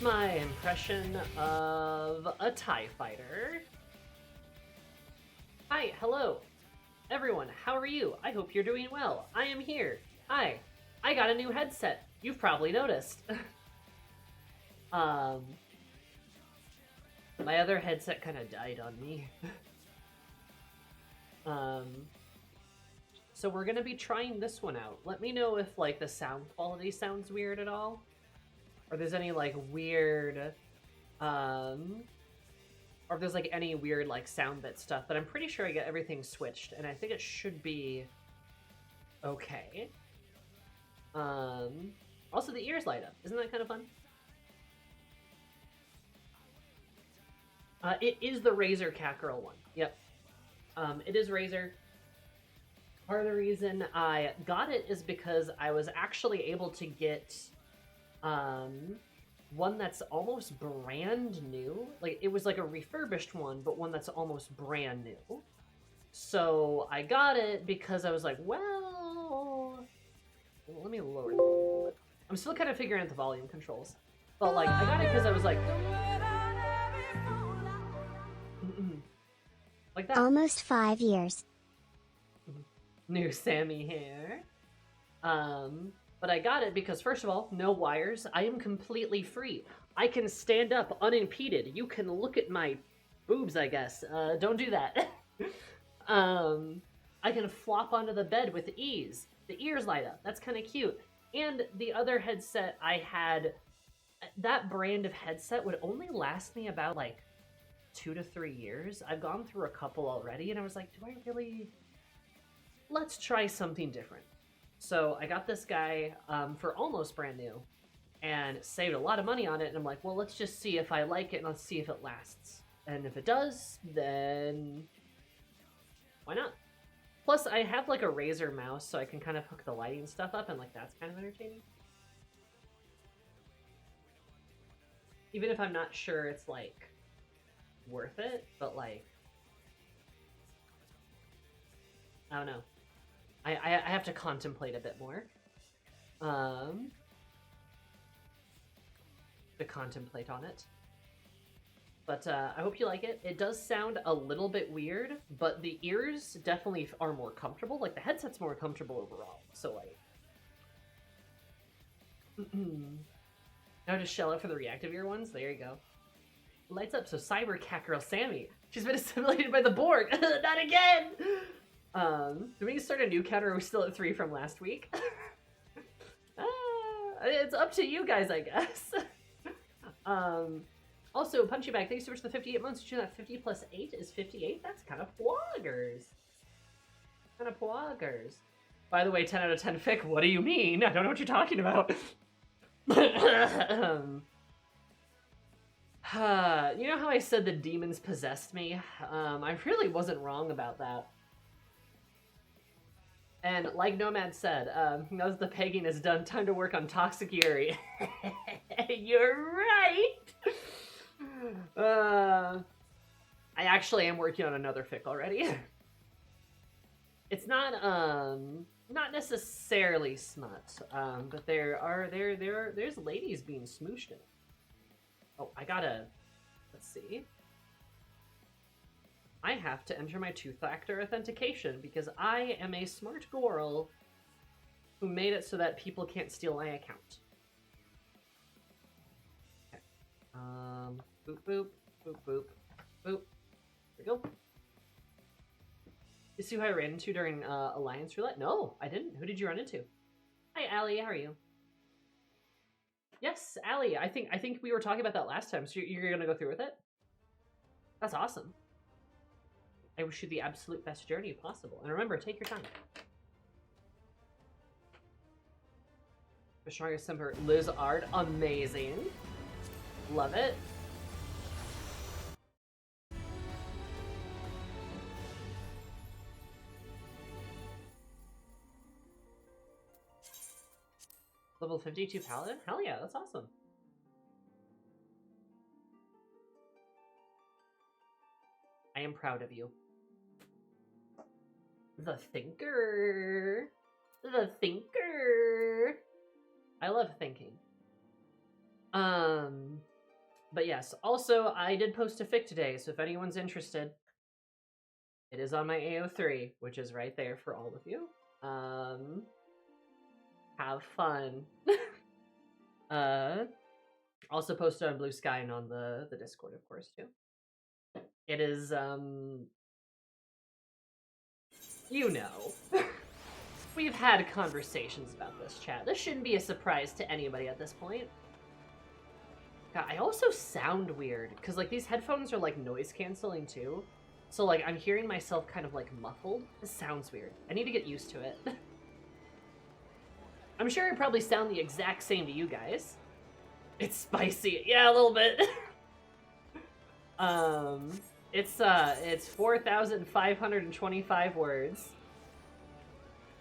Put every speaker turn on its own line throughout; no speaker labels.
my impression of a TIE fighter. Hi, hello, everyone, how are you? I hope you're doing well. I am here. Hi, I got a new headset. You've probably noticed. My other headset kind of died on me. So we're gonna be trying this one out. Let me know if, like, the sound quality sounds weird at all. Or there's any, like, weird, or if there's, like, any weird, like, sound bit stuff. But I'm pretty sure I get everything switched, and I think it should be okay. Also, the ears light up. Isn't that kind of fun? It is the Razer Cat-Girl one. Yep. It is Razer. Part of the reason I got it is because I was actually able to get one that's almost brand new. Like, it was like a refurbished one, but one that's almost brand new. So I got it because I was like, well, let me lower the volume a little bit. I'm still kind of figuring out the volume controls. But, like, I got it because I was like... like that.
Almost 5 years.
New Sammy hair. But I got it because, first of all, no wires. I am completely free. I can stand up unimpeded. You can look at my boobs, I guess. Don't do that. I can flop onto the bed with ease. The ears light up. That's kind of cute. And the other headset I had, that brand of headset would only last me about, like, 2 to 3 years. I've gone through a couple already, and I was like, do I really... Let's try something different. So I got this guy for almost brand new and saved a lot of money on it. And I'm like, well, let's just see if I like it and let's see if it lasts. And if it does, then why not? Plus, I have like a Razer mouse, so I can kind of hook the lighting stuff up, and like that's kind of entertaining. Even if I'm not sure it's like worth it, but like, I don't know. I have to contemplate a bit more. To contemplate on it. But I hope you like it. It does sound a little bit weird, but the ears definitely are more comfortable. Like, the headset's more comfortable overall. So, like... Now just shell out for the reactive ear ones. There you go. Lights up. So Cyber Cat Girl Sammy. She's been assimilated by the Borg. Not again! Do we start a new count, or are we still at 3 from last week? It's up to you guys, I guess. Also, Punchy Bag, thanks so much for the 58 months. Did you know that 50 plus 8 is 58? That's kind of poggers. Kind of poggers. By the way, 10 out of 10 fic, what do you mean? I don't know what you're talking about. You know how I said the demons possessed me? I really wasn't wrong about that. And like Nomad said, now that the pegging is done, time to work on Toxic Yuri. You're right! I actually am working on another fic already. It's not necessarily smut, but there's ladies being smooshed in it. Oh, let's see. I have to enter my two-factor authentication because I am a smart girl who made it so that people can't steal my account. Okay. Boop, boop, boop, boop, boop. There we go. You see who I ran into during Alliance Roulette? No, I didn't. Who did you run into? Hi, Allie. How are you? Yes, Allie. I think we were talking about that last time, so you're gonna go through with it? That's awesome. I wish you the absolute best journey possible. And remember, take your time. The strongest Semper Liz Art. Amazing. Love it. Level 52 Paladin? Hell yeah, that's awesome. I am proud of you. The Thinker. The Thinker. I love thinking. But yes, also, I did post a fic today, so if anyone's interested, it is on my AO3, which is right there for all of you. Have fun. Also posted on Blue Sky and on the Discord, of course, too. It is, you know. We've had conversations about this, chat. This shouldn't be a surprise to anybody at this point. God, I also sound weird, because, like, these headphones are, like, noise-canceling, too. So, like, I'm hearing myself kind of, like, muffled. This sounds weird. I need to get used to it. I'm sure I probably sound the exact same to you guys. It's spicy. Yeah, a little bit. It's 4,525 words.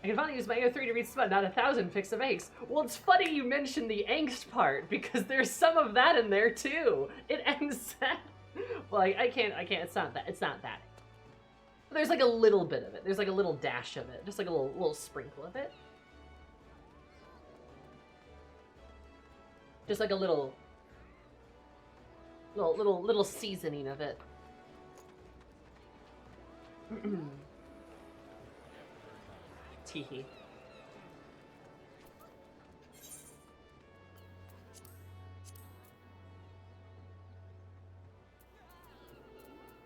I can finally use my AO3 to read smut, not 1,000 pics of angst. Well, it's funny you mentioned the angst part, because there's some of that in there, too. It ends that. Well, I can't, it's not that. But there's, like, a little bit of it. There's, like, a little dash of it. Just, like, a little sprinkle of it. Just, like, a little seasoning of it. Teehee.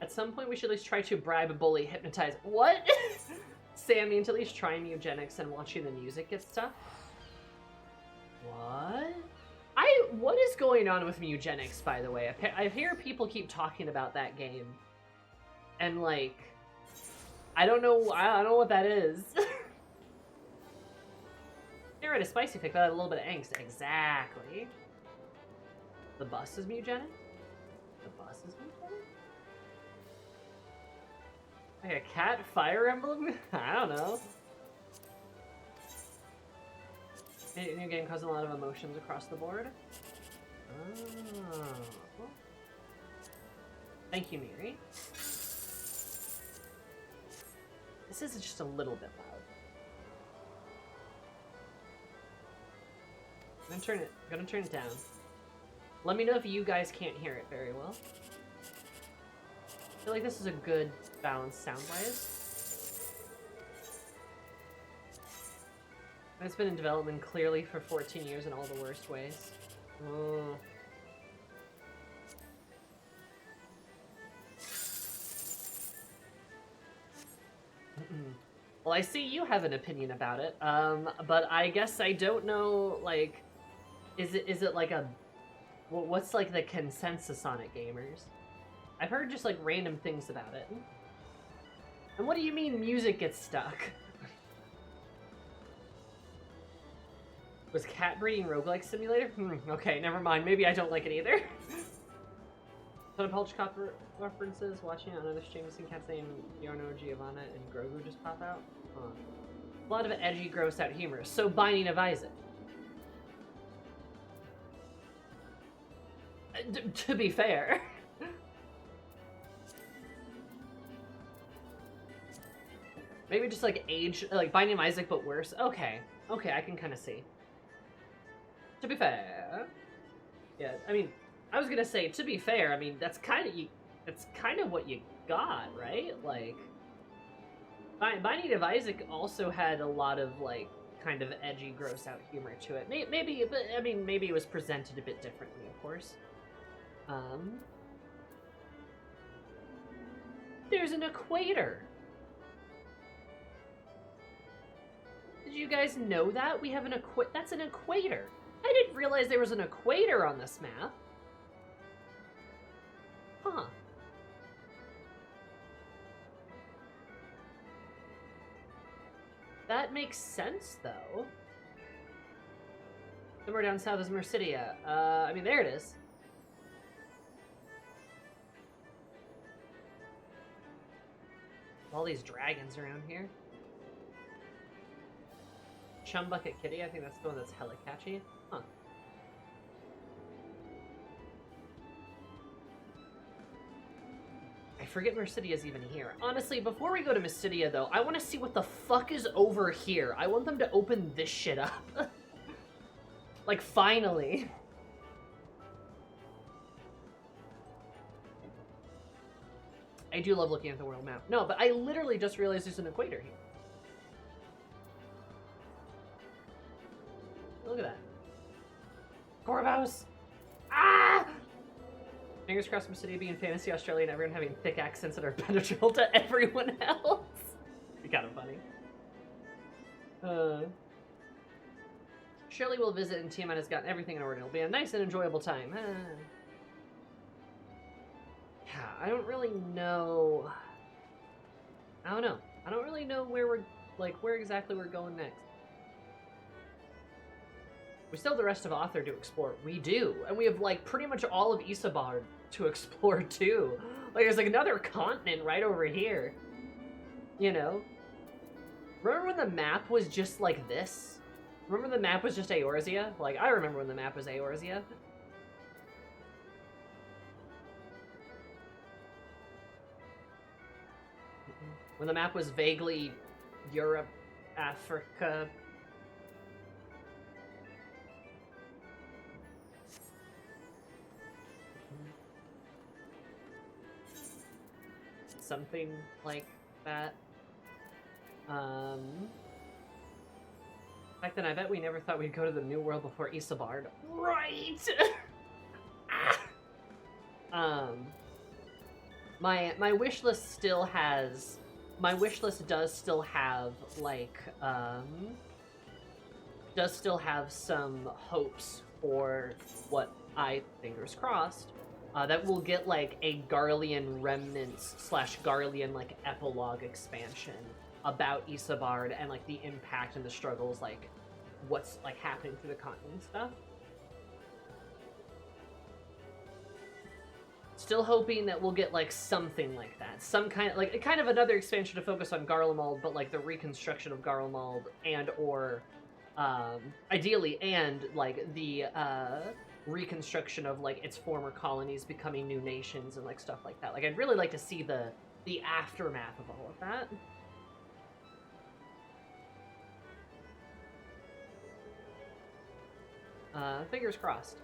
At some point, we should at least try to bribe, bully, hypnotize. What? Sammy into at least trying eugenics and watching the music get stuff. What? What is going on with eugenics, by the way? I hear people keep talking about that game. And, like, I don't know what that is. You're right, a spicy pick, but a little bit of angst. Exactly. The bus is mutagenic? The bus is mutagenic? Like a cat Fire Emblem? I don't know. New game causing a lot of emotions across the board. Oh. Thank you, Miri. This is just a little bit loud. I'm gonna turn it down. Let me know if you guys can't hear it very well. I feel like this is a good balance sound-wise. It's been in development clearly for 14 years in all the worst ways. Oh. Well, I see you have an opinion about it, but I guess I don't know, like, is it like a, what's like the consensus on it, gamers? I've heard just like random things about it. And what do you mean music gets stuck? Was cat breeding roguelike simulator? Okay, never mind. Maybe I don't like it either. Ton of Polch Cop references, watching another Jameson cats named Yarno, Giovanna, and Grogu just pop out. Huh. A lot of edgy, gross out humor. So Binding of Isaac. To be fair. Maybe just like age, like Binding of Isaac, but worse. Okay, I can kind of see. To be fair, yeah. I mean, I was gonna say to be fair. I mean, that's kind of what you got, right? Like, Binding of Isaac also had a lot of like kind of edgy, gross out humor to it. Maybe, but I mean, maybe it was presented a bit differently, of course. There's an equator. Did you guys know that? We have an that's an equator. I didn't realize there was an equator on this map. Huh. That makes sense, though. Somewhere down south is Mercidia. I mean, there it is. All these dragons around here. Chumbucket Kitty, I think that's the one that's hella catchy. Huh. I forget Mercidia's even here. Honestly, before we go to Mercidia, though, I want to see what the fuck is over here. I want them to open this shit up. Like, finally. I do love looking at the world map. No, but I literally just realized there's an equator here. Look at that. Corvos! Ah! Fingers crossed from City being fantasy Australia and everyone having thick accents that are beneficial to everyone else. Be kind of funny. Surely we'll visit and Tiamat has gotten everything in order. It'll be a nice and enjoyable time. Yeah, I don't really know. I don't know. I don't really know where we're, like, where exactly we're going next. We still have the rest of Author to explore. We do. And we have, like, pretty much all of Isambard to explore, too. Like, there's, like, another continent right over here. You know? Remember when the map was just like this? Remember the map was just Eorzea? Like, I remember when the map was Eorzea. When the map was vaguely Europe, Africa. Something like that. Back then, I bet we never thought we'd go to the New World before Isambard. Right! My wish list still has... My wish list does still have, like, does still have some hopes for what I, fingers crossed, that we'll get, like, a Garlean Remnants / Garlean, like, epilogue expansion about Isambard and, like, the impact and the struggles, like, what's, like, happening through the continent and stuff. Still hoping that we'll get, like, something like that. Some kind of, like, kind of another expansion to focus on Garlemald, but, like, the reconstruction of Garlemald and, or, ideally, and, like, the, reconstruction of, like, its former colonies becoming new nations and, like, stuff like that. Like, I'd really like to see the aftermath of all of that. Fingers crossed.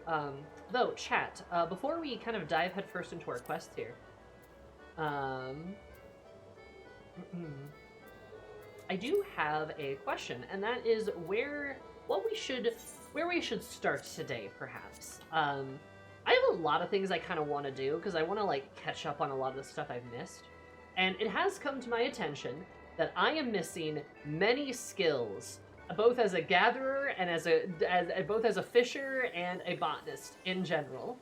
Though, chat, before we kind of dive headfirst into our quest here, I do have a question, and that is where we should start today, perhaps. I have a lot of things I kind of want to do, because I want to, like, catch up on a lot of the stuff I've missed, and it has come to my attention that I am missing many skills, both as a gatherer and as both as a fisher and a botanist in general.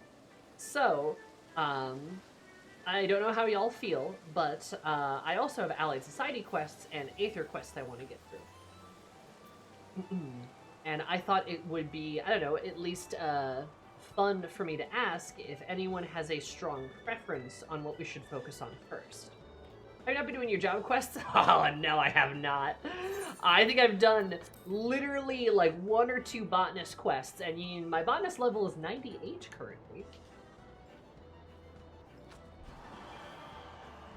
So, I don't know how y'all feel, but I also have Allied Society quests and Aether quests I want to get through. And I thought it would be, I don't know, at least fun for me to ask if anyone has a strong preference on what we should focus on first. Have you not been doing your job quests? Oh, no, I have not. I think I've done literally like 1 or 2 botanist quests, and my botanist level is 98 currently.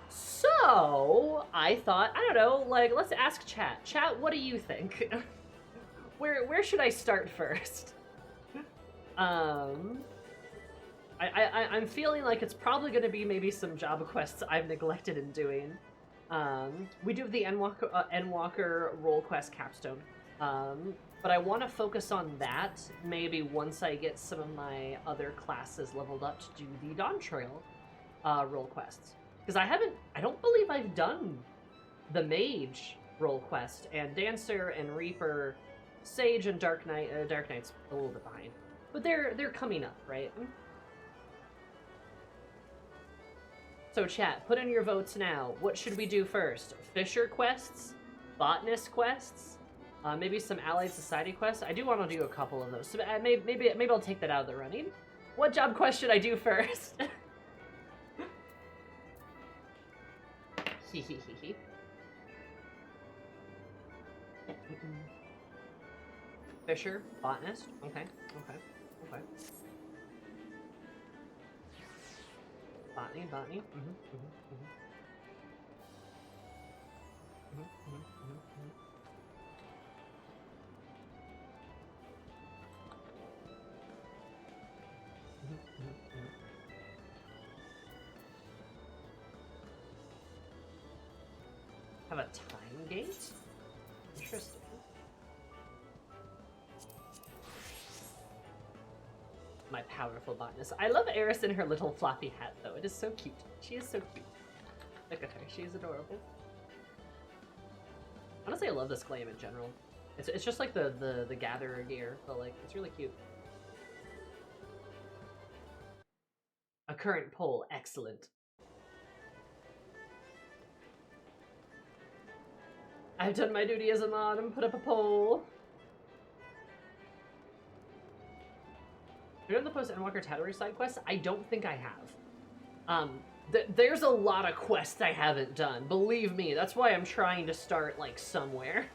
So, I thought, I don't know, like, let's ask chat. Chat, what do you think? Where should I start first? I'm feeling like it's probably going to be maybe some Java quests I've neglected in doing. We do have the Endwalker role quest capstone, but I want to focus on that maybe once I get some of my other classes leveled up to do the Dawn Trail role quests. Because I don't believe I've done the Mage role quest, and Dancer and Reaper, Sage and Dark Knight's a little bit behind. But they're coming up, right? So chat, put in your votes now. What should we do first? Fisher quests? Botanist quests? Maybe some Allied Society quests? I do want to do a couple of those. So maybe I'll take that out of the running. What job quest should I do first? Hee. Fisher, botanist. Okay. Botany. time gate? Interesting. My powerful botanist. I love Eris in her little floppy hat, though. It is so cute. She is so cute. Look at her. She is adorable. Honestly, I love this Glam in general. It's just like the Gatherer gear, but like, it's really cute. A current poll. Excellent. I've done my duty as a mod and put up a poll. Have you done the post-Endwalker Tattery side quest? I don't think I have. There's a lot of quests I haven't done. Believe me, that's why I'm trying to start, like, somewhere.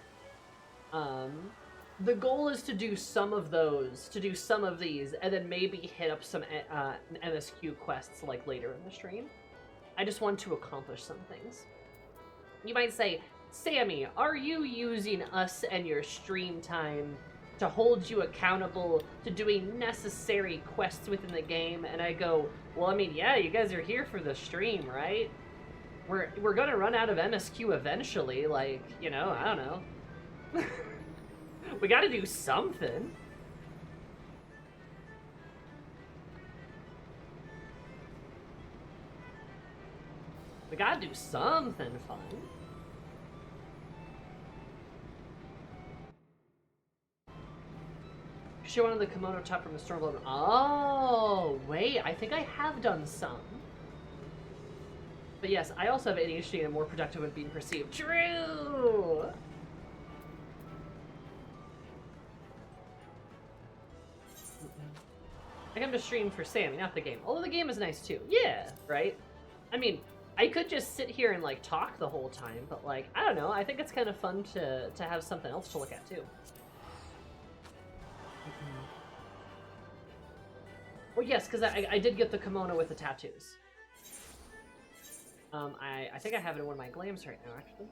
The goal is to do some of those, to do some of these, and then maybe hit up some MSQ quests, like, later in the stream. I just want to accomplish some things. You might say, Sammy, are you using us and your stream time to hold you accountable to doing necessary quests within the game? And I go, well, I mean, yeah, you guys are here for the stream, right? We're gonna run out of MSQ eventually, like, you know, I don't know. We gotta do something. We gotta do something fun. She wanted the kimono top from the Stormblood. Oh, wait, I think I have done some. But yes, I also have ADHD and am more productive when being perceived. True! I come to stream for Sammy, not the game. Although the game is nice too. Yeah, right? I mean, I could just sit here and, like, talk the whole time, but, like, I don't know. I think it's kind of fun to have something else to look at too. Well, yes, because I did get the kimono with the tattoos. I think I have it in one of my glams right now, actually.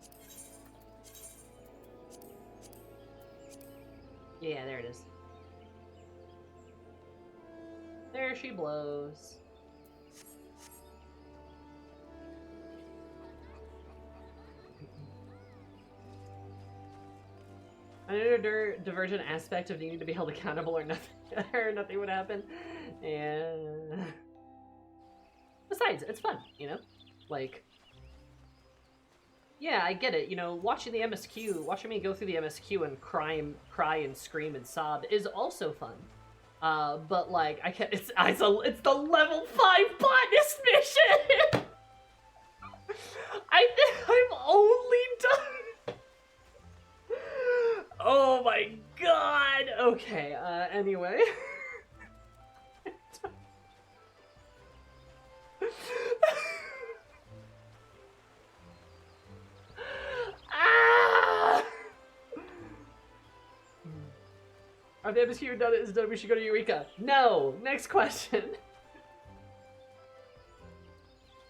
Yeah, there it is. There she blows. Another divergent aspect of needing to be held accountable or nothing, or nothing would happen. And besides, it's fun, you know? Like, yeah, I get it. You know, watching the MSQ, watching me go through the MSQ and cry and scream and sob is also fun. But like, I can't. It's the level 5 botanist mission. I'm only done. Oh my god. Okay. Anyway. Ah! Are the MSQ done? Is done? We should go to Eureka. No. Next question.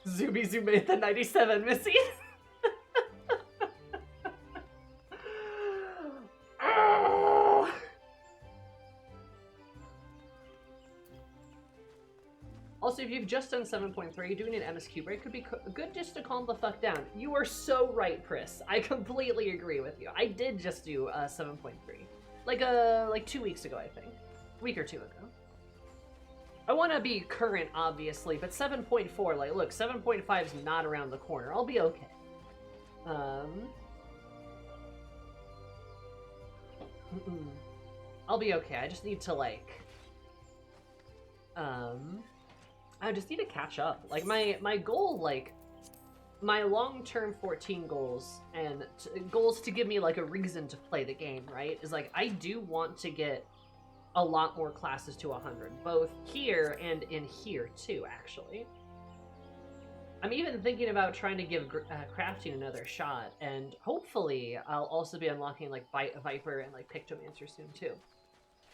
Zoomy Zoomatha 97, Missy. Oh. Also, if you've just done 7.3, doing an MSQ break could be good just to calm the fuck down. You are so right, Pris. I completely agree with you. I did just do 7.3. Like 2 weeks ago, I think. A week or two ago. I want to be current, obviously, but 7.4, like, look, 7.5 is not around the corner. I'll be okay. I'll be okay. I just need to, like, I just need to catch up. Like, my goal, like, my long-term 14 goals, and goals to give me, like, a reason to play the game, right? Is, like, I do want to get a lot more classes to 100, both here and in here, too, actually. I'm even thinking about trying to give crafting another shot, and hopefully I'll also be unlocking, like, Viper and, like, Pictomancer soon, too.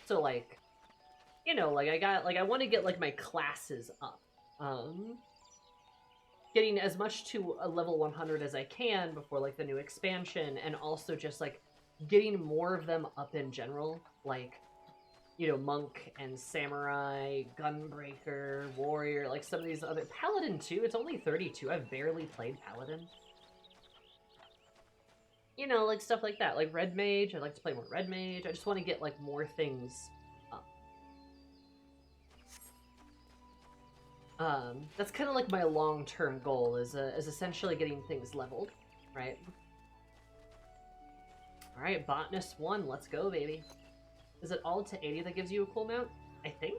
So, like, you know, like, I want to get, like, my classes up. Getting as much to a level 100 as I can before, like, the new expansion, and also just, like, getting more of them up in general, like, you know, Monk and Samurai, Gunbreaker, Warrior, like, some of these other... Paladin, too, it's only 32, I've barely played Paladin. You know, like stuff like that. Like Red Mage, I'd like to play more Red Mage. I just want to get like more things up. That's kind of like my long-term goal is essentially getting things leveled, right? All right, Botanist 1, let's go, baby. Is it all to 80 that gives you a cool mount? I think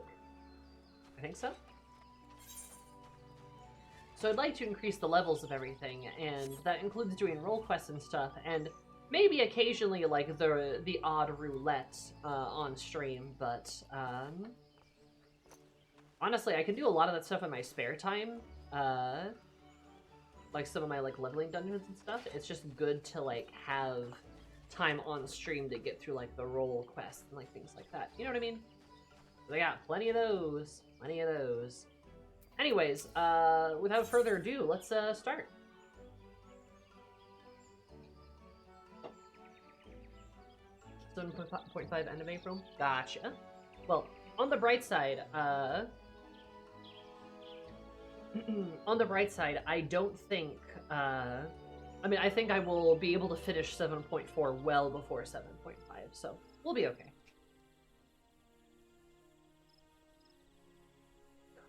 so. So I'd like to increase the levels of everything, and that includes doing role quests and stuff, and maybe occasionally like the odd roulette on stream, but honestly, I can do a lot of that stuff in my spare time. Like some of my like leveling dungeons and stuff. It's just good to like have time on stream to get through like the role quests and like things like that. You know what I mean? I got plenty of those. Plenty of those. Anyways, without further ado, let's start. .5 end of April. Gotcha. Well, on the bright side, on the bright side, I don't think, I mean, I think I will be able to finish 7.4 well before 7.5, so we'll be okay.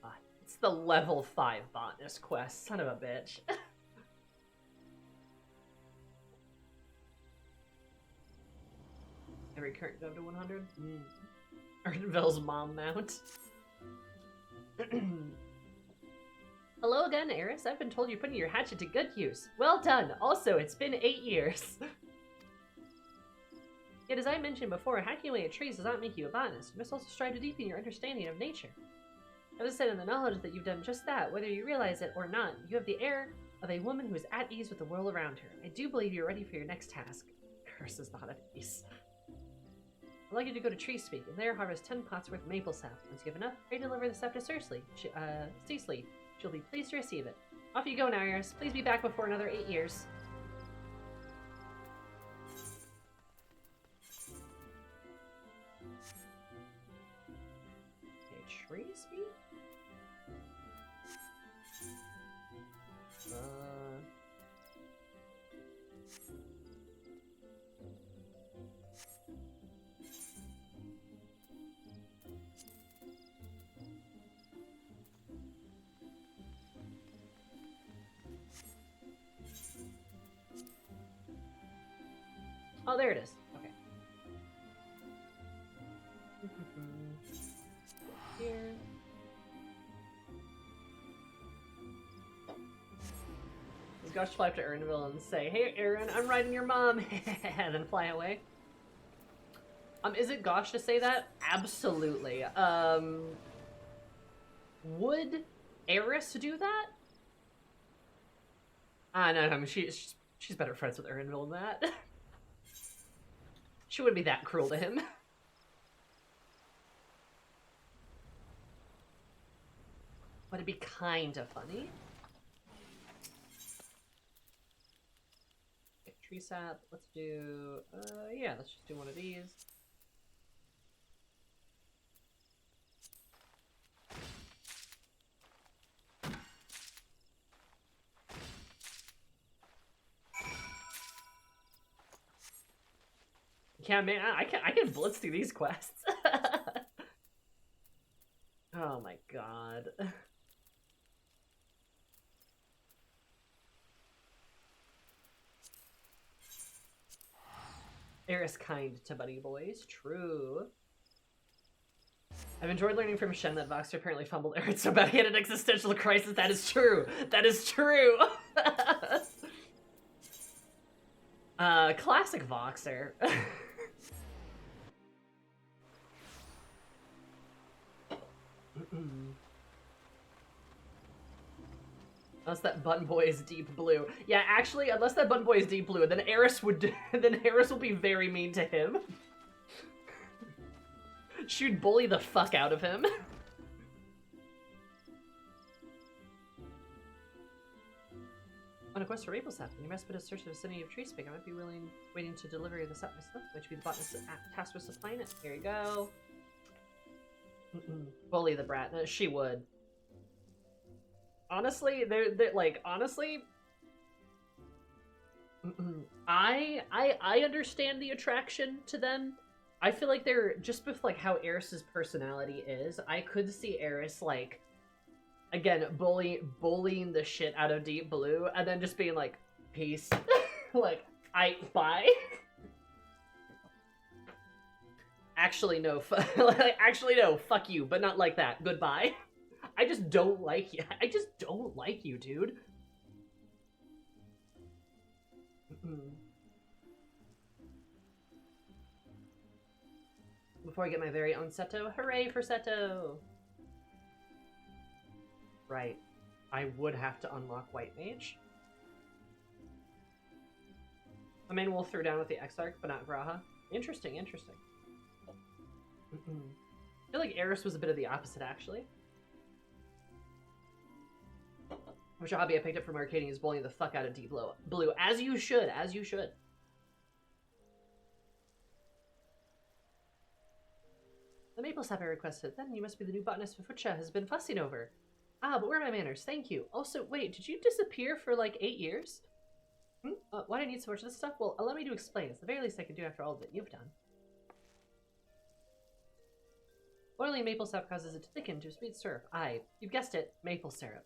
God, it's the level 5 botanist quest, son of a bitch. Every current go to 100? Ernville's mom mount. Hello again, Eris. I've been told you're putting your hatchet to good use. Well done. Also, it's been 8 years. Yet, as I mentioned before, hacking away at trees does not make you a botanist. You must also strive to deepen your understanding of nature. I was said in the knowledge that you've done just that, whether you realize it or not. You have the air of a woman who is at ease with the world around her. I do believe you're ready for your next task. Curse is not at ease. I'd like you to go to Tree Speak, and there harvest 10 pots worth of maple sap. Once you have enough, pray deliver the sap to Cecily. She'll be pleased to receive it. Off you go now, Iris. Please be back before another 8 years. Okay, Tree Speak? Oh, there it is. Okay. Here. Does Gosh fly up to Ernville and say, "Hey, Aaron, I'm riding your mom," and then fly away? Is it Gosh to say that? Absolutely. Would Eris do that? No, she's better friends with Ernville than that. She wouldn't be that cruel to him. But it'd be kind of funny. Okay, tree sap. Let's do, yeah, let's just do one of these. Yeah, man, I can blitz through these quests. Oh my god. Eris kind to buddy boys. True. I've enjoyed learning from Shen that Voxer apparently fumbled Eris so bad he had an existential crisis. That is true. That is true. Classic Voxer. Unless that button boy is deep blue. Yeah, actually, unless that button boy is deep blue, then Eris will be very mean to him. She'd bully the fuck out of him. On a quest for maple sap, you must put a search the vicinity of Tree Speak. I might be waiting to deliver the sap myself, which be the botanist tasked with supplying it. Here you go. Bully the brat. No, she would. Honestly, they're like, honestly, I understand the attraction to them. I feel like they're just with like how Eris's personality is. I could see Eris like again bullying the shit out of Deep Blue and then just being like peace. Like bye. Actually no, actually no, fuck you, but not like that. Goodbye. I just don't like you. I just don't like you, dude. Before I get my very own Seto, hooray for Seto! Right. I would have to unlock White Mage. I mean, we'll throw down with the Exarch, but not Graha. Interesting, interesting. I feel like Eris was a bit of the opposite, actually. Which a hobby I picked up from Arcadian is bullying the fuck out of Deep Blue. As you should, as you should. The maple sap I requested. Then you must be the new botanist Fufucha has been fussing over. Ah, but where are my manners? Thank you. Also, wait, did you disappear for like 8 years? Why do I need so much of this stuff? Well, allow me to explain. It's the very least I can do after all that you've done. Boiling maple sap causes it to thicken to sweet syrup. Aye, you've guessed it, maple syrup.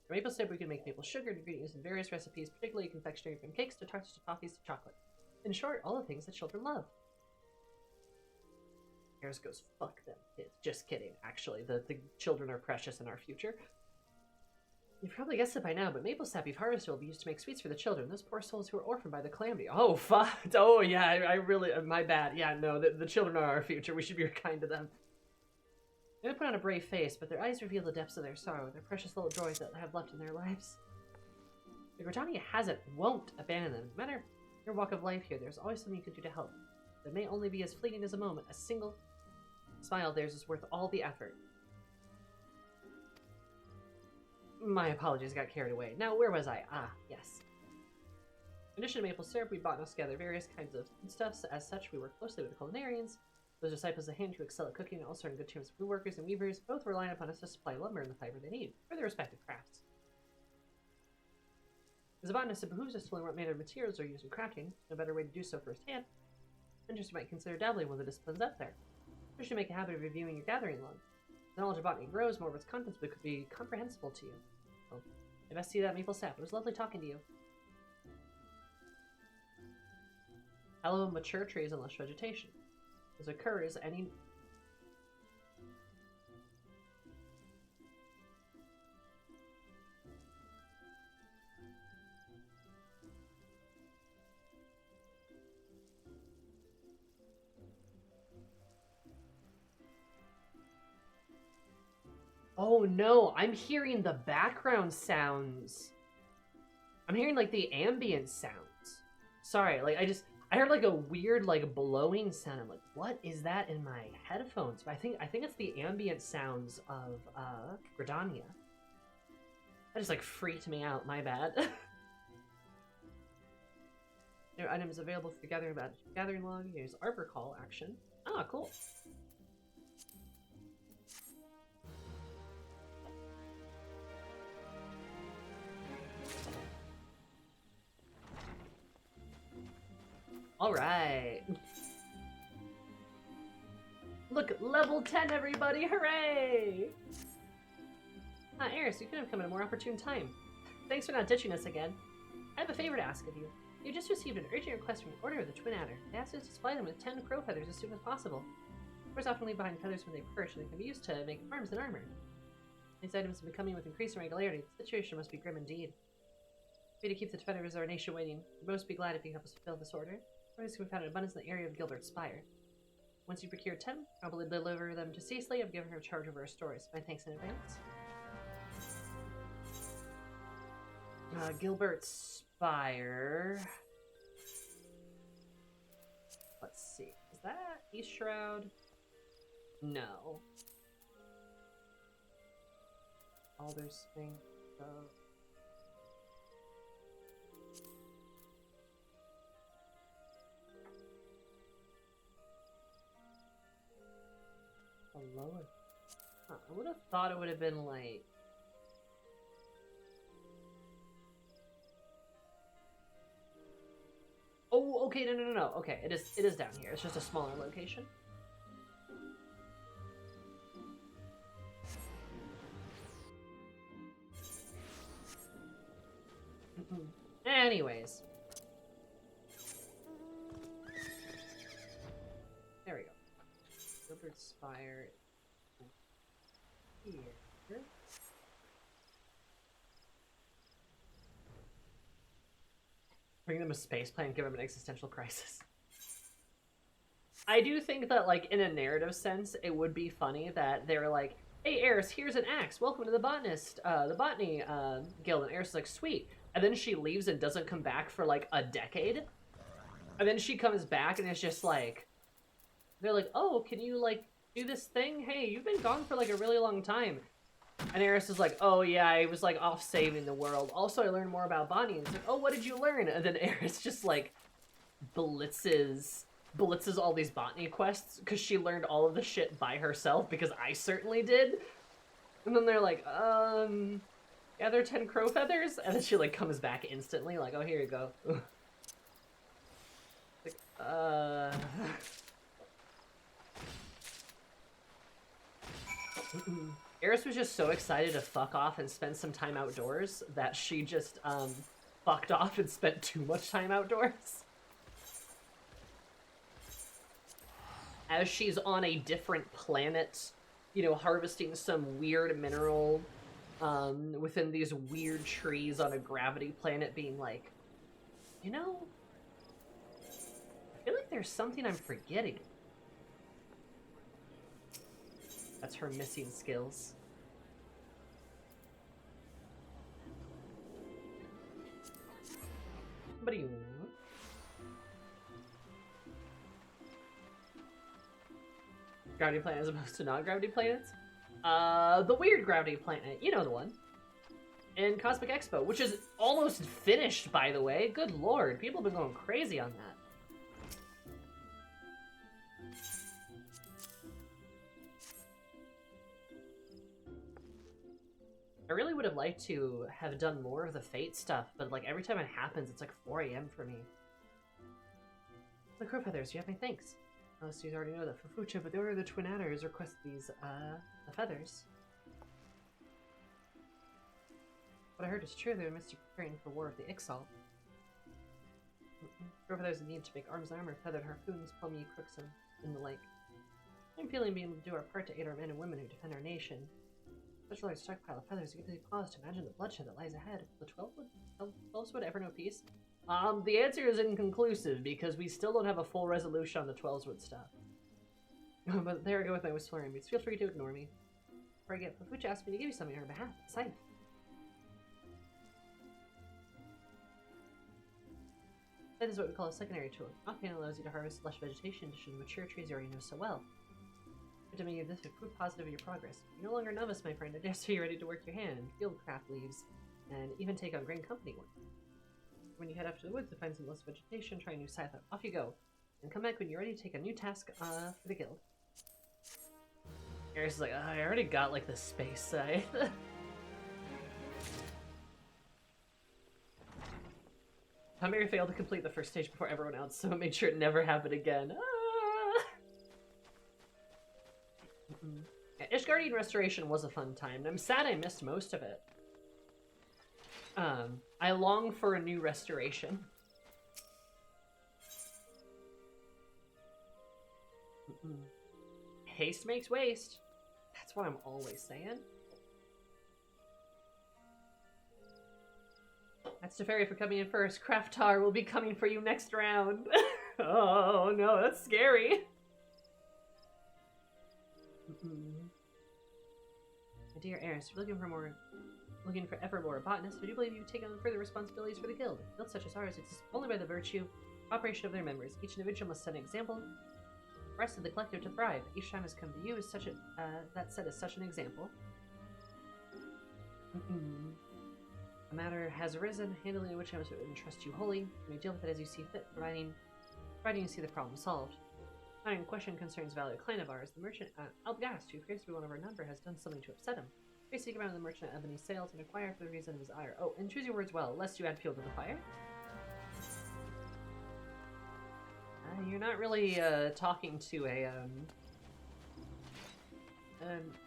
For maple syrup, we can make maple sugar, an ingredient used in various recipes, particularly confectionery from cakes to tarts to coffees to chocolate. In short, all the things that children love. Eris goes, fuck them kids. Just kidding, actually. The children are precious in our future. You've probably guessed it by now, but maple sap you've harvested will be used to make sweets for the children, those poor souls who are orphaned by the calamity. Oh, fuck. Oh, yeah, I really, my bad. Yeah, no, the children are our future. We should be kind to them. They put on a brave face, but their eyes reveal the depths of their sorrow, their precious little joys that they have left in their lives. The Gridania hasn't, won't abandon them. No matter your walk of life here, there's always something you can do to help. It may only be as fleeting as a moment, a single smile of theirs is worth all the effort. My apologies, got carried away. Now, where was I? Ah, yes. In addition to maple syrup, we bought together various kinds of foodstuffs. As such, we work closely with the culinarians, those disciples of him who excel at cooking and also are in good terms with woodworkers and weavers, both relying upon us to supply lumber and the fiber they need for their respective crafts. As a botanist, it behooves us to learn what manner of materials are used in crafting. No better way to do so firsthand. Interested might consider dabbling with the disciplines out there. You should make a habit of reviewing your gathering log. The knowledge of botany grows, more of its contents could be comprehensible to you. Well, I best see that maple sap. It was lovely talking to you. Hello, mature trees and lush vegetation. As occurs any... Oh no, I'm hearing the background sounds. I'm hearing like the ambient sounds. Sorry, like I heard like a weird like blowing sound. I'm like, what is that in my headphones? But I think it's the ambient sounds of Gridania. That just like freaked me out, my bad. There are items available for gathering log. Here's Arbor Call action. Ah, cool. Alright. Look, level 10, everybody! Hooray! Ah, Eris, you could have come at a more opportune time. Thanks for not ditching us again. I have a favor to ask of you. You just received an urgent request from the Order of the Twin Adder. They asked us to supply them with 10 crow feathers as soon as possible. Crows often leave behind feathers when they perch, and they can be used to make arms and armor. These items have been coming with increasing regularity. The situation must be grim indeed. Way to keep the feathers of our nation waiting. We'd most be glad if you help us fulfill this order. Crows can be found in abundance in the area of Gilbert's Spire. Once you procure 10, I'll deliver them to Cecily. I've given her charge over our stores. My thanks in advance. Gilbert's Spire. Let's see. Is that East Shroud? No. Alder's thing. Lower. Huh, I would have thought it would have been like... Okay, no. Okay, it is down here. It's just a smaller location. Anyways. There we go. Gilbert Spire. Here. Bring them a space plan, give them an existential crisis. I do think that, like, in a narrative sense, it would be funny that they're like, hey, Eris, here's an axe. Welcome to the botany guild. And Eris is like, sweet. And then she leaves and doesn't come back for, like, a decade. And then she comes back and it's just like, they're like, oh, can you, like, do this thing? Hey, you've been gone for, like, a really long time. And Eris is like, oh, yeah, I was, like, off saving the world. Also, I learned more about Bonnie. And it's like, oh, what did you learn? And then Eris just, like, blitzes all these botany quests because she learned all of the shit by herself, because I certainly did. And then they're like, gather 10 crow feathers? And then she, like, comes back instantly, like, oh, here you go. Like, Eris was just so excited to fuck off and spend some time outdoors that she just, fucked off and spent too much time outdoors. As she's on a different planet, you know, harvesting some weird mineral, within these weird trees on a gravity planet, being like, you know, I feel like there's something I'm forgetting. That's her missing skills. What do you want? Gravity planet as opposed to not gravity planets? The weird gravity planet. You know the one. In Cosmic Expo, which is almost finished, by the way. Good lord, people have been going crazy on that. I really would have liked to have done more of the Fate stuff, but like every time it happens, it's like 4 AM for me. The crow feathers, you have my thanks. Most of you already know that Fufucha, but the Order of the Twin Adders request these, the feathers. What I heard is true, they're mystic preparing for war of the XIV. Crow feathers need to make arms and armor, feathered harpoons, palmy, crooks, and the like. I'm feeling being able to do our part to aid our men and women who defend our nation. Such a large stockpile of feathers, you can pause to imagine the bloodshed that lies ahead. The 12s would ever know peace? The answer is inconclusive, because we still don't have a full resolution on the 12s wood stuff. But there I go with my whistling beats. Feel free to ignore me. Before I get Fufucha asked me to give you something on her behalf. Scythe. That is what we call a secondary tool. Offhand allows you to harvest lush vegetation to show the mature trees you already know so well. To many of this is proof positive of your progress. You're no longer a novice, my friend. I dare say you're ready to work your hand, fieldcraft leaves, and even take on grain company work. When you head up to the woods to find some less vegetation, try a new scythe. Off you go. And come back when you're ready to take a new task for the guild. Eris is like, I already got like the space scythe. Tamir failed to complete the first stage before everyone else, so it made sure it never happened again. Yeah, Ishgardian Restoration was a fun time, and I'm sad I missed most of it. I long for a new restoration. Haste makes waste. That's what I'm always saying. That's Teferi for coming in first. Kraftar will be coming for you next round. Oh no, that's scary. My dear Eris, we're looking for ever more botanists. We do believe you've taken on further responsibilities for the guild. Guilds such as ours exist only by the virtue, operation of their members. Each individual must set an example. The rest of the collective to thrive. Each time has come to you as such a that set as such an example. A matter has arisen, handling which I must entrust you wholly. You may deal with it as you see fit, providing you see the problem solved. Not in question concerns valued client of ours, the merchant Albgast, who appears to be one of our number, has done something to upset him. We seek him out of the merchant Ebony sales and inquire for the reason of his ire. Oh, and choose your words well, lest you add fuel to the fire. not really talking to a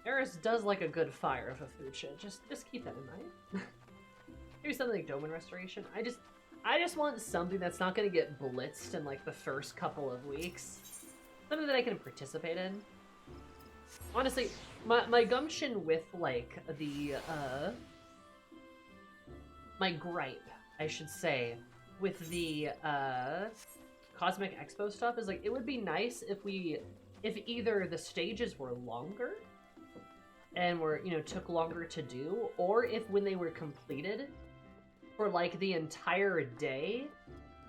Eris does like a good fire of a food shit. Just keep that in mind. Maybe something like Domain Restoration. I just want something that's not gonna get blitzed in like the first couple of weeks. Something that I can participate in. Honestly, my gumption with like the my gripe, I should say, with the Cosmic Expo stuff is like it would be nice if either the stages were longer and were, you know, took longer to do, or if when they were completed for like the entire day,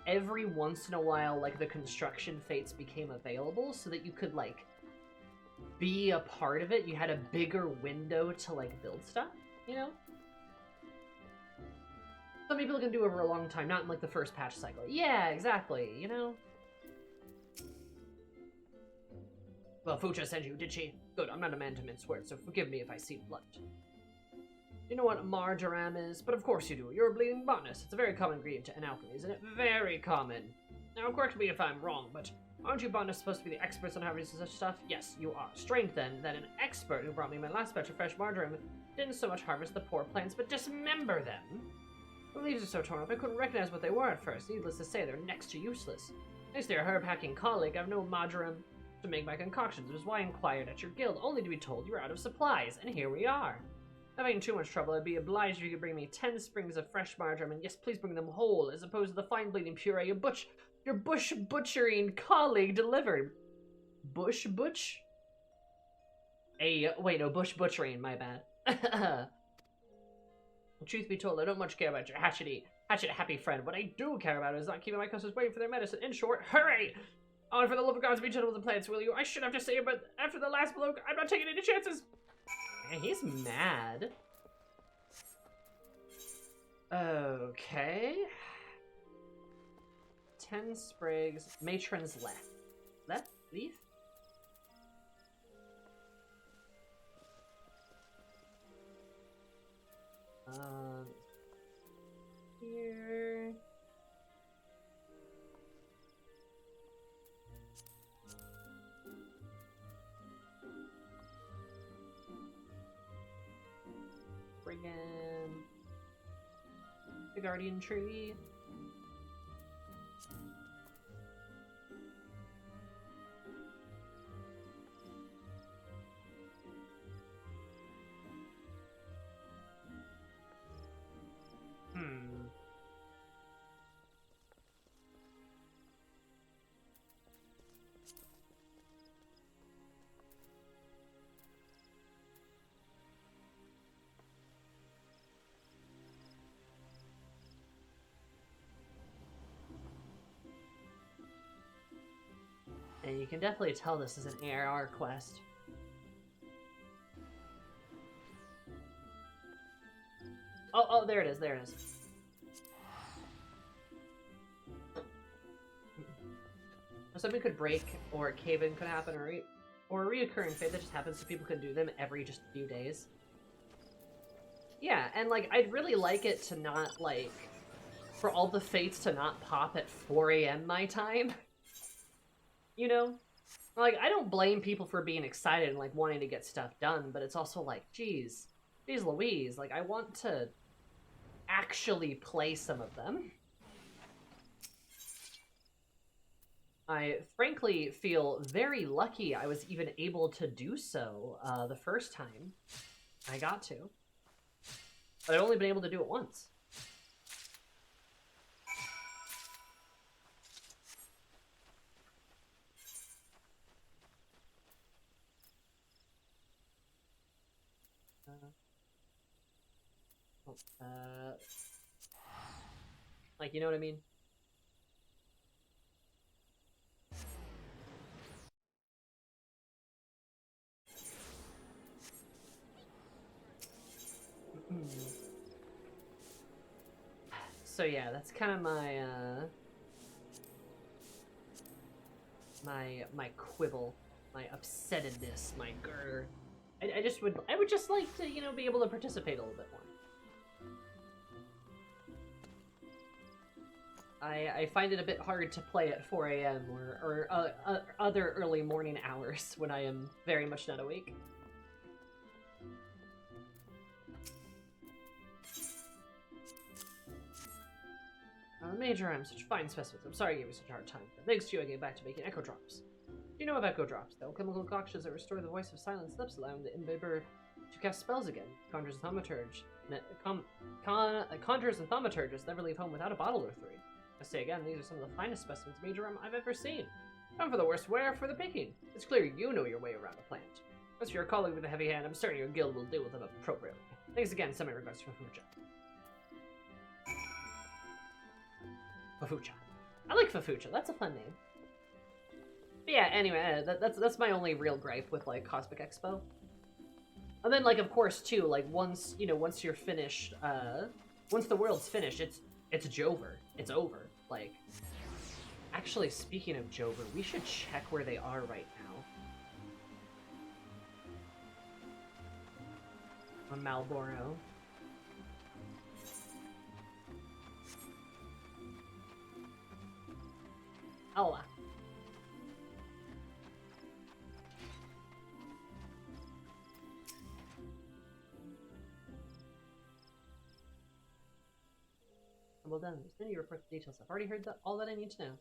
every once in a while like the construction fates became available so that you could like be a part of it. You had a bigger window to like build stuff, you know? Some people can do over a long time, not in like the first patch cycle. Yeah, exactly, you know? Well, Fucha sent you, did she? Good, I'm not a man to mince words, so forgive me if I seem blunt. You know what marjoram is? But of course you do. You're a bleeding botanist. It's a very common ingredient in alchemy, isn't it? Very common. Now, correct me if I'm wrong, but aren't you botanists supposed to be the experts on harvesting such stuff? Yes, you are. Strange, then, that an expert who brought me my last batch of fresh marjoram didn't so much harvest the poor plants, but dismember them. The leaves are so torn up, I couldn't recognize what they were at first. Needless to say, they're next to useless. Thanks to your herb-hacking colleague, I have no marjoram to make my concoctions. It was why I inquired at your guild, only to be told you were out of supplies, and here we are. Having too much trouble, I'd be obliged if you could bring me 10 springs of fresh marjoram, and yes, please bring them whole, as opposed to the fine bleeding puree your bush butchering colleague delivered. Bush butch? Wait, no, bush butchering, my bad. Well, truth be told, I don't much care about your hatchet-happy friend. What I do care about is not keeping my customers waiting for their medicine. In short, hurry! Oh, and for the love of God, be gentle with the plants, will you? I should have to say it, but after the last blow, I'm not taking any chances. Man, he's mad. Okay. 10 sprigs. Matron's left. Left? Leaf? Here. Bring in the guardian tree. And you can definitely tell this is an ARR quest. Oh, there it is, there it is. Something could break, or a cave-in could happen, or a reoccurring fate that just happens so people can do them every just few days. Yeah, and like, I'd really like it to not, like, for all the fates to not pop at 4 AM my time. You know? Like, I don't blame people for being excited and, like, wanting to get stuff done, but it's also like, geez Louise, like, I want to actually play some of them. I frankly feel very lucky I was even able to do so the first time I got to. But I've only been able to do it once. Like, you know what I mean? So yeah, that's kind of my my quibble, my upsettedness, my grr. I would just like to, you know, be able to participate a little bit more. I find it a bit hard to play at 4 a.m. or other early morning hours when I am very much not awake. Major, I'm such fine specimens. I'm sorry I gave you such a hard time. But thanks to you, I get back to making echo drops. You know about echo drops, the alchemical concoctions that restore the voice of silence lips, allowing the imbiber to cast spells again. Conjurers and thaumaturges never leave home without a bottle or three. I say again, these are some of the finest specimens of Major I've ever seen. Come for the worst, where for the picking. It's clear you know your way around a plant. As for your colleague with a heavy hand, I'm certain your guild will deal with them appropriately. Thanks again, send my regards from Fafucha. Fafucha. I like Fafucha, that's a fun name. But yeah, anyway, that's my only real gripe with, like, Cosmic Expo. And then, like, of course, too, like, once you're finished, once the world's finished, it's Jover. It's over. Like, actually, speaking of Jover, we should check where they are right now. On Malboro. Allah. Well done. As you report the details, I've already heard all that I need to know.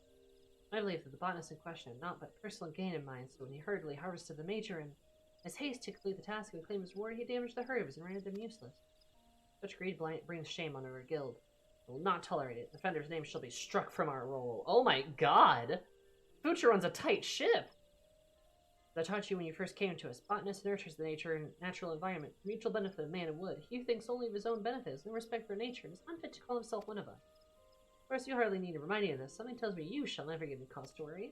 I believe that the botanist in question had not but personal gain in mind, so when he hurriedly harvested the major and his haste to complete the task and claim his reward, he damaged the herbs and rendered them useless. Such greed brings shame on our guild. We will not tolerate it. The offender's name shall be struck from our roll. Oh my god! Future runs a tight ship! As I taught you when you first came to us, botanist nurtures the nature and natural environment, for mutual benefit of man and wood. He who thinks only of his own benefits, no respect for nature, and is unfit to call himself one of us. Of course, you hardly need to remind me of this. Something tells me you shall never give me cause to worry.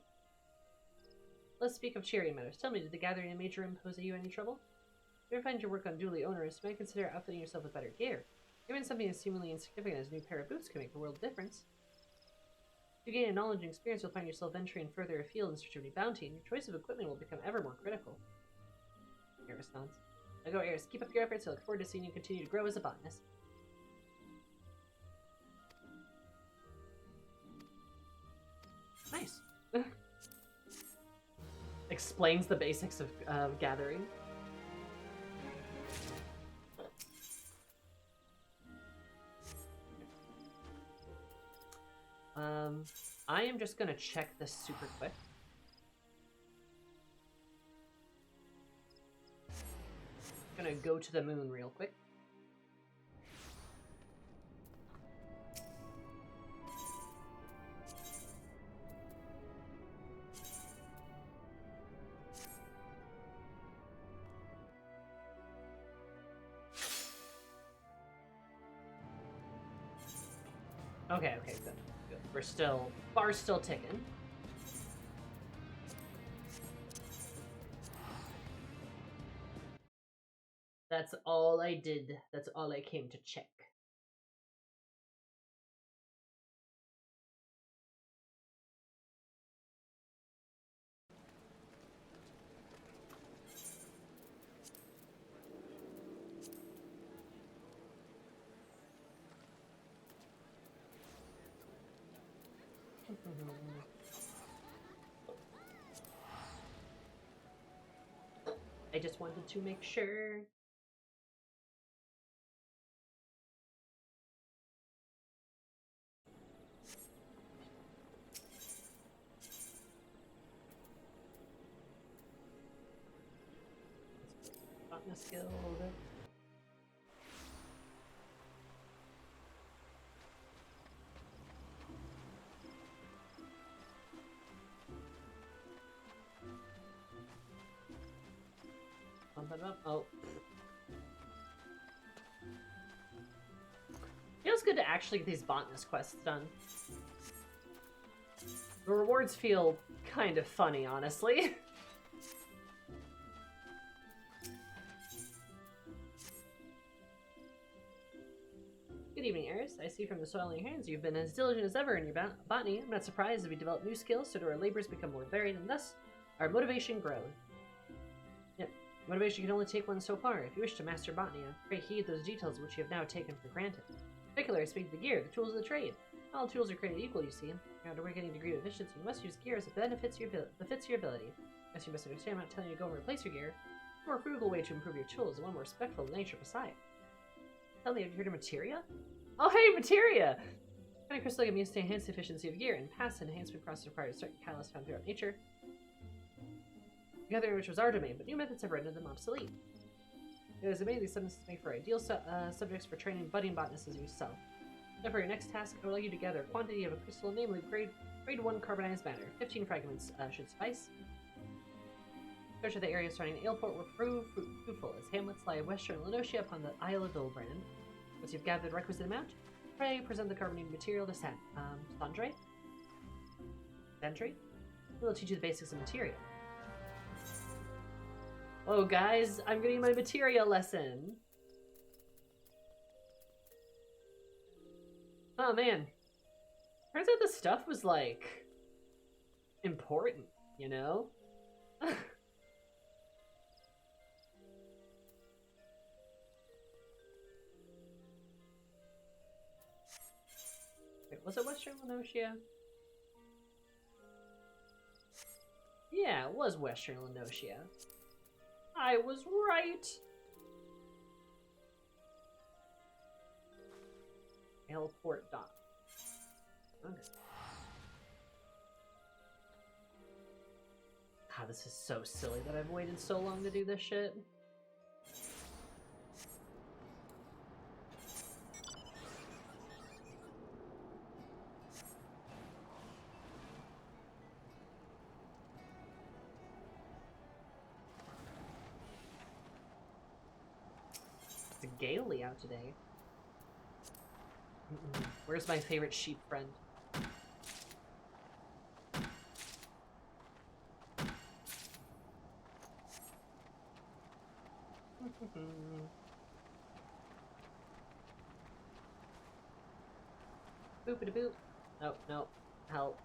Let's speak of charity matters. Tell me, did the gathering in Major impose you any trouble? If you ever find your work unduly onerous, you might consider outfitting yourself with better gear. Even something as seemingly insignificant as a new pair of boots can make a world of difference. If you gain knowledge and experience, you'll find yourself venturing further afield in search of new bounty, and your choice of equipment will become ever more critical. Eris nods. Now go, Eris. Keep up your efforts. I look forward to seeing you continue to grow as a botanist. Nice. Explains the basics of gathering. I am just gonna check this super quick. Gonna go to the moon real quick. Okay, good. We're still, bar's still ticking. That's all I did. That's all I came to check. I just wanted to make sure. Botanist Guild. Oh. Feels good to actually get these botanist quests done. The rewards feel kind of funny, honestly. Good evening, Eris. I see from the soil in your hands you've been as diligent as ever in your botany. I'm not surprised as we develop new skills, so do our labors become more varied, and thus our motivation grows. Yep, motivation can only take one so far. If you wish to master botany, pray heed those details which you have now taken for granted. In particular, I speak of the gear, the tools of the trade. All tools are created equal, you see. To work any degree of efficiency, you must use gear as it befits your ability. As you must understand, I'm not telling you to go and replace your gear. A more frugal way to improve your tools, and one more respectful of nature beside. Tell me, have you heard of materia? Oh, hey, materia! Kind of crystal can be used to enhance the efficiency of gear, and past enhancement process requires certain catalysts found throughout nature. Together, which was our domain, but new methods have rendered them obsolete. It is amazing substances make for ideal subjects for training budding botanists as yourself. Now for your next task, I would like you to gather a quantity of a crystal, namely grade 1 carbonized matter. 15 fragments should suffice. Search of the area surrounding Aleport were fruitful, as hamlets lie in western Lenosia upon the Isle of Dolbrand. Once you've gathered the requisite amount, pray present the carbonated material to Sandre? Sandre? We'll teach you the basics of materia. Oh guys, I'm getting my materia lesson! Oh man. Turns out this stuff was like important, you know? Wait, was it Western Lenosia? Yeah, it was Western Lenosia. I was right! Aleport Dock. Okay. God, this is so silly that I've waited so long to do this shit. It's gaily out today. Where's my favorite sheep friend? Boopity boop. Oh, no. Help.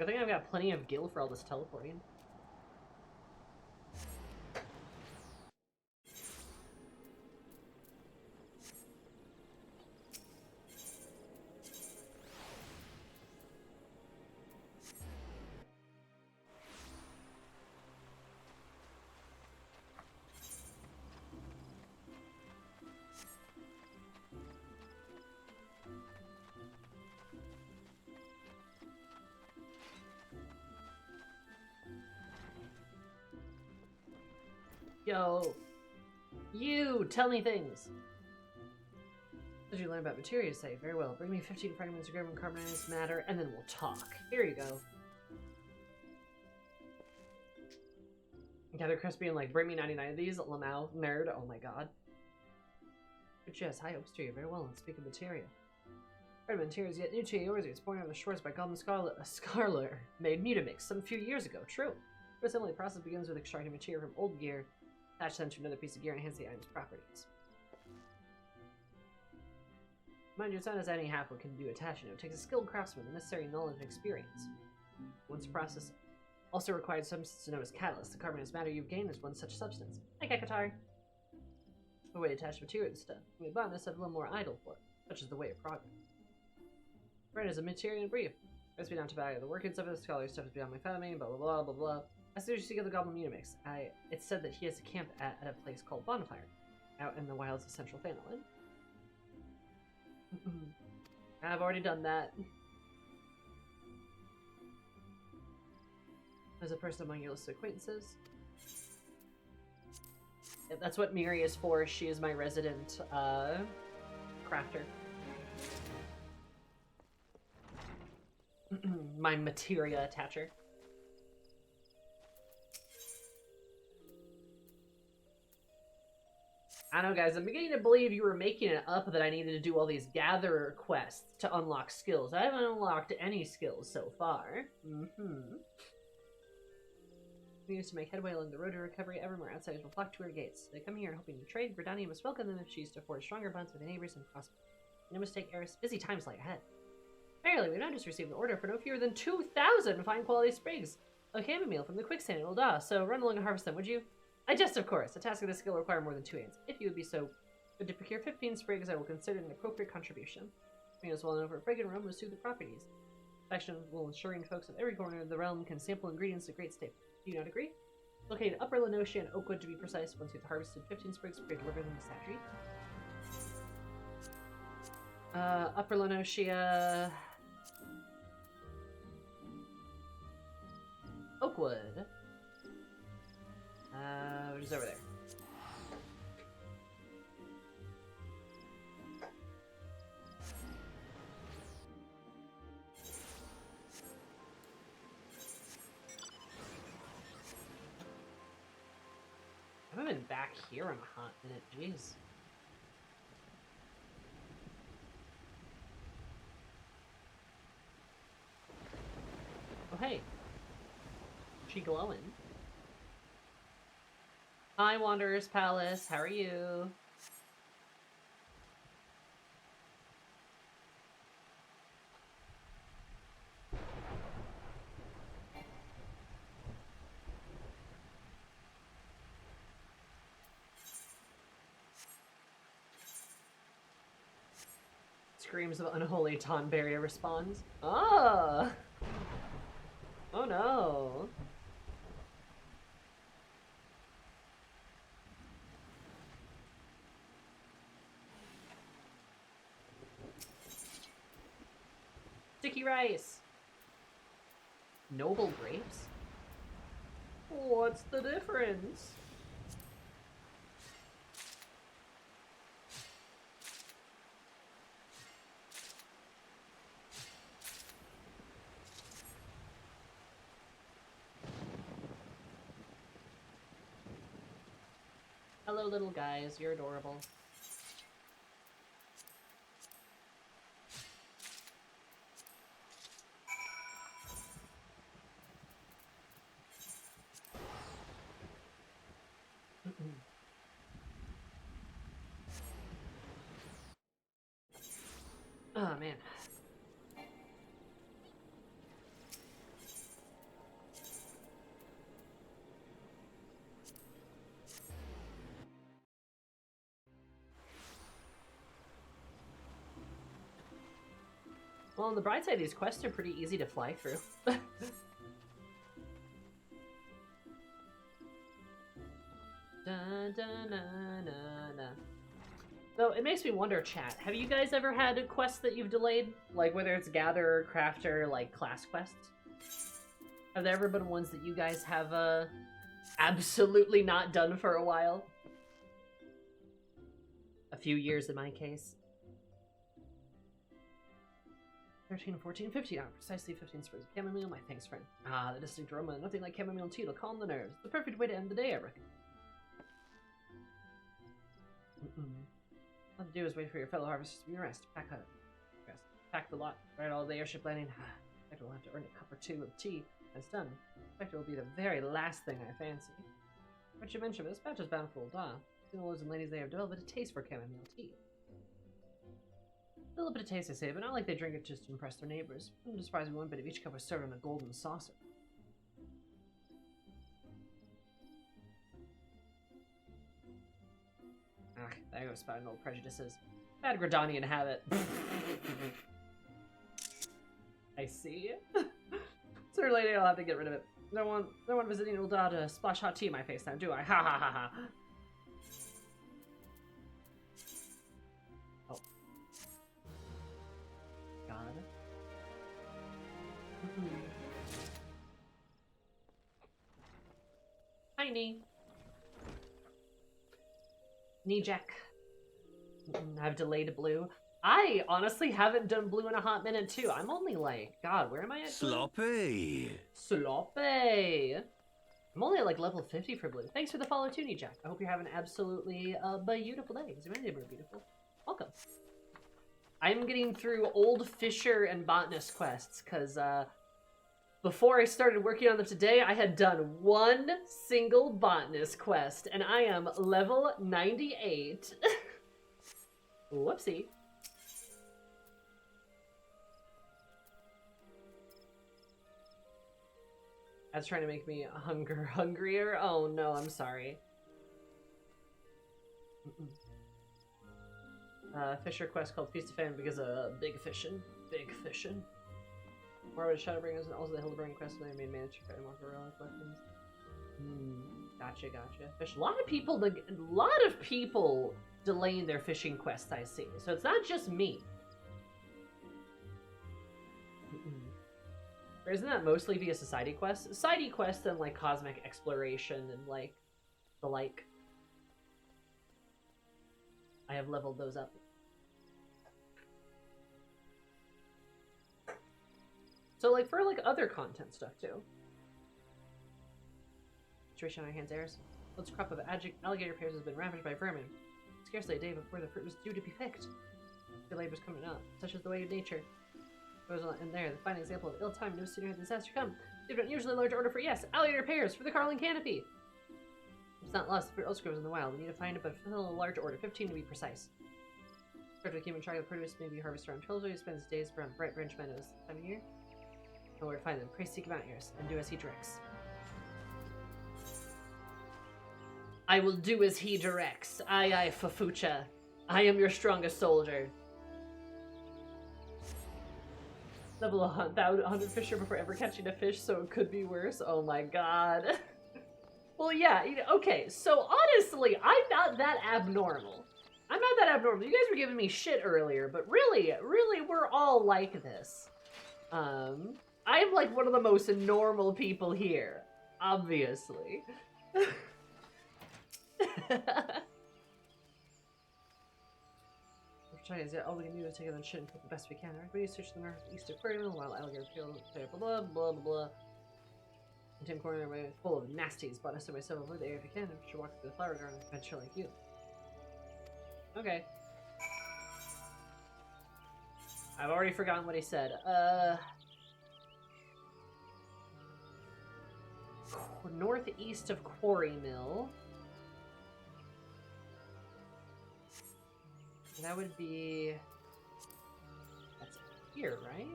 I think I've got plenty of gil for all this teleporting. Yo, you tell me things. What did you learn about materia? Say very well. Bring me 15 fragments of graven carbonized matter, and then we'll talk. Here you go. Gather crispy and like bring me 99 of these. Lamau nerd. Oh my god. But yes, high hopes to you. Very well. Let's speak of materia. Materia is yet new to yours. It's born out of the shores by Goblin Scarler, made Mutamix some few years ago. True. The assembly process begins with extracting material from old gear. Attach them to another piece of gear and enhance the item's properties. Mind you, it's not as any half what can do attaching. It takes a skilled craftsman with necessary knowledge and experience. Once the process also requires substance known as catalyst. The carbonized matter you've gained is one such substance. Like Ekatar. The way to attach material to stuff. We botanists have a little more idle for it, such as the way of progress. Right, is a material in brief. Let's be down to value. The workings of the scholar stuff is beyond my family, blah blah blah blah blah. As soon as you see the Goblin Mutamix, it's said that he has a camp at a place called Bonfire, out in the wilds of Central Phanolin. I've already done that. There's a person among your list of acquaintances. Yeah, that's what Miri is for. She is my resident crafter. My materia attacher. I don't know, guys. I'm beginning to believe you were making it up that I needed to do all these gatherer quests to unlock skills. I haven't unlocked any skills so far. continues to make headway along the road to recovery. Evermore outsiders will flock to her gates. They come here hoping to trade. Verdania must welcome them if she's to forge stronger bonds with the neighbors and prosper. No mistake, Eris. Busy times lie ahead. Apparently, we've not just received an order for no fewer than 2,000 fine quality sprigs of chamomile from the quicksand in Ul'dah, so run along and harvest them, would you? I jest, of course. A task of this skill will require more than 2 hands. If you would be so good to procure 15 sprigs, I will consider it an appropriate contribution. Being as well known for a fragrant aroma to the properties. Action will ensuring folks of every corner of the realm can sample ingredients at great staple. Do you not agree? Located in Upper Lenosia and Oakwood, to be precise. Once you've harvested 15 sprigs, we deliver them to Sadri. Upper Lenosia... Oakwood. What is over there? I haven't been back here in a hot minute, jeez. Oh, hey. She glowing. Hi, Wanderer's Palace. How are you? Screams of unholy Tonberry responds. Ah! Oh no. Sticky rice. Noble grapes? What's the difference? Hello, little guys. You're adorable. Oh, man. Well, on the bright side, these quests are pretty easy to fly through. Dun, dun, na, na, na. Though, it makes me wonder, chat, have you guys ever had a quest that you've delayed? Like, whether it's Gatherer, Crafter, like, class quests? Have there ever been ones that you guys have, absolutely not done for a while? A few years in my case. 13, 14, 15 hours. Precisely 15 sprigs of chamomile, my thanks, friend. Ah, the distinct aroma. Nothing like chamomile tea to calm the nerves. The perfect way to end the day, I reckon. All to do is wait for your fellow harvesters to be rest. Pack the lot. Right all the airship landing. Expect we'll have to earn a cup or two of tea. That's done. Expect it will be the very last thing I fancy. What you mentioned, but this batch is bound for Ul'dah. The lords and ladies, they have developed a taste for chamomile tea. A little bit of taste, I say, but not like they drink it just to impress their neighbors. I'm surprised one bit of each cup was served on a golden saucer. Ah, there goes spouting old prejudices. Bad Gridanian habit. I see. Sooner or later I'll have to get rid of it. No one visiting Ul'dah to splash hot tea in my face now, do I? Ha ha ha ha. Oh. God. Hi, Nee. Nee Jack. I've delayed blue. I honestly haven't done blue in a hot minute too. I'm only like, God, where am I at?
Sloppy.
Sloppy. I'm only at like level 50 for blue. Thanks for the follow too, Nee Jack. I hope you're having absolutely beautiful day. Is your neighbor beautiful? Welcome. I'm getting through Old Fisher and Botanist quests because Before I started working on them today, I had done one single botanist quest, and I am level 98. Whoopsie. That's trying to make me hungrier. Oh no, I'm sorry. Fisher quest called Feast of Famine because of big fishing. More with Shadowbringers and also the Hillburn quest and I made manage to find more gorilla weapons. Gotcha. Fish. A lot of people delaying their fishing quests, I see. So it's not just me. Or isn't that mostly via society quests? Society quests and like cosmic exploration and like the like. I have leveled those up. So like for like other content stuff too. Situation on our hands, heirs. Let's crop of alligator pears has been ravaged by vermin. Scarcely a day before the fruit was due to be picked. The labor's coming up, such is the way of nature. Goes on in there, the fine example of ill time. No sooner had the disaster come. They've an unusually large order for alligator pears for the Carlin canopy. It's not lost. The fruit also grows in the wild. We need to find it, but fulfill a large order, 15 to be precise. After we came in charge, the produce may be harvested around 12, so he spends days around bright branch meadows. Time of year. Know where to find them. Pray seek him out, heirs, and do as he directs. I will do as he directs. Aye, Fafucha. I am your strongest soldier. Level 100 fisher before ever catching a fish, so it could be worse. Oh my god. Well, yeah, okay, so honestly, I'm not that abnormal. I'm not that abnormal. You guys were giving me shit earlier, but really, we're all like this. I am like one of the most normal people here, obviously. All we can do is take it on shit and cook the best we can. Right? We need to search the northeast aquarium while alligator peel, blah blah blah. And Tim Corner full of nasties, but I said myself over there if you can. I should walk through the flower garden and venture like you. Okay. I've already forgotten what he said. Northeast of Quarry Mill. That would be... That's here, right?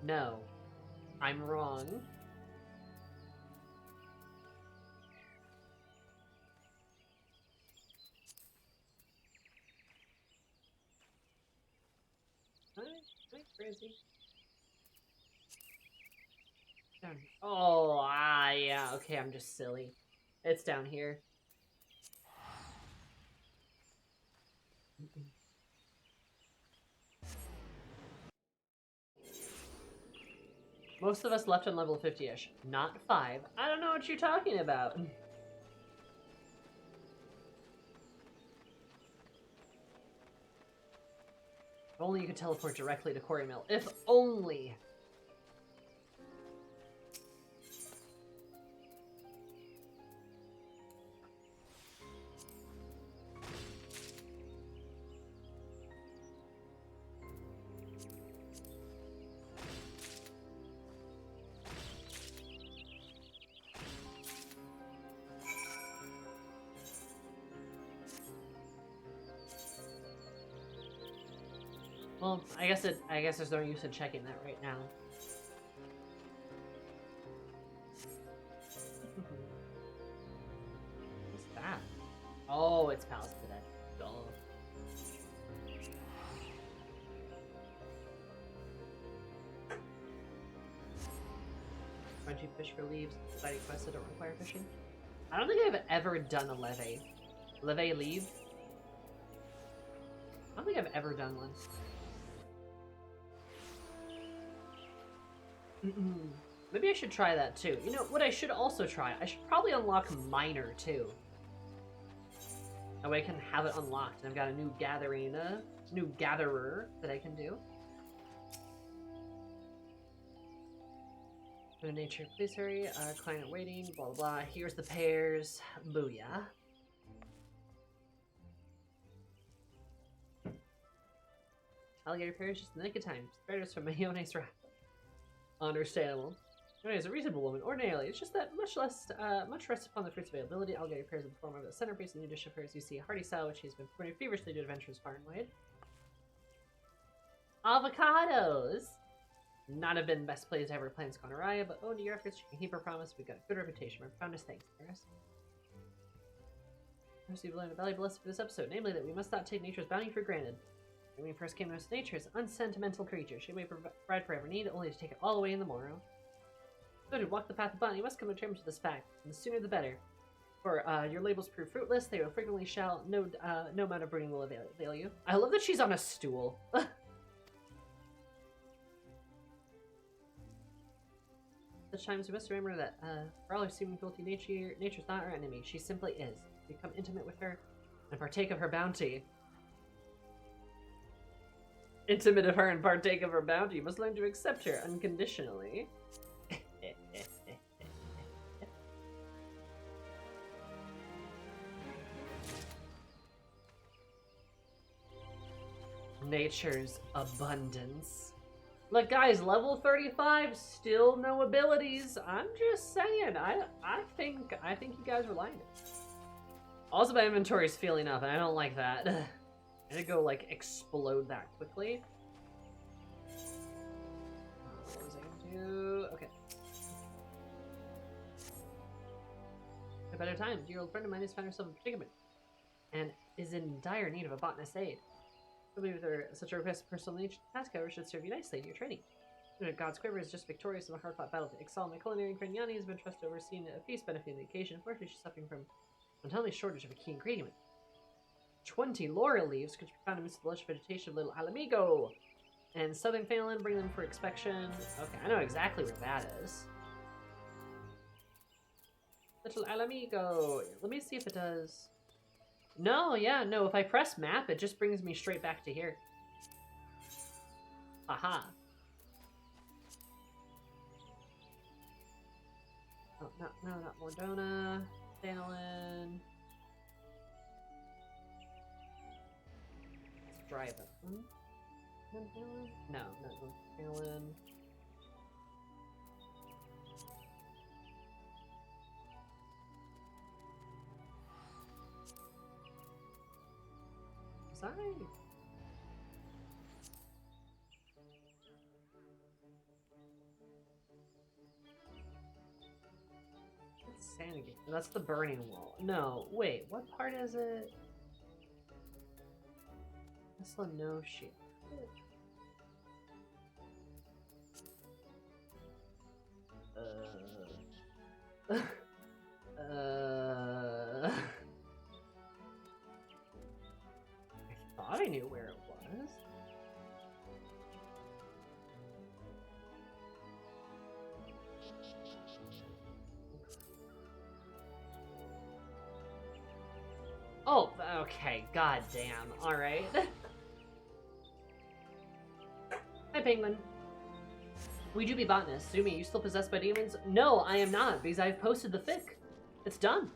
No. I'm wrong. Hi, Francie. Down here. Oh, yeah. Okay, I'm just silly. It's down here. Most of us left on level 50-ish. Not 5. I don't know what you're talking about. If only you could teleport directly to Quarry Mill. If only. Well, I guess there's no use in checking that right now. What's that? Oh, it's Palace of the Dead. Duh. Why'd you fish for leaves? Society quests that don't require fishing? I don't think I've ever done a levee. Levee leave? I don't think I've ever done one. Maybe I should try that too. You know what I should also try? I should probably unlock Miner too. That way I can have it unlocked. And I've got a new new gatherer that I can do. Good nature, please hurry. Client waiting, blah blah blah. Here's the pears. Booyah. Alligator perishes in the nick of time. Spares from Mayonnaise wrap. Understandable. Yone is a reasonable woman, ordinarily. It's just that much rests upon the fruit's availability. Alligator pears in the form of the centerpiece of the new dish of hers. You see a hearty style, which she's been promoting feverishly to adventures far and wide. Avocados! Not have been best plays ever plans gone awry, but owing to your efforts, you can keep her promise. We've got a good reputation. Our profoundest thanks, Paris. We've learned a valuable lesson for this episode, namely that we must not take nature's bounty for granted. When we first came to us, nature is an unsentimental creature. She may provide for every need, only to take it all away in the morrow. So to walk the path of bounty, you must come to terms with this fact, and the sooner the better. For your labels prove fruitless, they will frequently shall. No amount of breeding will avail you. I love that she's on a stool. Such times we must remember that for all her seeming cruelty, nature's not our enemy. She simply is. Become intimate with her and partake of her bounty. Intimate of her and partake of her bounty. You must learn to accept her unconditionally. Nature's abundance. Look, guys, level 35, still no abilities. I'm just saying. I think you guys are lying. Also, my inventory is filling up, and I don't like that. I'm gonna go like explode that quickly. What was I gonna do? Okay. A better time. Dear old friend of mine has found herself in predicament and is in dire need of a botanist's aid. I believe that such a request personal task, however, should serve you nicely in your training. God's quiver is just victorious in a hard-fought battle to XIV. My culinary friend Yanni has been trusted to overseeing a feast benefiting the occasion. Unfortunately, she's suffering from an untimely shortage of a key ingredient. 20 laurel leaves could be found amidst the lush vegetation of Little Alamigo. And Southern Phelan, bring them for inspection. Okay, I know exactly where that is. Little Alamigo. Let me see if it does. No, yeah, no, if I press map, it just brings me straight back to here. Aha. Oh, no, not Mordona. Danilin. Let's drive it. No, not Danilin. That's Sanity. That's the burning wall. No, wait, what part is it? Tesla no shit. I thought I knew where it was. Oh, okay, goddamn. Alright. Hi, Penguin. We do be botanists. Sumi, you still possessed by demons? No, I am not, because I've posted the fic. It's done.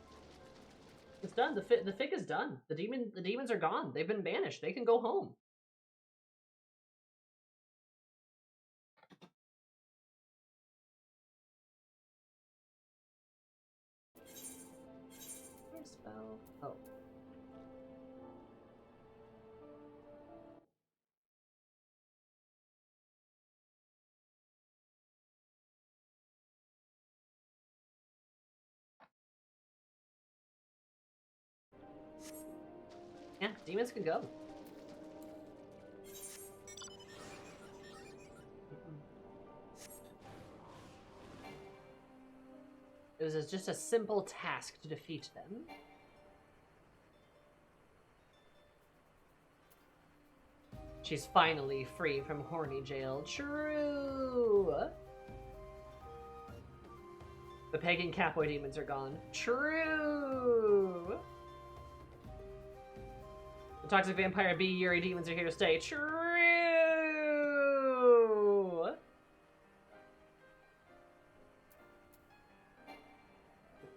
It's done. The fic is done. The demons are gone. They've been banished. They can go home. Spell. Oh. Yeah, demons can go. It was just a simple task to defeat them. She's finally free from horny jail. True! The pagan Catboy demons are gone. True! The toxic vampire bee Yuri demons are here to stay. True!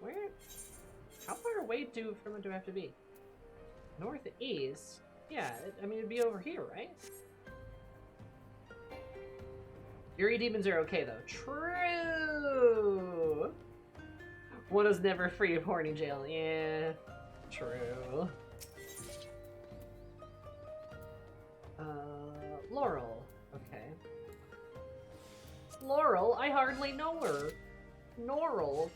Where? How far away from it do I have to be? Northeast? Yeah, I mean, it'd be over here, right? Fury demons are okay, though. True! One is never free of horny jail. Yeah, true. Laurel. Okay. Laurel? I hardly know her. Laurel.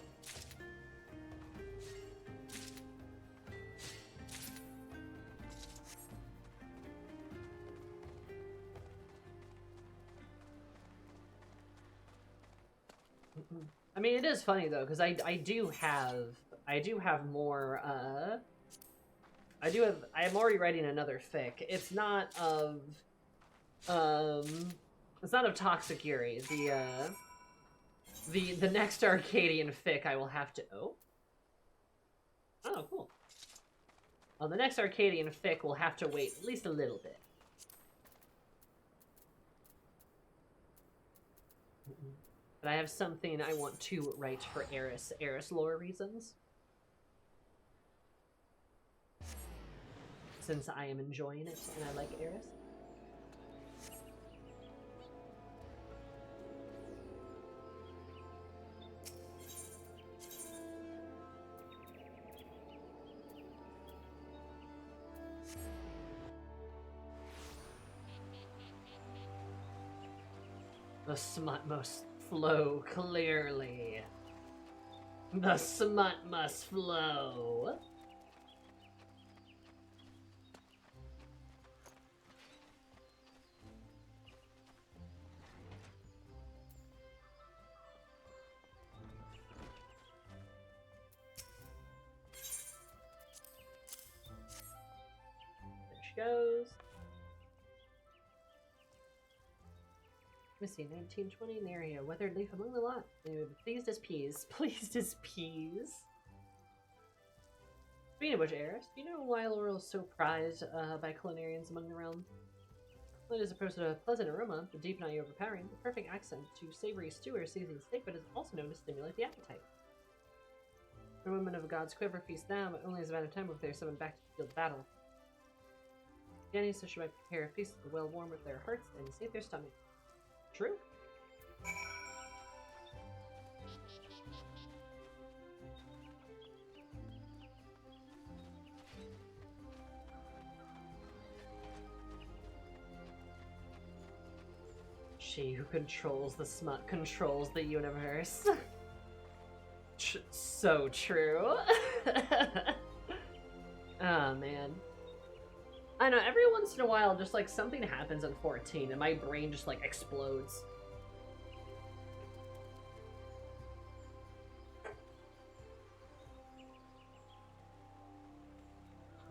I mean, it is funny though, because I do have more, I am already writing another fic. It's not of Toxic Yuri. The next Arcadian fic I will have to, oh, cool. Well, the next Arcadian fic will have to wait at least a little bit. But I have something I want to write for Eris lore reasons. Since I am enjoying it and I like Eris. The smut must flow clearly. The smut must flow. There she goes. Missy, 1920 in the area. Weathered leaf among the lot. Pleased as peas. Pleased as peas. Speaking of which, Eris, do you know why Laurel is so prized by culinarians among the realm? Well, it is opposed to a pleasant aroma, but deep and not overpowering, the perfect accent to savory stew or seasoned steak, but is also known to stimulate the appetite. The women of God's quiver feast now, but only as a matter of time before they are summoned back to the field of battle. Danny says she might prepare a feast that will well warm up their hearts and sate their stomachs. True. She who controls the smut controls the universe. So true. Oh man. I know, every once in a while, just like something happens on 14 and my brain just like explodes.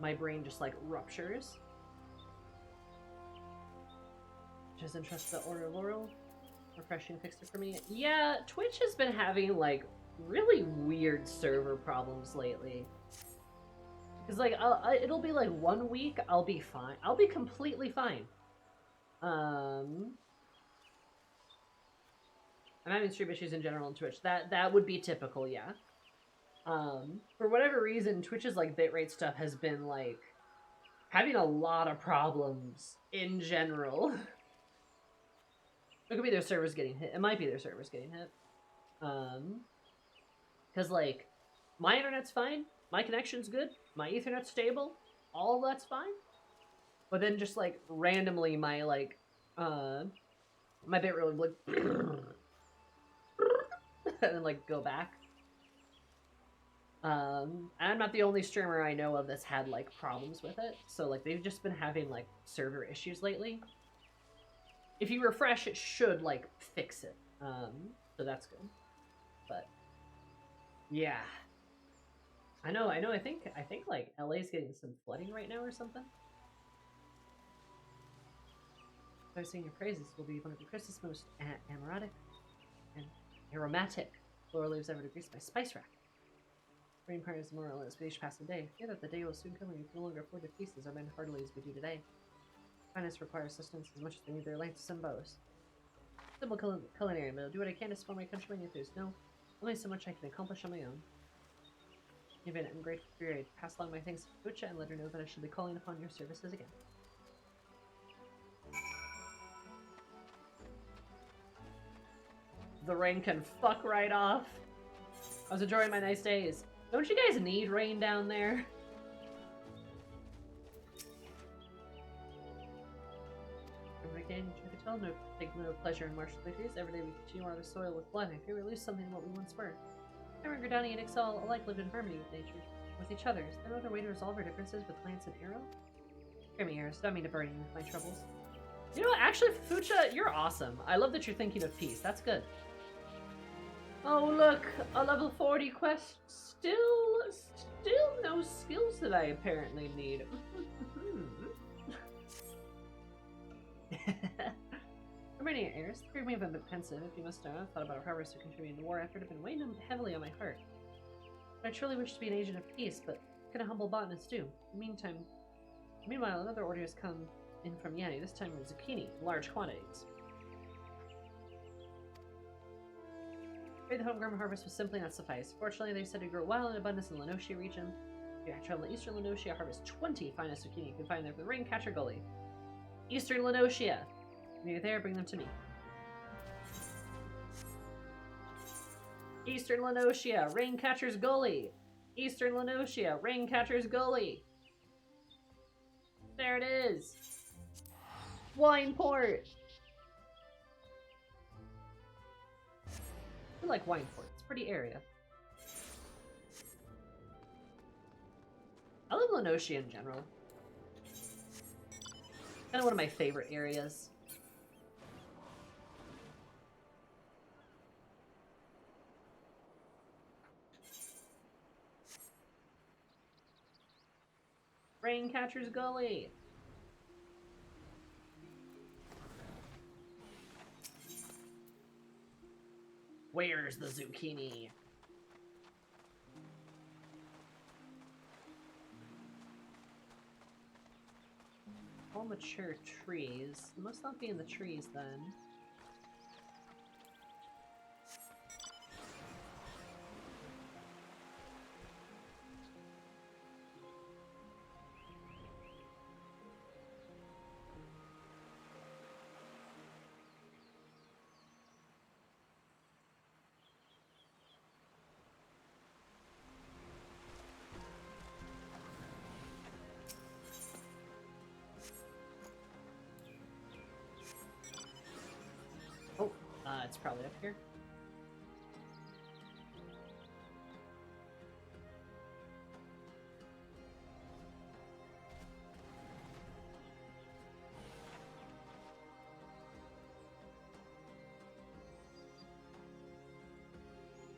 My brain just like ruptures. Just interested in Order Laurel. Refreshing fixer for me. Yeah, Twitch has been having like really weird server problems lately. Because, like, it'll be, like, 1 week, I'll be fine. I'll be completely fine. I'm having stream issues in general on Twitch. That would be typical, yeah. For whatever reason, Twitch's, like, bitrate stuff has been, like, having a lot of problems in general. It could be their servers getting hit. It might be their servers getting hit. Because, like, my internet's fine. My connection's good. My Ethernet's stable. All that's fine. But then just, like, randomly my, like, my bitrate would, like, and then, like, go back. And I'm not the only streamer I know of that's had, like, problems with it. So, like, they've just been having, like, server issues lately. If you refresh, it should, like, fix it. So that's good. But, yeah. I know, I think, like, LA's getting some flooding right now or something. So I was singing your praises will be one of the Christmas most aromatic floral leaves ever to grease my spice rack. Rain partners more or less, we each pass a day. Fear that the day will soon come when you can no longer afford to feast as our men heartily as we do today. Finance requires sustenance as much as they need their lengths and bows. Simple culinary meal. Do what I can to support my countrymen if there's only so much I can accomplish on my own. Even I'm grateful for your aid. Pass along my thanks to Fucha and let her know that I shall be calling upon your services again. The rain can fuck right off. I was enjoying my nice days. Don't you guys need rain down there? Again, I could tell take no pleasure in martial victories. Every day we continue on the soil with blood. I fear we lose something of what we once were. Remember, Gridani and Ixal alike lived in harmony with nature, with each other. Is there no other way to resolve our differences with lance and arrow? Hear me, Eris. Don't mean to burden you with my troubles. You know what? Actually, Fucha, you're awesome. I love that you're thinking of peace. That's good. Oh, look! A level 40 quest. Still no skills that I apparently need. Remaining at Eris, the crew may have been pensive, if you must know. I've thought about harvest to contribute in the war effort. Have been weighing heavily on my heart. I truly wish to be an agent of peace, but can a humble botanist do? Meanwhile, another order has come in from Yanni, this time with zucchini, in large quantities. The homegrown harvest will simply not suffice. Fortunately, they said to grow wild in abundance in the Lenosia region. If you travel to eastern Lenosia, harvest 20 finest zucchini you can find there for the Raincatcher Gully. Eastern Lenosia! When you're there, bring them to me. Eastern Lenosia, Raincatcher's Gully! Eastern Lenosia, Raincatcher's Gully! There it is! Wineport! I like Wineport. It's a pretty area. I love Lenosia in general. Kind of one of my favorite areas. Raincatcher's Gully! Where's the zucchini? All mature trees. It must not be in the trees then. It's probably up here.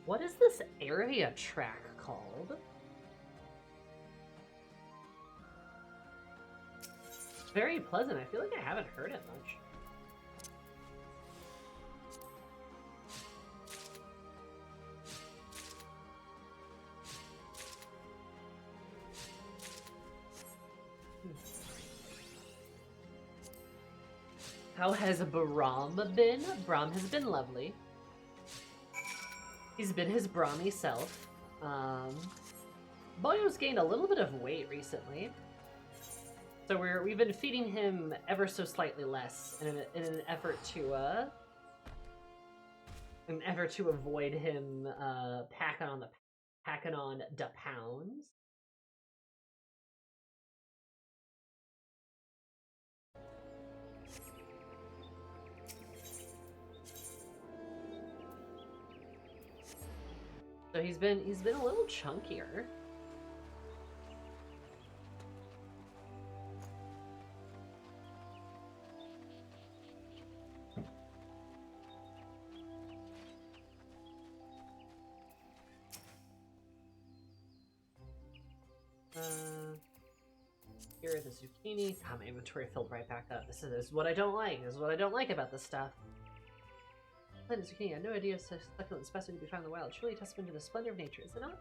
What is this area track called? It's very pleasant. I feel like I haven't heard it much. How has Brahm been? Brahm has been lovely. He's been his Brahmy self. Boyo's gained a little bit of weight recently. So we've been feeding him ever so slightly less in an effort to avoid him packing on the pounds. So he's been a little chunkier. Here are the zucchini. My inventory filled right back up. This is what I don't like. This is what I don't like about this stuff. Planted zucchini had no idea of such succulent specimen to be found in the wild. Truly a testament to the splendor of nature, is it not?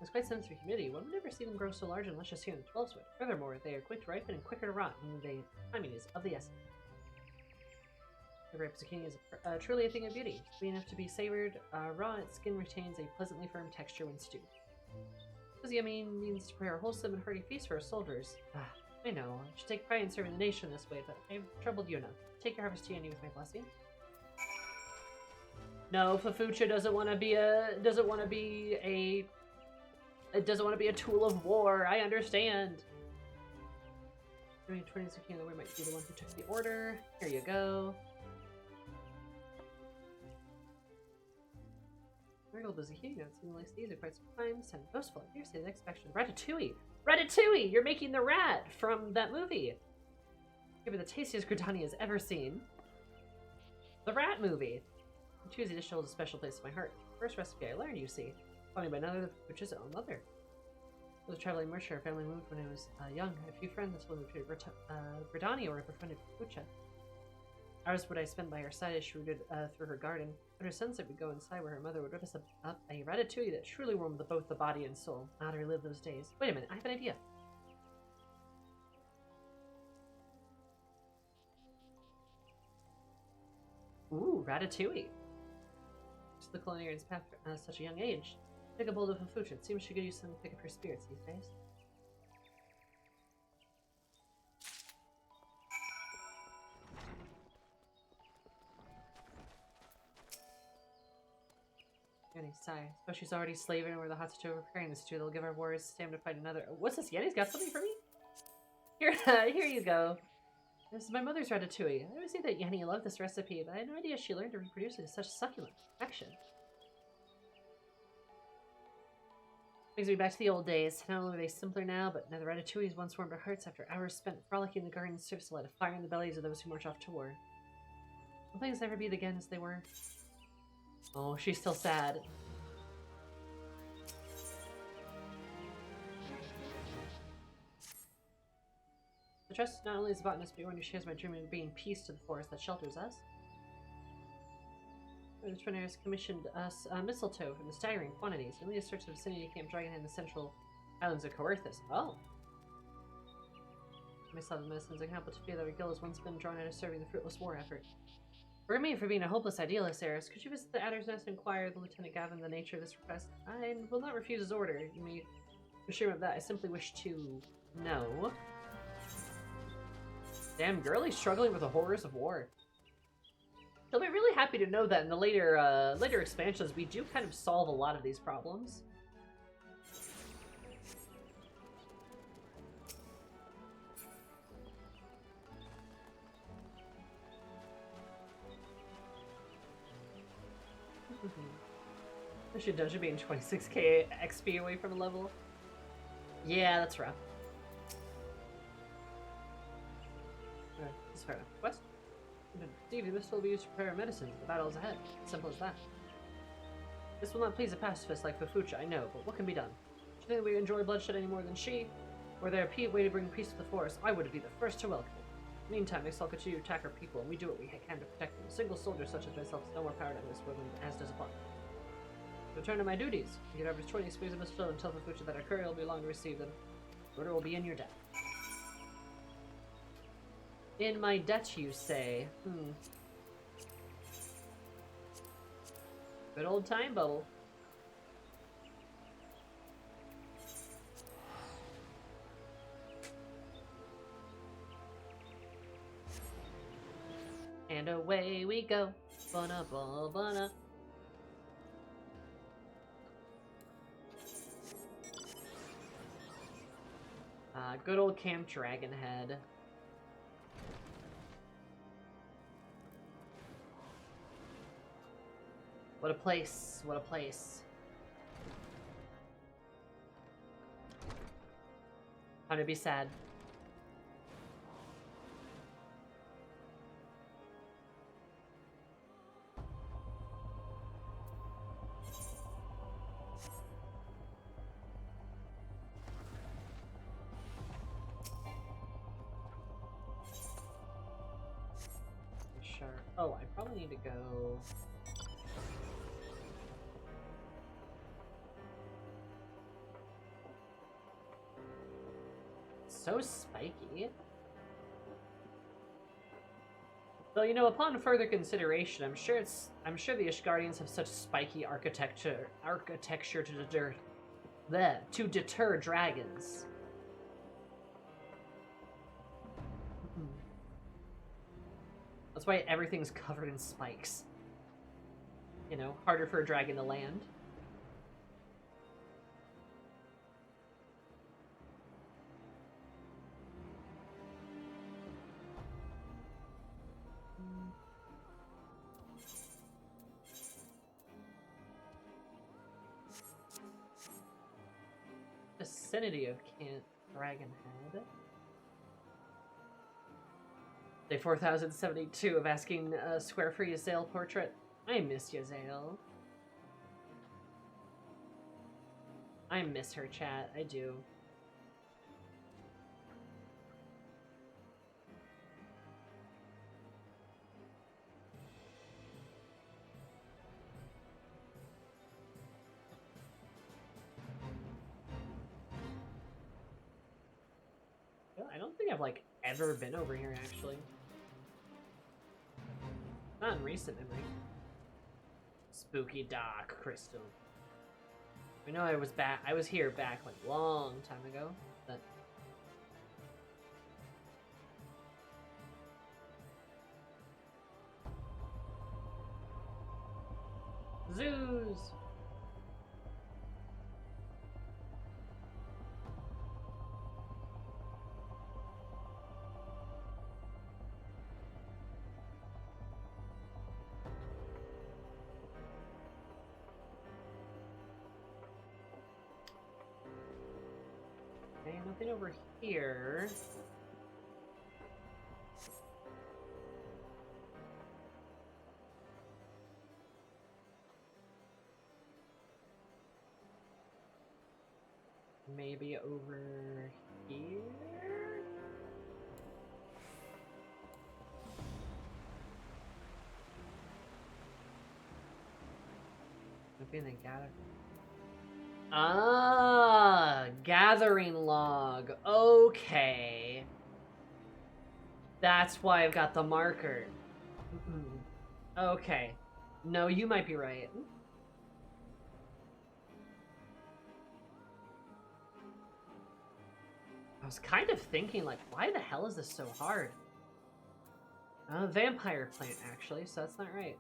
It's quite sensitive to humidity. One would never see them grow so large and luscious here in the 12 Switch. Furthermore, they are quick to ripen and quicker to rot, meaning timing is of the essence. The ripe zucchini is truly a thing of beauty. Sweet enough to be savored, raw, its skin retains a pleasantly firm texture when stewed. This yummy means to prepare a wholesome and hearty feast for our soldiers. I know, I should take pride in serving the nation this way, but I have troubled you enough. Take your harvest tea and you with my blessing. No, Fafucha doesn't want to be a tool of war. I understand. I mean, 20 Zucchini might be the one who took the order. Here you go. Wriggled the zucchini notes and like these are quite sometimes and boastful. Here's the next action. Ratatouille! Ratatouille! You're making the rat from that movie. Give it the tastiest gratani has ever seen. The rat movie. Tuesday dish holds a special place in my heart. First recipe I learned, you see. Taught me by none other which is own mother. I was a traveling merchant. Our family moved when I was young. I had a few friends that told me to gratani or I befriended Pucha. Hours would I spend by her side as she rooted through her garden. At her sunset, we'd go inside where her mother would whip us up a ratatouille that truly warmed both the body and soul. How to relive those days. Wait a minute, I have an idea. Ooh, ratatouille. Just the culinarian's path at such a young age. Take a bowl of fafucha. It seems she could use some to pick up her spirits these days. Yenny, sigh. Suppose she's already slaving over the hot stove preparing the stew. They'll give our warriors stamina to fight another. What's this? Yenny's got something for me? Here, here you go. This is my mother's ratatouille. I always say that Yenny loved this recipe, but I had no idea she learned to reproduce it to such succulent perfection. Brings me back to the old days. Not only are they simpler now, but now the ratatouilles once warmed our hearts after hours spent frolicking in the garden serves to light a fire in the bellies of those who march off to war. Will things never be again as they were? Oh, she's still sad. The trust not only is a botanist, but one who shares my dream of bringing peace to the forest that shelters us. The veterinarians commissioned us mistletoe from the staggering quantities. We only searched the vicinity Camp Dragon in the central islands of Coerthus. Oh! I saw the medicines. I can't help but to feel that our guild has once been drawn out of serving the fruitless war effort. Forgive me for being a hopeless idealist, Eris. Could you visit the Adder's Nest and inquire of the Lieutenant Gavin the nature of this request? I will not refuse his order. You may be sure of that. I simply wish to know. Damn, girlie's struggling with the horrors of war. She'll be really happy to know that in the later expansions, we do kind of solve a lot of these problems. Should dungeon being 26k XP away from a level? Yeah, that's rough. Alright, that's fair enough. Quest? Stevie, this will be used to prepare medicine. The battle is ahead. Simple as that. This will not please a pacifist like Fafucha, I know, but what can be done? Do you think we enjoy bloodshed any more than she? Were there a way to bring peace to the forest, I would be the first to welcome it. Meantime, I'll continue to attack our people, and we do what we can to protect them. A single soldier such as myself has no more power than this woman, as does a bond. Return to my duties. You get over 20 squares of mistletoe and tell Fafucha that our courier will be long to receive them. Order will be in your debt. In my debt, you say? Good old time bubble. And away we go. Bana bana bana. Good old Camp Dragonhead. What a place, what a place. Time to be sad. Sure. Oh, I probably need to go... So spiky. Though, you know, upon further consideration, I'm sure the Ishgardians have such spiky architecture to deter dragons. That's why everything's covered in spikes. You know, harder for a dragon to land. Vicinity of Dragon Head. Day 4072 of asking Square for Yazael portrait. I miss Yazael. I miss her, chat. I do. I don't think I've, like, ever been over here, actually. Not in recent memory. Spooky Dock Crystal. I know I was here back, like, long time ago, but... Zoos! Okay, nothing over here. Maybe over here? Maybe in the gather. Ah, gathering log. Okay. That's why I've got the marker. Okay. No, you might be right. I was kind of thinking, like, why the hell is this so hard? Vampire plant, actually, so that's not right.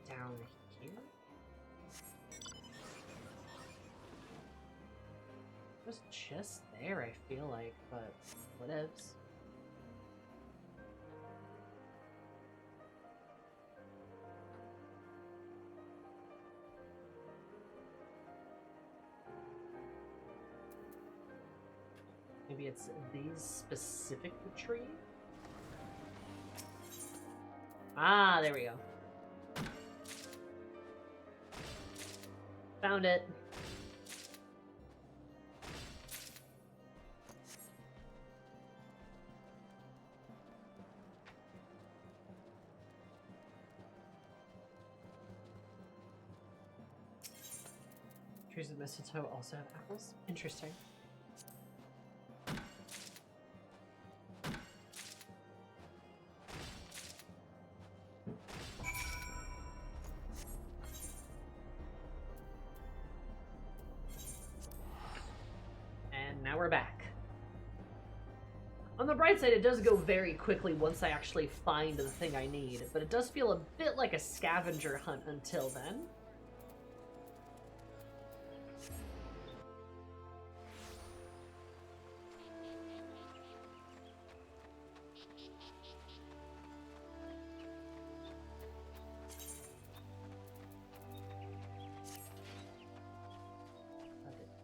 Down here? It was just there, I feel like, but whatevs. Maybe it's these specific tree? Ah, there we go. Found it. Trees of mistletoe also have apples? Interesting. And now we're back. On the bright side, it does go very quickly once I actually find the thing I need, but it does feel a bit like a scavenger hunt until then.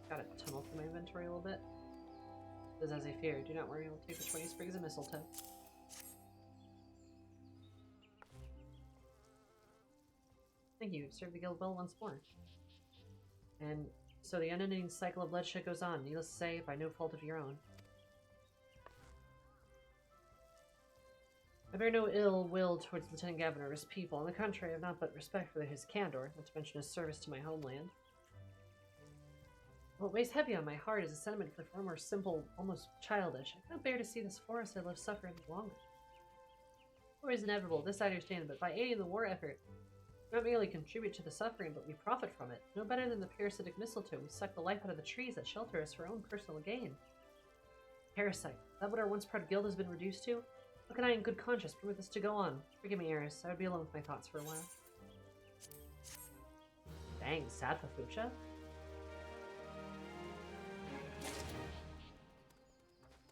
Gotta tunnel through my inventory a little bit. Says as I feared, do not worry, I'll take the 20 sprigs of mistletoe. Thank you, serve the guild well once more. And so the unending cycle of bloodshed goes on, needless to say, by no fault of your own. I bear no ill will towards Lieutenant Gavin or his people. On the contrary, I have not but respect for his candor, not to mention his service to my homeland. What weighs heavy on my heart is a sentiment for the far more simple, almost childish. I cannot bear to see this forest I love suffer any longer. War is inevitable, this I understand, but by aiding the war effort, we not merely contribute to the suffering, but we profit from it. No better than the parasitic mistletoe, we suck the life out of the trees that shelter us for our own personal gain. Parasite. Is that what our once proud guild has been reduced to? How can I in good conscience permit this to go on? Forgive me, Eris. I would be alone with my thoughts for a while. Dang, sad for Fucha.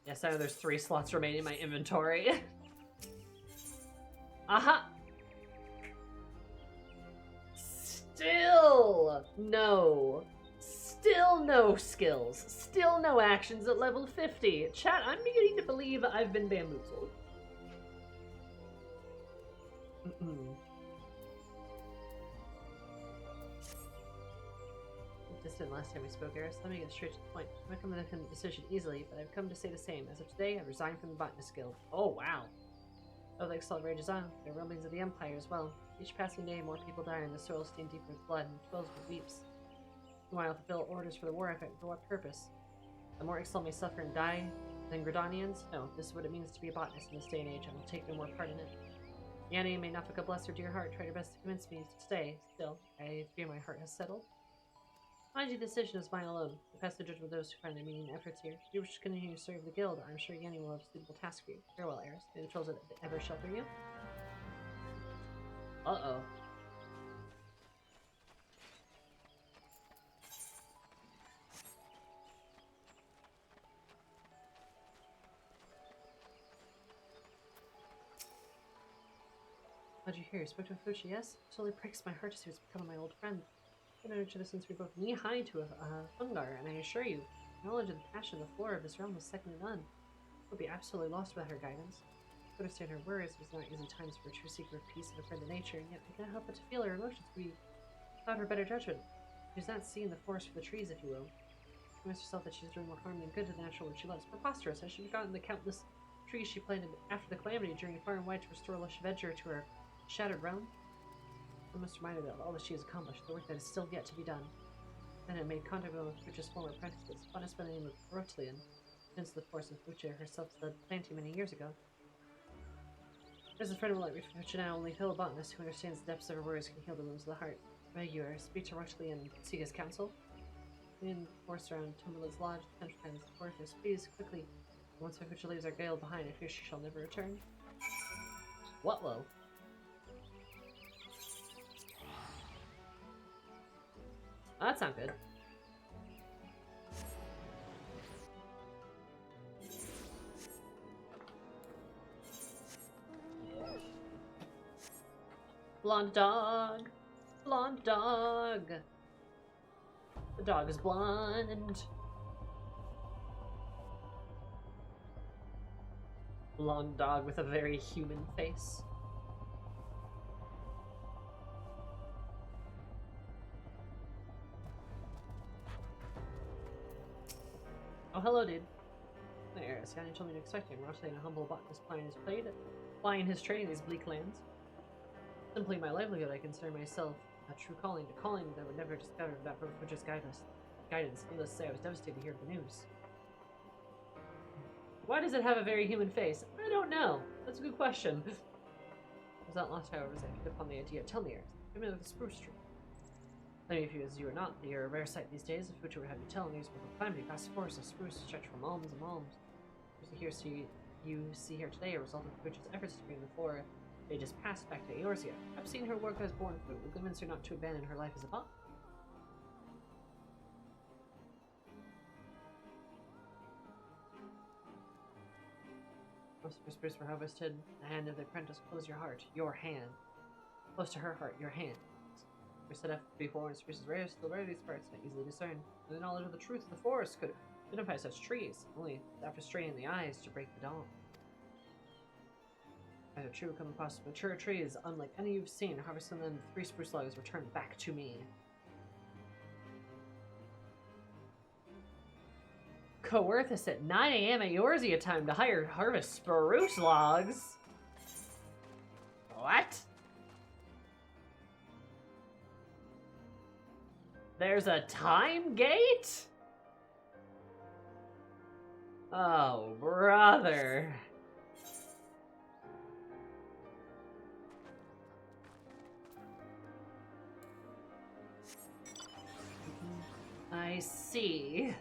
Yes, I know there's 3 slots remaining in my inventory. Aha! Still no. Still no skills. Still no actions at level 50. Chat, I'm beginning to believe I've been bamboozled. Distant last time we spoke, Eris. Let me get straight to the point. I might come to a decision easily, but I've come to say the same. As of today, I've resigned from the Botanist Guild. Oh, wow. Oh, the Excel rages on. There are rumblings of the Empire as well. Each passing day, more people die, and the soil stained deeper with blood, and fills with weeps. Meanwhile, fulfill orders for the war effort. For what purpose? The more Excel may suffer and die than Gridanians? No, this is what it means to be a botanist in this day and age. I will take no more part in it. Yanni, may Nafika bless her dear heart, try your best to convince me to stay. Still, I fear my heart has settled. Mind you, the decision is mine alone. I pass the judgment of those who find their meaning and efforts here. If you wish to continue to serve the guild, I'm sure Yanni will have a suitable task for you. Farewell, Eris. May the trolls ever shelter you. Uh-oh. How'd you hear? You spoke to Fuchi, yes? It totally breaks my heart to see what's become of my old friend. I've known each other since we were both knee-high to a fungar, and I assure you, knowledge of the passion of the flora of this realm was second to none. I would be absolutely lost without her guidance. To understand her words was not easy times for a true seeker of peace and a friend of nature, and yet I cannot help but to feel her emotions without her better judgment. She does not see in the forest for the trees, if you will. She convinces herself that she is doing more harm than good to the natural world she loves. Preposterous! Has she forgotten the countless trees she planted after the calamity, journeying far and wide to restore lush verdure to her shattered realm? I must remind her of all that she has accomplished, the work that is still yet to be done. Then I made contact with Fucha's former apprentices, one by the name of Rotlian, since the force of Fucha herself led planting many years ago. As a friend will let me Fucha now, only fellow botanist who understands the depths of her words can heal the wounds of the heart. Regular, speak to Rotlian and seek his counsel. In force around Timberland's lodge, the central kind of fortress, please, quickly. Once Fucha leaves our guild behind, I fear she shall never return. What, low? Oh, that's not good. Blonde dog. Blonde dog. The dog is blonde. Blonde dog with a very human face. Oh, hello, dude. Hi, Eris. Yanni told me to expect him. Rotlian, a humble botanist, plying his trade in these bleak lands. Simply my livelihood, I consider myself a true calling, a calling that I would never discover without Fucha's guidance. Needless to say, I was devastated to hear the news. Why does it have a very human face? I don't know. That's a good question. I was not lost, however, as I picked upon the idea. Tell me, Eris. Give me the spruce tree. Many of you, as you are not, you're a rare sight these days. If Fucha would have you tell news about the calamity, vast forests of spruce stretch for malms and malms. You see here today a result of Fucha's efforts to bring the flora they just passed back to Eorzea. I've seen her work as born fruit. Will convince her not to abandon her life as a bot. Most of her spruce were harvested. The hand of the apprentice. Close your heart. Your hand. Close to her heart. Your hand. Were set up before and spruce is rare, still rare these parts, not easily discerned. And the knowledge of the truth of the forest could identify such trees, only after straining the eyes to break the dawn. As a true come across mature trees, unlike any you've seen, harvesting them, 3 spruce logs returned back to me. Coerthus at 9 AM at Eorzea time to harvest spruce logs. What? There's a time gate? Oh, brother. see.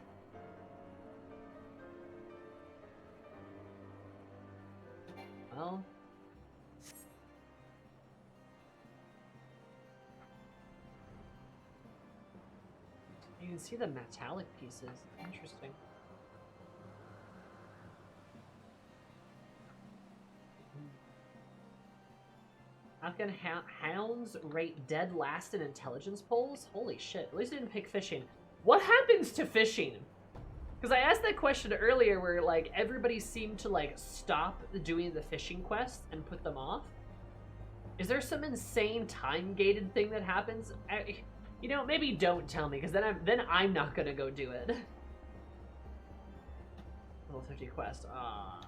Well... You can see the metallic pieces. Interesting. Afghan hounds rate dead last in intelligence polls? Holy shit. At least I didn't pick fishing. What happens to fishing? Because I asked that question earlier where, like, everybody seemed to, like, stop doing the fishing quests and put them off. Is there some insane time-gated thing that happens? You know, maybe don't tell me, because then I'm not gonna go do it. Level 50 quest. Ah.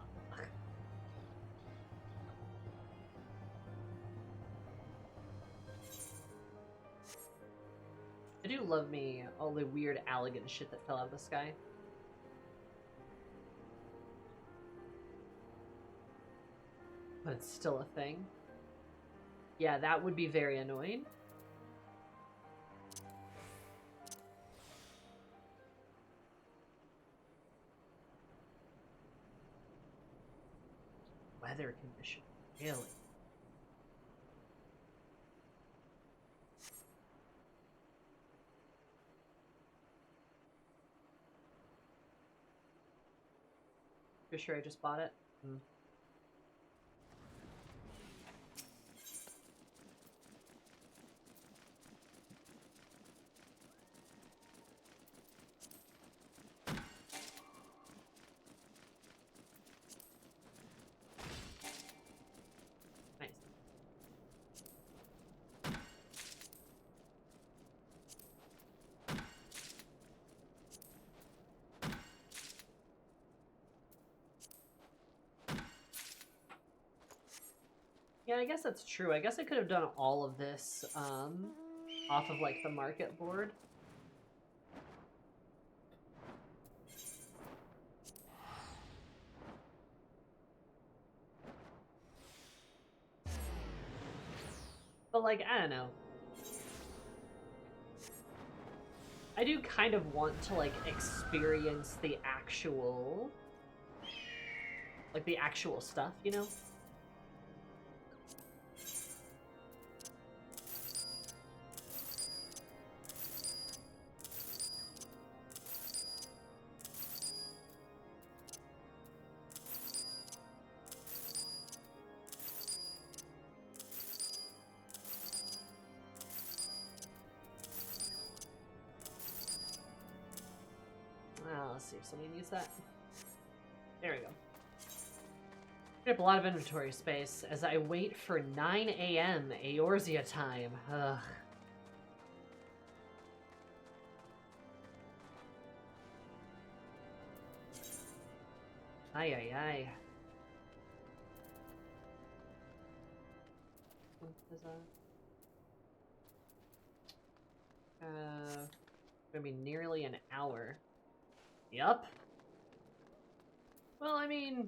I do love me all the weird elegant shit that fell out of the sky. But it's still a thing. Yeah, that would be very annoying. Weather condition, really? You're sure I just bought it? Hmm. Yeah, I guess that's true. I guess I could have done all of this off of, like, the market board. But, like, I don't know. I do kind of want to, like, experience the actual... like, the actual stuff, you know? Let's see if somebody needs that. There we go. I have a lot of inventory space as I wait for 9 a.m. Eorzea time. Ugh. Ay, ay, ay. What is that? Gonna be nearly an hour. Yup. Well, I mean...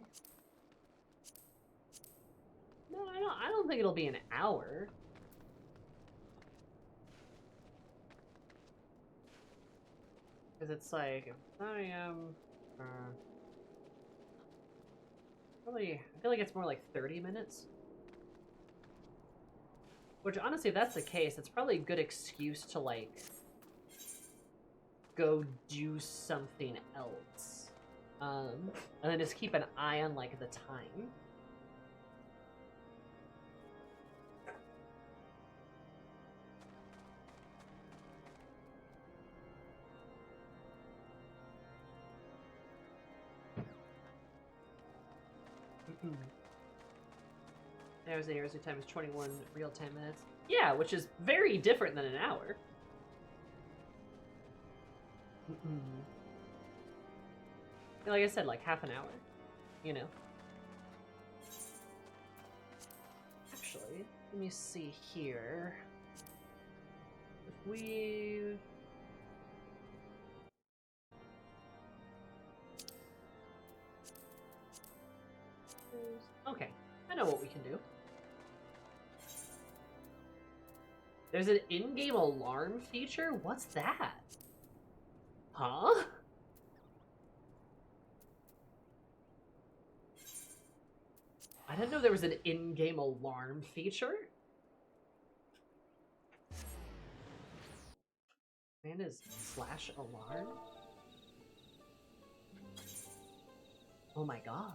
No, I don't think it'll be an hour. Because it's like, I am... Probably, I feel like it's more like 30 minutes. Which, honestly, if that's the case, it's probably a good excuse to, like... go do something else. And then just keep an eye on, like, the time. There's the Eorzea time is 21 real-time minutes. Yeah, which is very different than an hour. Like I said, like half an hour, you know. Actually, let me see here. If we... Okay, I know what we can do. There's an in-game alarm feature? What's that? Huh? I didn't know there was an in-game alarm feature. Man is /alarm? Oh my god.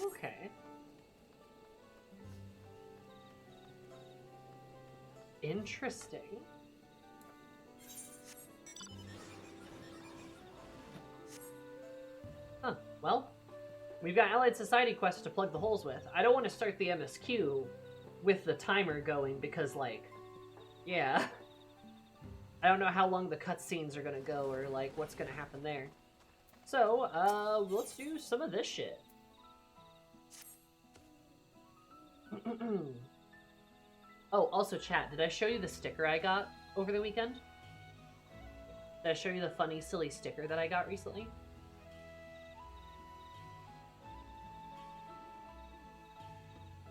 Okay. Interesting. Huh. Well, we've got Allied Society quests to plug the holes with. I don't want to start the MSQ with the timer going because, like, yeah. I don't know how long the cutscenes are gonna go or, like, what's gonna happen there. So, let's do some of this shit. Oh, also, chat, did I show you the sticker I got over the weekend? Did I show you the funny, silly sticker that I got recently?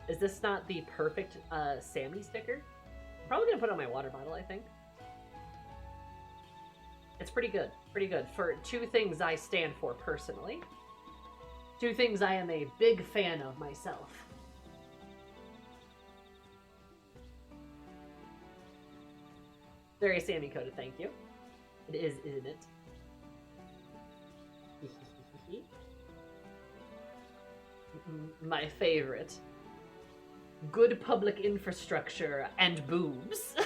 Is this not the perfect Sammy sticker? I'm probably gonna put it on my water bottle, I think. It's pretty good. Pretty good. For two things I stand for personally. Two things I am a big fan of myself. Very Sammy coded, thank you. It is, isn't it? My favorite. Good public infrastructure and boobs.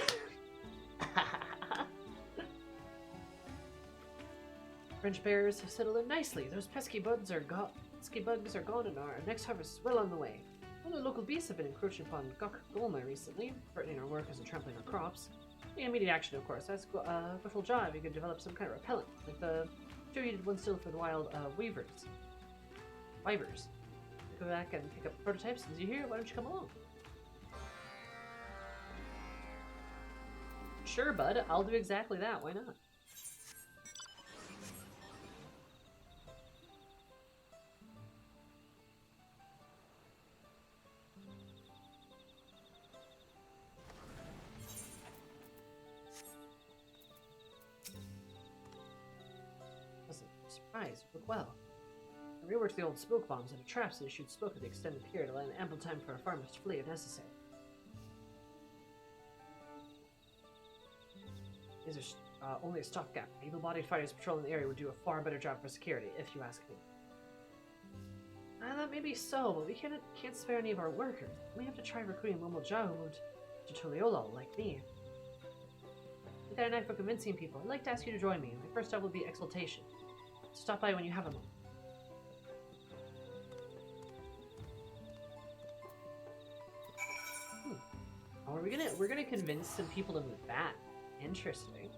French bears have settled in nicely. Those pesky bugs are gone and our next harvest is well on the way. All the local beasts have been encroaching upon Gok Golma recently, threatening our workers and trampling our crops. The immediate action, of course. That's Bushel Jive. You could develop some kind of repellent, like the distributed one still for the wild Wyvers. Go back and pick up prototypes. As you hear, why don't you come along? Sure, bud. I'll do exactly that. Why not? Surprise, look well. I reworked the old smoke bombs into traps that shoot smoke at the extended period, allowing ample time for our farmers to flee if necessary. These are only a stopgap. Able-bodied fighters patrolling the area would do a far better job for security, if you ask me. That may be so, but we can't spare any of our workers. We have to try recruiting Momo Jao who moved to Toliolo, like me. We've got a knife for convincing people. I'd like to ask you to join me. My first job will be exaltation. Stop by when you have a moment. Oh, we're gonna convince some people to move back. Interesting.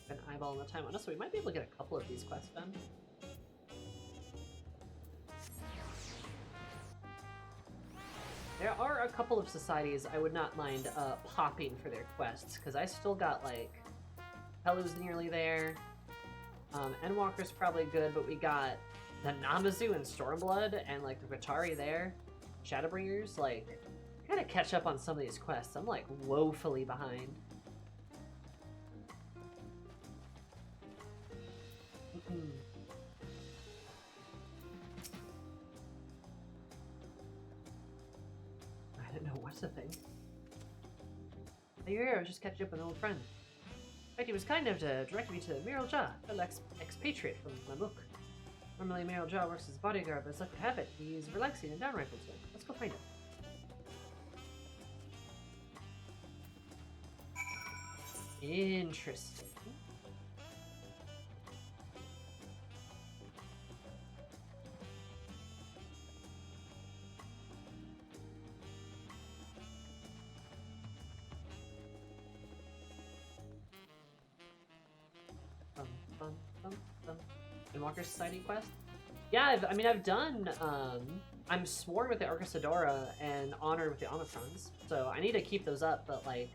An eyeball the time on us, so we might be able to get a couple of these quests done. There are a couple of societies I would not mind popping for their quests, because I still got, like, Pelu's nearly there. Endwalker's probably good, but we got the Namazu and Stormblood, and, like, the Vitari there. Shadowbringers, like, I gotta catch up on some of these quests. I'm, like, woefully behind. I don't know what's the thing. You're here, I was just catching up with an old friend. In fact, he was kind enough to direct me to Miral Ja, an expatriate from Mamuk. Normally, Miral Ja works as bodyguard, but as luck would have it, he's relaxing and down rifle today. Let's go find him. Interesting. Endwalker Society quest. Yeah, I've done, I'm sworn with the Arcasadora and honored with the Omitrons, so I need to keep those up, but, like,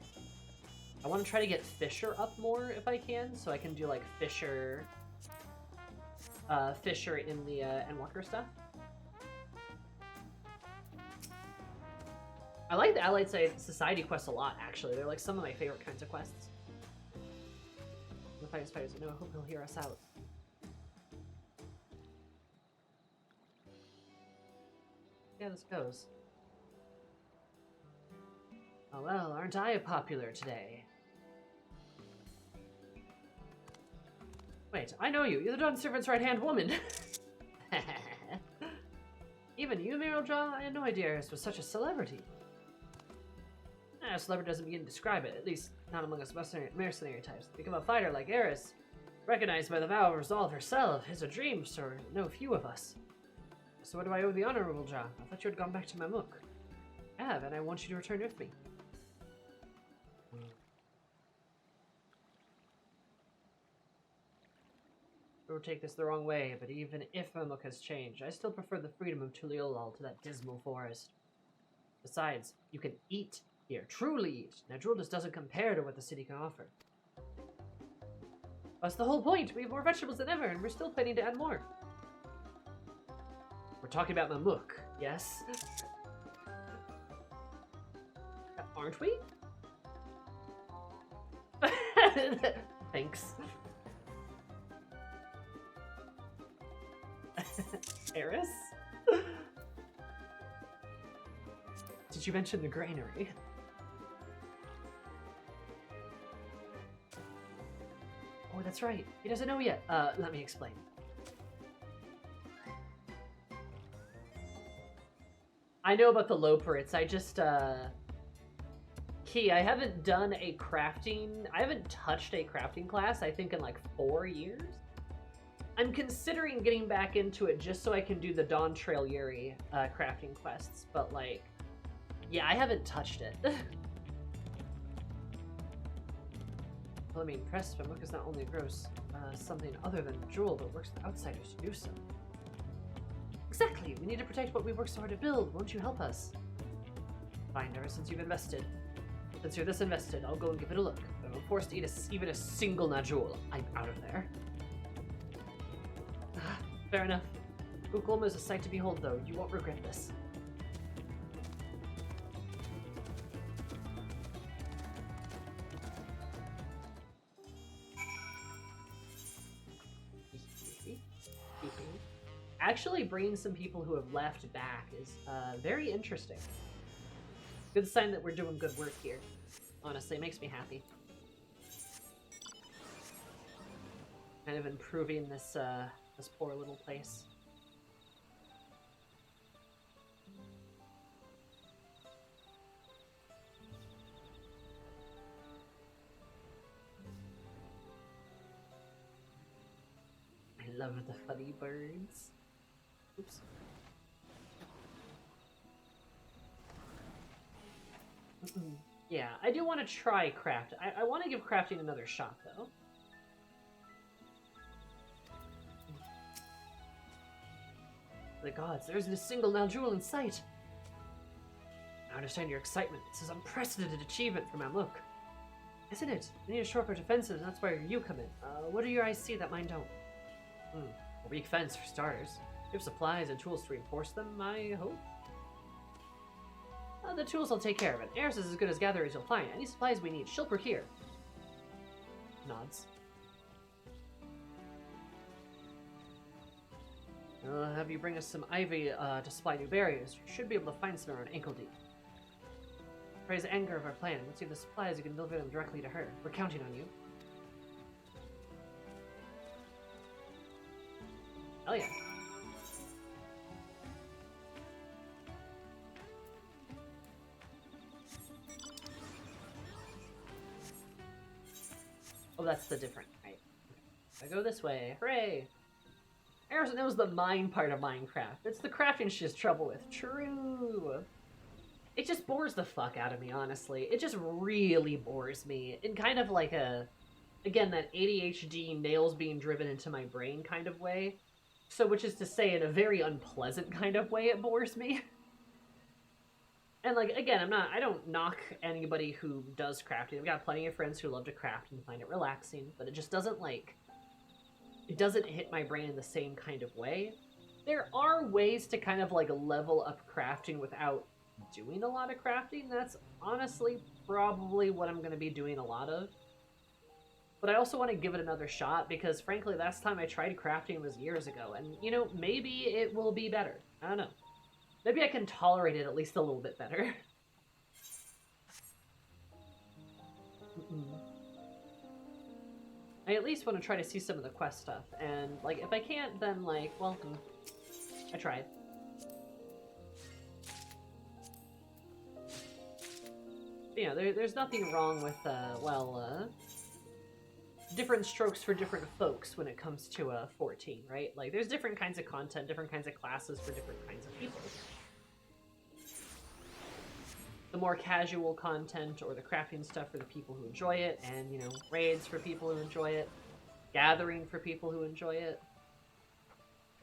I want to try to get Fisher up more if I can, so I can do, like, Fisher in the Endwalker stuff. I like the Allied Society quests a lot, actually. They're, like, some of my favorite kinds of quests. The fighting spiders, I hope he'll hear us out. Yeah, this goes. Oh well, aren't I popular today? Wait, I know you. You're the Dawn Servant's right-hand woman. Even you, Mirreljaw? I had no idea Eris was such a celebrity. A celebrity doesn't begin to describe it, at least not among us mercenary types. To become a fighter like Eris, recognized by the vow of resolve herself, is a dream for no few of us. So what do I owe the Honorable Jaw? I thought you had gone back to Mamuk. I have, and I want you to return with me. Don't take this the wrong way, but even if Mamuk has changed, I still prefer the freedom of Tuliolal to that dismal forest. Besides, you can eat here, truly eat. Najrul just doesn't compare to what the city can offer. That's the whole point. We have more vegetables than ever, and we're still planning to add more. We're talking about Mamuk, yes? Aren't we? Thanks. Eris? Did you mention the granary? Oh, that's right. He doesn't know yet. Let me explain. I know about the Loperits. I just, Key, I haven't done a crafting... I haven't touched a crafting class, I think, in like 4 years? I'm considering getting back into it just so I can do the Dawn Trail Yuri crafting quests, but, like, yeah, I haven't touched it. Well, I mean, impressed, but Mamuk not only grows something other than jewel, but works with outsiders to do so. Exactly! We need to protect what we worked so hard to build. Won't you help us? Fine, ever since you've invested. Since you're this invested, I'll go and give it a look. If I'm forced to eat even a single Najul, I'm out of there. Fair enough. Ukulma is a sight to behold, though. You won't regret this. Actually, bringing some people who have left back is very interesting. Good sign that we're doing good work here. Honestly, it makes me happy. Kind of improving this this poor little place. I love the funny birds. Oops. Yeah, I do want to try craft. I want to give crafting another shot, though. The gods, there isn't a single Naljul in sight. I understand your excitement. This is unprecedented achievement for Mamluk. Isn't it? We need to shore up our defenses, and that's where you come in. What do your eyes see that mine don't? A weak fence, for starters. You have supplies and tools to reinforce them, I hope? The tools will take care of it. Eris is as good as gatherers you'll find. Any supplies we need, she'll procure. Nods. I'll have you bring us some ivy to supply new barriers. You should be able to find some around ankle deep. Praise the anger of our plan. Once you have the supplies, you can deliver them directly to her. We're counting on you. Hell yeah. Oh, that's the different, right? I go this way. Hooray! Eris knows the mine part of Minecraft. It's the crafting she has trouble with. True! It just bores the fuck out of me, honestly. It just really bores me. In kind of like a... again, that ADHD nails being driven into my brain kind of way. So, which is to say, in a very unpleasant kind of way, it bores me. And, like, again, I don't knock anybody who does crafting. I've got plenty of friends who love to craft and find it relaxing, but it just doesn't, like, it doesn't hit my brain in the same kind of way. There are ways to kind of, like, level up crafting without doing a lot of crafting. That's honestly probably what I'm going to be doing a lot of. But I also want to give it another shot because, frankly, last time I tried crafting was years ago. And, you know, maybe it will be better. I don't know. Maybe I can tolerate it at least a little bit better. I at least want to try to see some of the quest stuff. And, like, if I can't, then, like, well, I tried. But, you know, there's nothing wrong with, different strokes for different folks when it comes to 14, right? Like, there's different kinds of content, different kinds of classes for different kinds of people. The more casual content or the crafting stuff for the people who enjoy it, and, you know, raids for people who enjoy it, gathering for people who enjoy it.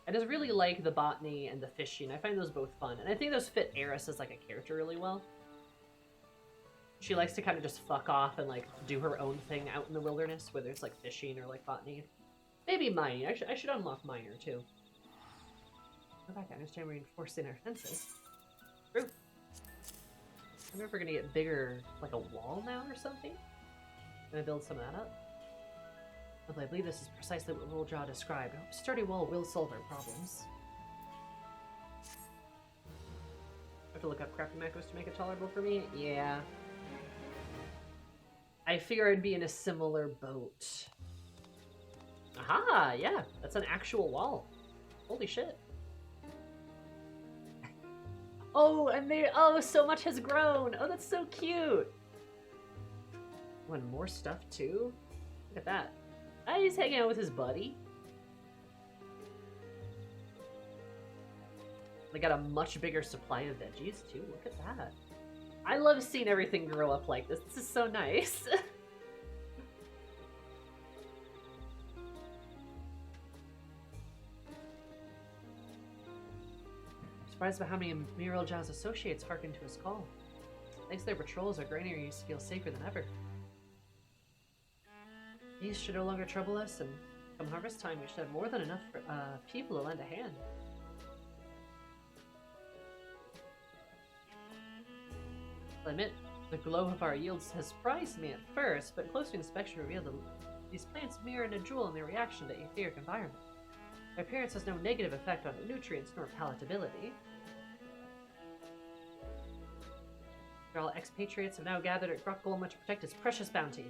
I just really like the botany and the fishing. I find those both fun, and I think those fit Eris as, like, a character really well. She likes to kind of just fuck off and, like, do her own thing out in the wilderness, whether it's, like, fishing or, like, botany. Maybe mining. I should unlock miner, too. Go back, I understand we're reinforcing our fences. True. I wonder if we're gonna get bigger, like a wall now or something? Gonna build some of that up? Well, I believe this is precisely what Rolljaw described. A sturdy wall will solve our problems. Have to look up crafting macros to make it tolerable for me? Yeah. I figure I'd be in a similar boat. Aha! Yeah, that's an actual wall. Holy shit. Oh, and oh, so much has grown. Oh, that's so cute. Want more stuff too? Look at that. Ah, he's hanging out with his buddy. They got a much bigger supply of veggies too. Look at that. I love seeing everything grow up like this. This is so nice. Surprised by how many Muriel Jaw's associates hearken to his call. Thanks to their patrols, our granaries feel safer than ever. These should no longer trouble us, and come harvest time, we should have more than enough people to lend a hand. I'll admit, the glow of our yields has surprised me at first, but closer inspection revealed that these plants mirror a jewel in their reaction to etheric environment. Their appearance has no negative effect on nutrients nor palatability. All expatriates have now gathered at Grockgolma to protect its precious bounty.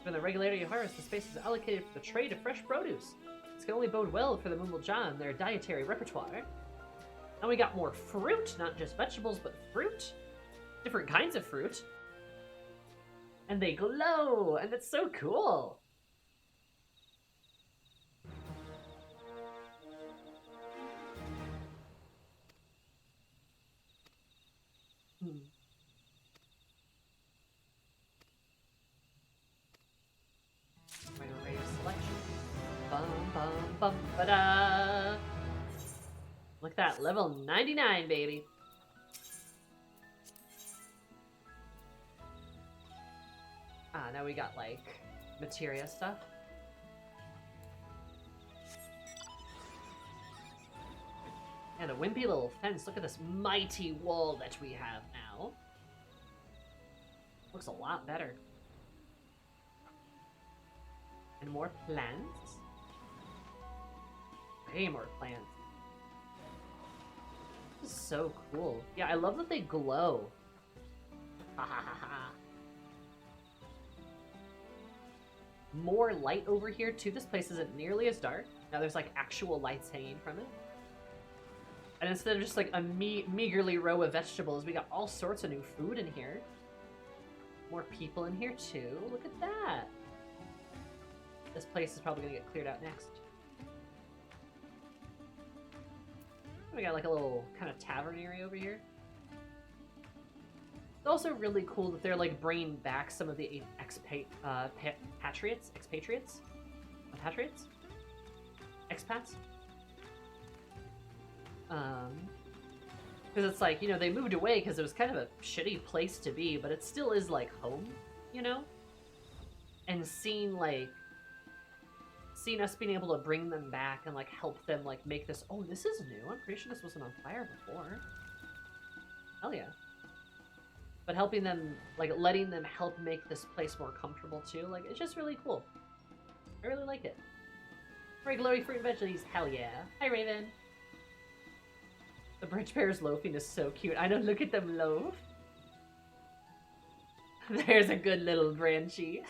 From the regularity of harvest, the space is allocated for the trade of fresh produce. This can only bode well for the Mumbleja and their dietary repertoire. Now we got more fruit, not just vegetables, but fruit. Different kinds of fruit. And they glow, and it's so cool. Array of selection. Bum bum bum ba da. Look at that, level 99, baby. Ah, now we got like materia stuff. And a wimpy little fence. Look at this mighty wall that we have now. Looks a lot better. And more plants. Way more plants. This is so cool. Yeah, I love that they glow. Ha ha ha ha. More light over here too. This place isn't nearly as dark. Now there's like actual lights hanging from it. And instead of just like a meagerly row of vegetables, we got all sorts of new food in here. More people in here too. Look at that. This place is probably gonna get cleared out next. We got like a little kind of tavern area over here. It's also really cool that they're like bringing back some of the expatriates, expats. Because it's like, you know, they moved away because it was kind of a shitty place to be, but it still is like home, you know. And seeing us being able to bring them back and like help them like make this. Oh, this is new. I'm pretty sure this wasn't on fire before. Hell yeah. But helping them, like, letting them help make this place more comfortable, too. Like, it's just really cool. I really like it. Right, glowy fruit and veggies. Hell yeah. Hi, Raven. The bridge bear's loafing is so cute. I don't look at them loaf. There's a good little branchy.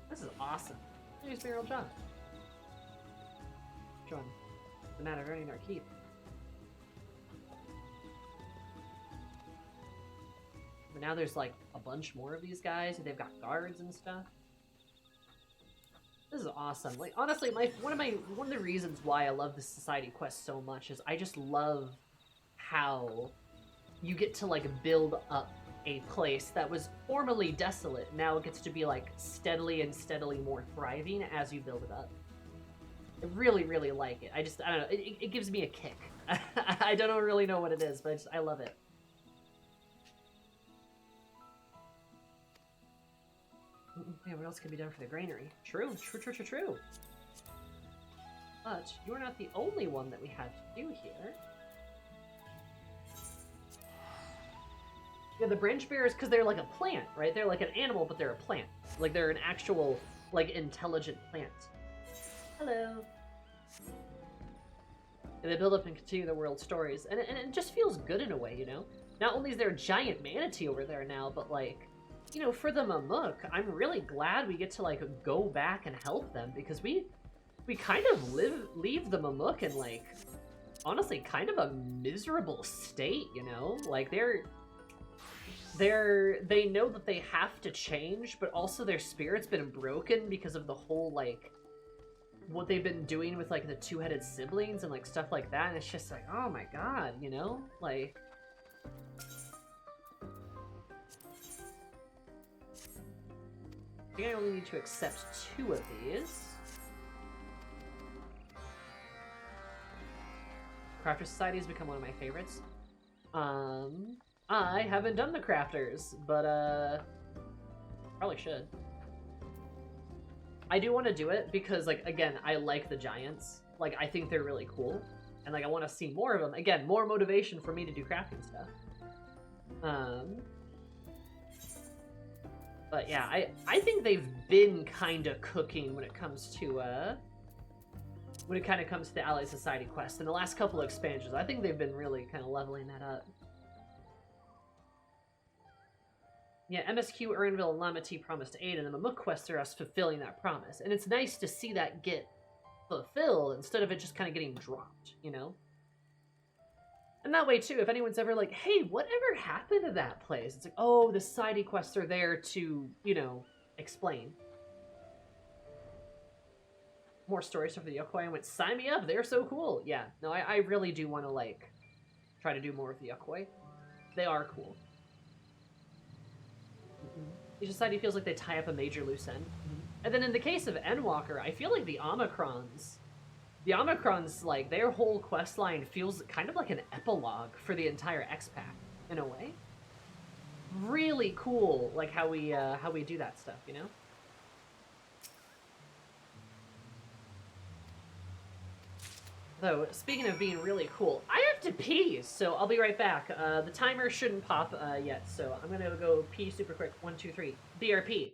This is awesome. Here's Meryl John. John. The matter of earning our keep. But now there's like a bunch more of these guys, and they've got guards and stuff. This is awesome. Like honestly, one of the reasons why I love the society quest so much is I just love how you get to like build up a place that was formerly desolate. Now it gets to be like steadily more thriving as you build it up. I really, really like it. I don't know. It gives me a kick. I don't really know what it is, but I love it. Yeah, what else can be done for the granary? True. But you're not the only one that we have to do here. Yeah, the branch bearers, because they're like a plant, right? They're like an animal, but they're a plant. Like, they're an actual, like, intelligent plant. Hello. And they build up and continue the world stories. And it just feels good in a way, you know? Not only is there a giant manatee over there now, but, like, you know, for the Mamuk, I'm really glad we get to, like, go back and help them, because we kind of leave the Mamuk in, like, honestly, kind of a miserable state, you know? Like, they know that they have to change, but also their spirit's been broken because of the whole, like, what they've been doing with, like, the two-headed siblings and, like, stuff like that, and it's just like, oh my god, you know? Like... I think I only need to accept 2 of these. Crafter Society has become one of my favorites. I haven't done the crafters, but, probably should. I do want to do it because, like, again, I like the giants. Like, I think they're really cool. And, like, I want to see more of them. Again, more motivation for me to do crafting stuff. But yeah, I think they've been kind of cooking when it comes to, when it kind of comes to the Allied Society quest. In the last couple of expansions, I think they've been really kind of leveling that up. Yeah, MSQ, Urnville, and Lamati promised aid, and the Mamuk quests are us fulfilling that promise. And it's nice to see that get fulfilled instead of it just kind of getting dropped, you know? And that way, too, if anyone's ever like, hey, whatever happened to that place? It's like, oh, the society quests are there to, you know, explain. More stories for the Yokoi. I went, sign me up, they're so cool. Yeah, no, I really do want to, like, try to do more of the Yokoi. They are cool. Each society feels like they tie up a major loose end. And then in the case of Endwalker, I feel like the Omicrons, like, their whole quest line feels kind of like an epilogue for the entire X-Pack, in a way. Really cool, like, how we do that stuff, you know? Though, speaking of being really cool, I have to pee, so I'll be right back. The timer shouldn't pop yet, so I'm gonna go pee super quick. 1, 2, 3. BRP.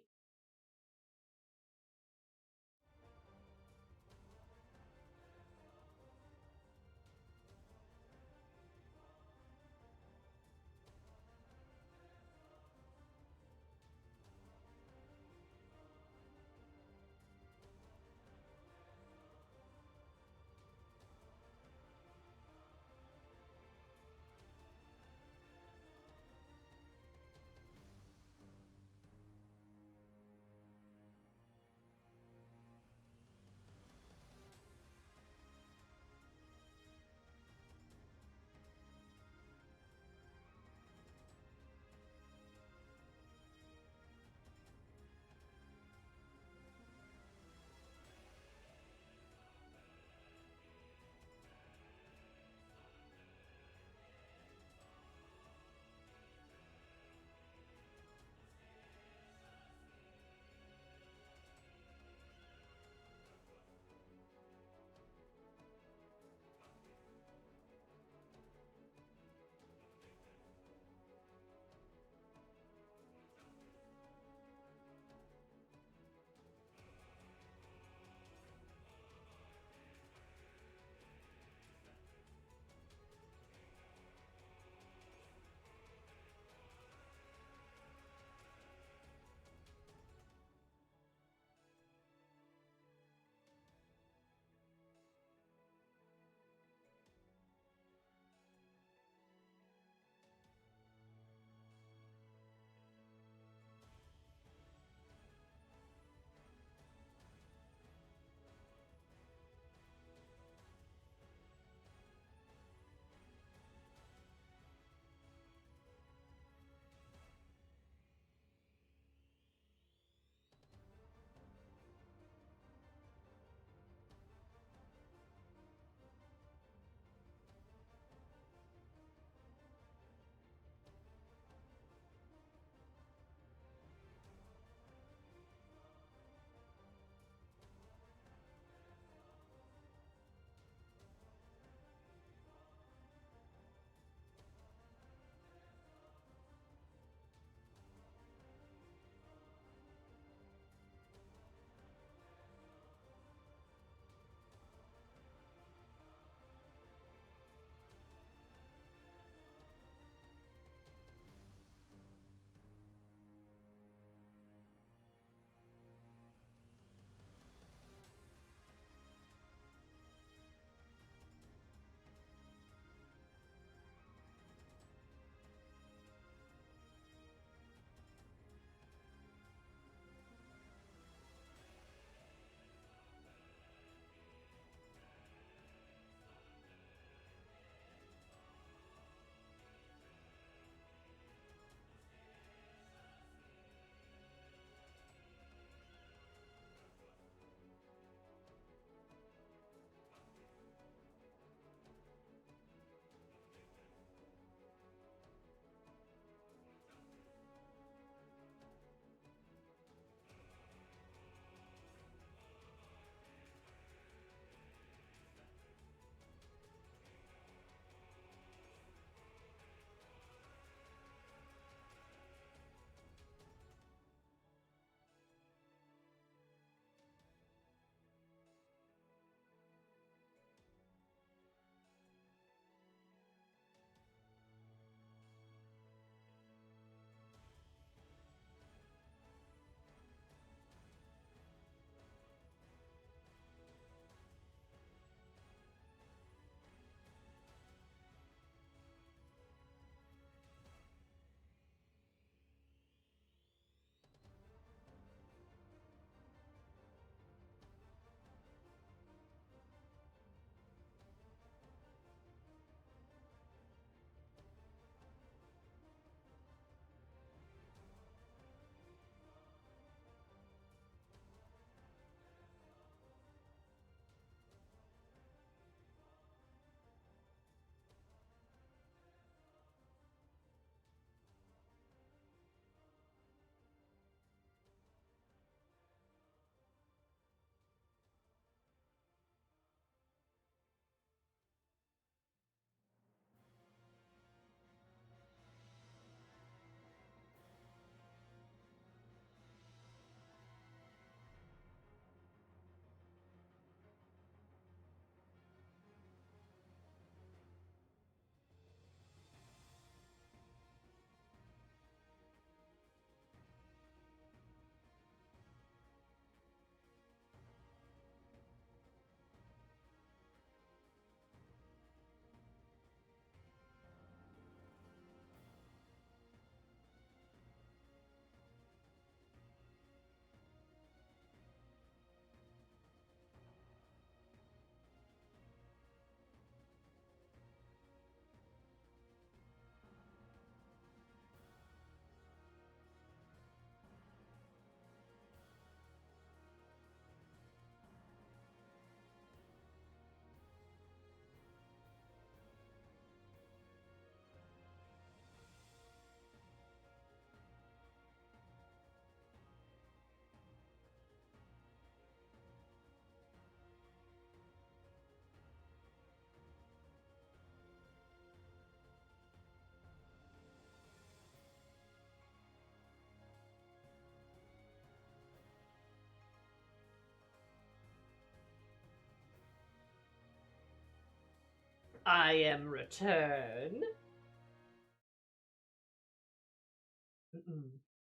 I am returned.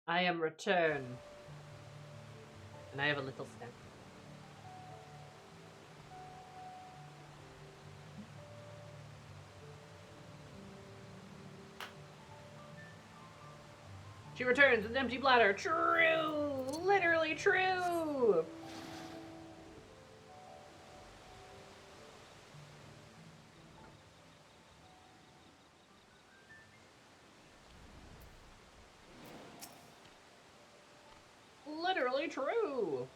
I am returned. And I have a little snack. She returns with an empty bladder. True! Literally true! Literally true!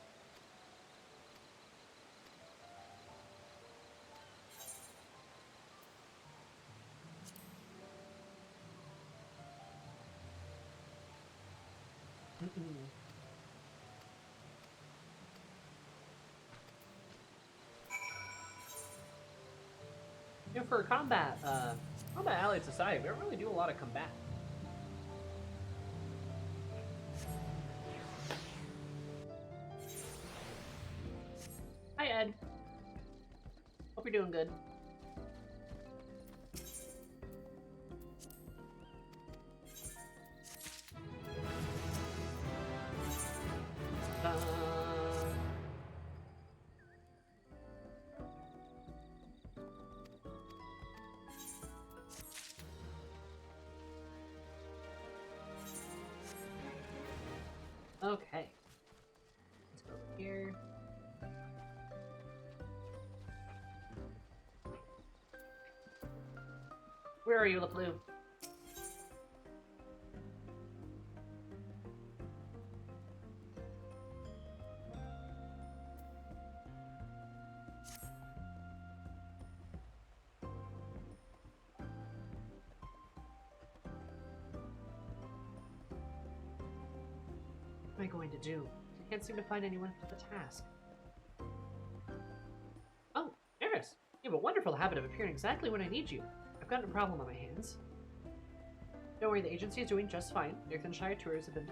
You know, for combat allied society, we don't really do a lot of combat. Hi, Ed. Hope you're doing good. Okay. Let's go over here. Where are you, LeFleur? What am I going to do? I can't seem to find anyone for the task. Oh, Eris! You have a wonderful habit of appearing exactly when I need you. I've got a problem on my hands. Don't worry, the agency is doing just fine. Northamptonshire tours have been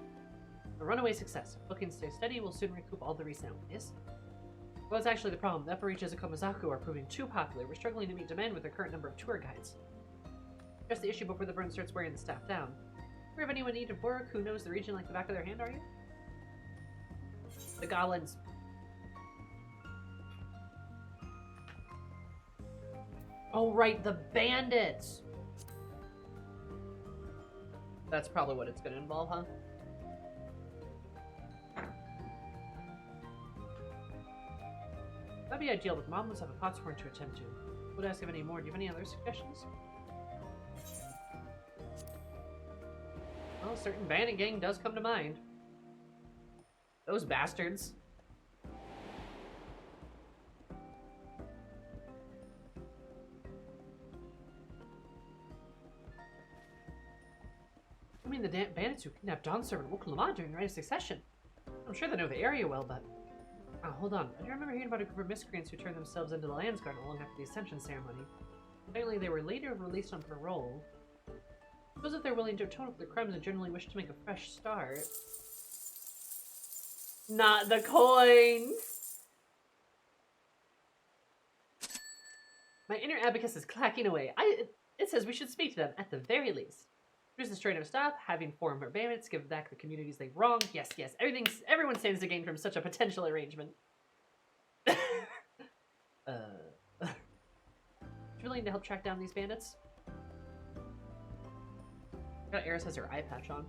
a runaway success. If bookings stay steady, we'll soon recoup all the recent outlays. Well, that's actually the problem. The upper reaches of Komazaku are proving too popular. We're struggling to meet demand with our current number of tour guides. Just the issue before the burn starts wearing the staff down. Do we have anyone in need of work who knows the region like the back of their hand, are you? The goblins. Oh, right, the bandits! That's probably what it's gonna involve, huh? That'd be ideal, but Mom must have a potsworn to attend to. Would ask if any more. Do you have any other suggestions? Well, a certain bandit gang does come to mind. Those bastards. I mean, the bandits who kidnapped Dawn's servant Wokulama during the Right of Succession. I'm sure they know the area well, but... Oh, hold on. I do remember hearing about a group of miscreants who turned themselves into the Landsguard long after the Ascension ceremony. Apparently, they were later released on parole. I suppose if they're willing to atone for their crimes and generally wish to make a fresh start... Not the coins! My inner abacus is clacking away. It says we should speak to them, at the very least. Produce the strain of stop, having formed our bandits, give back the communities they've wronged. Yes, yes, everyone stands to gain from such a potential arrangement. You willing to help track down these bandits? Eris has her eye patch on.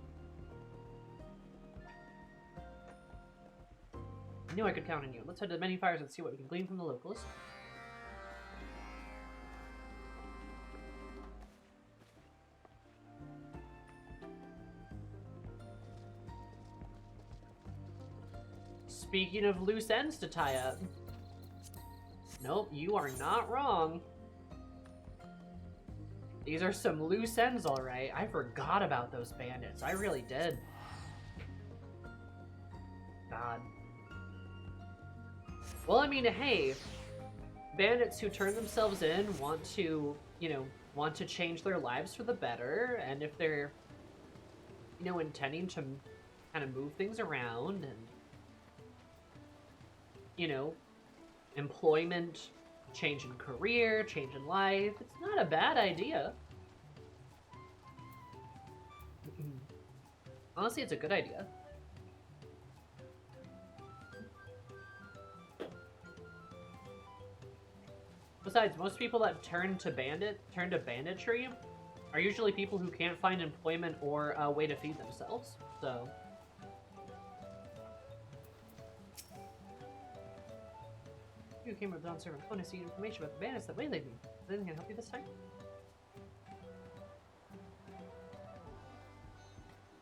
I knew I could count on you. Let's head to the many fires and see what we can glean from the locals. Speaking of loose ends to tie up. Nope, you are not wrong. These are some loose ends, alright. I forgot about those bandits. I really did. God. Well, I mean, hey, bandits who turn themselves in want to, want to change their lives for the better, and if they're, intending to kind of move things around and, employment, change in career, change in life, it's not not a bad idea. Honestly, it's a good idea. Besides, most people that turn to banditry are usually people who can't find employment or a way to feed themselves. So, you came with Don Servant Phone to see information about the bandits that waylaid me. Is anything gonna help you this time?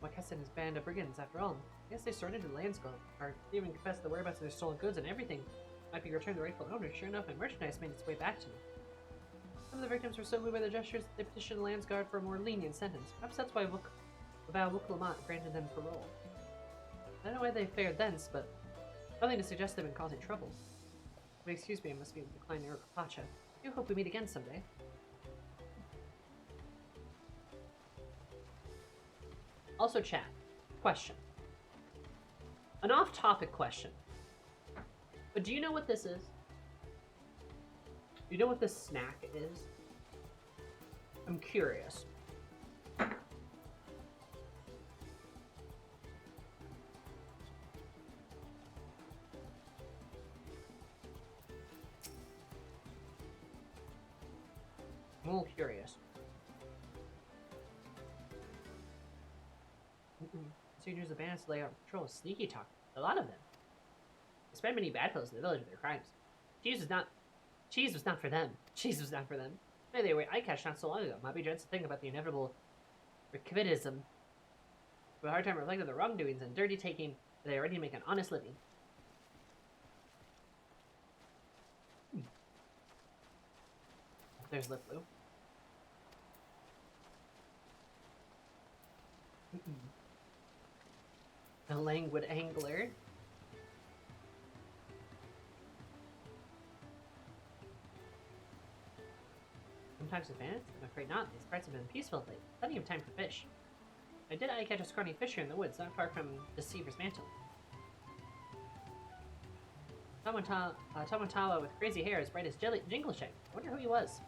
Wakessa and his band of brigands, after all. I guess they surrendered to the Landsguard, or even confessed the whereabouts of their stolen goods and everything might be returned to the rightful owner. Sure enough, my merchandise made its way back to me. Some of the victims were so moved by their gestures that they petitioned the Landsguard for a more lenient sentence. Perhaps that's why Wuk-Lamat granted them parole. I don't know why they fared thence, but nothing to suggest they've been causing trouble. But excuse me, I must be declining your Pacha. I do hope we meet again someday. Also, chat. Question. An off-topic question. But do you know what this is? Do you know what this snack is? I'm curious. I'm a little curious. Seniors of bandits lay out patrol with sneaky talk. A lot of them. They spread many bad fellows in the village with their crimes. Cheese was not for them. Cheese was not for them. Maybe they were eye-catch not so long ago. Might be dreads to think about the inevitable recidivalism. With a hard time reflecting on the wrongdoings and dirty taking, but they already make an honest living. There's Lip Blue. A languid angler. Sometimes with bandits? I'm afraid not. These parts have been peaceful lately. Plenty of time for fish. I did catch a scrawny fisher in the woods, not far from Deceiver's Mantle. Tomotawa with crazy hair as bright as Jingle Shank. I wonder who he was.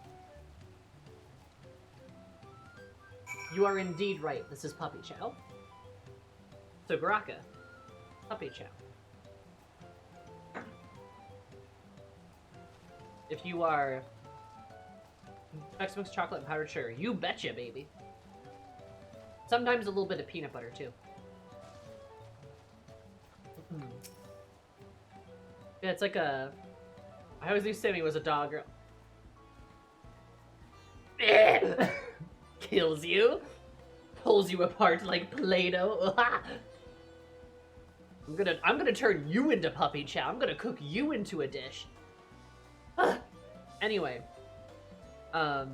You are indeed right. This is Puppy Chow. So Baraka, Puppy Chow. If you are Chex Mix chocolate and powdered sugar, you betcha, baby. Sometimes a little bit of peanut butter too. Yeah, it's like a. I always knew Sammy was a dog girl. Kills you, pulls you apart like Play-Doh. I'm gonna turn you into Puppy Chow. I'm gonna cook you into a dish. Anyway, I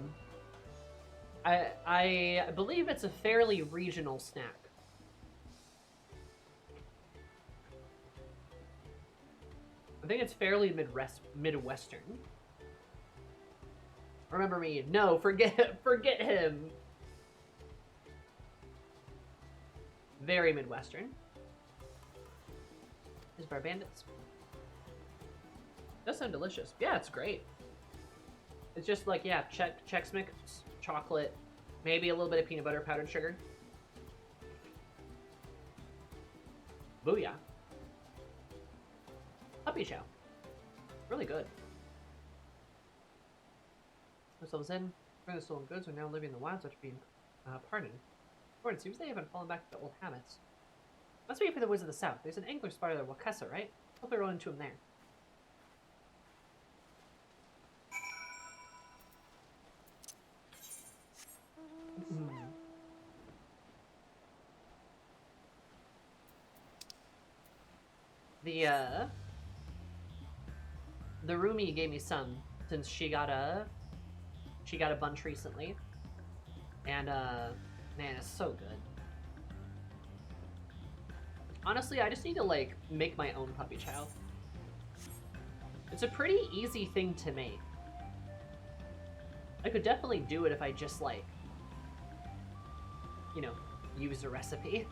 believe it's a fairly regional snack. I think it's fairly Midwestern. Remember me? No, forget him. Very Midwestern. Is Bar Bandits. Does sound delicious. Yeah, it's great. It's just like, yeah, Chex Mix, chocolate, maybe a little bit of peanut butter, powdered sugar. Booyah. Puppy Chow. Really good. Themselves in, bring the stolen goods are now living in the wilds after being pardoned. Or it seems they haven't fallen back to old habits. Must be for the woods of the south. There's an angler spotted at Wakessa, right? Hope they're rolling into him there. The roomie gave me some since she got a bunch recently, and man, it's so good. Honestly, I just need to like make my own Puppy Chow. It's a pretty easy thing to make. I could definitely do it if I just like, you know, use a recipe.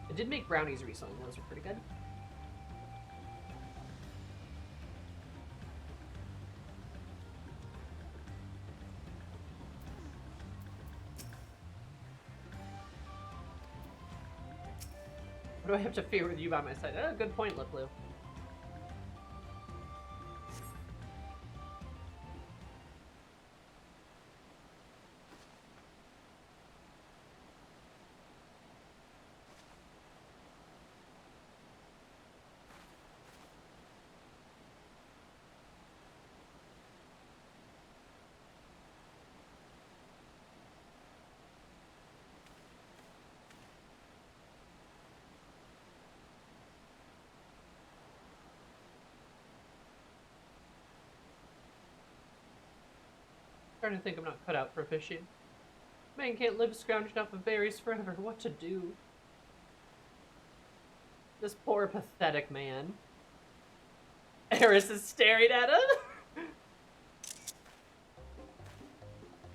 I did make brownies recently. Those are pretty good. What do I have to fear with you by my side? Oh, good point, Liplu. Starting to think I'm not cut out for fishing. Man can't live scrounging off of berries forever. What to do? This poor, pathetic man. Eris is staring at him.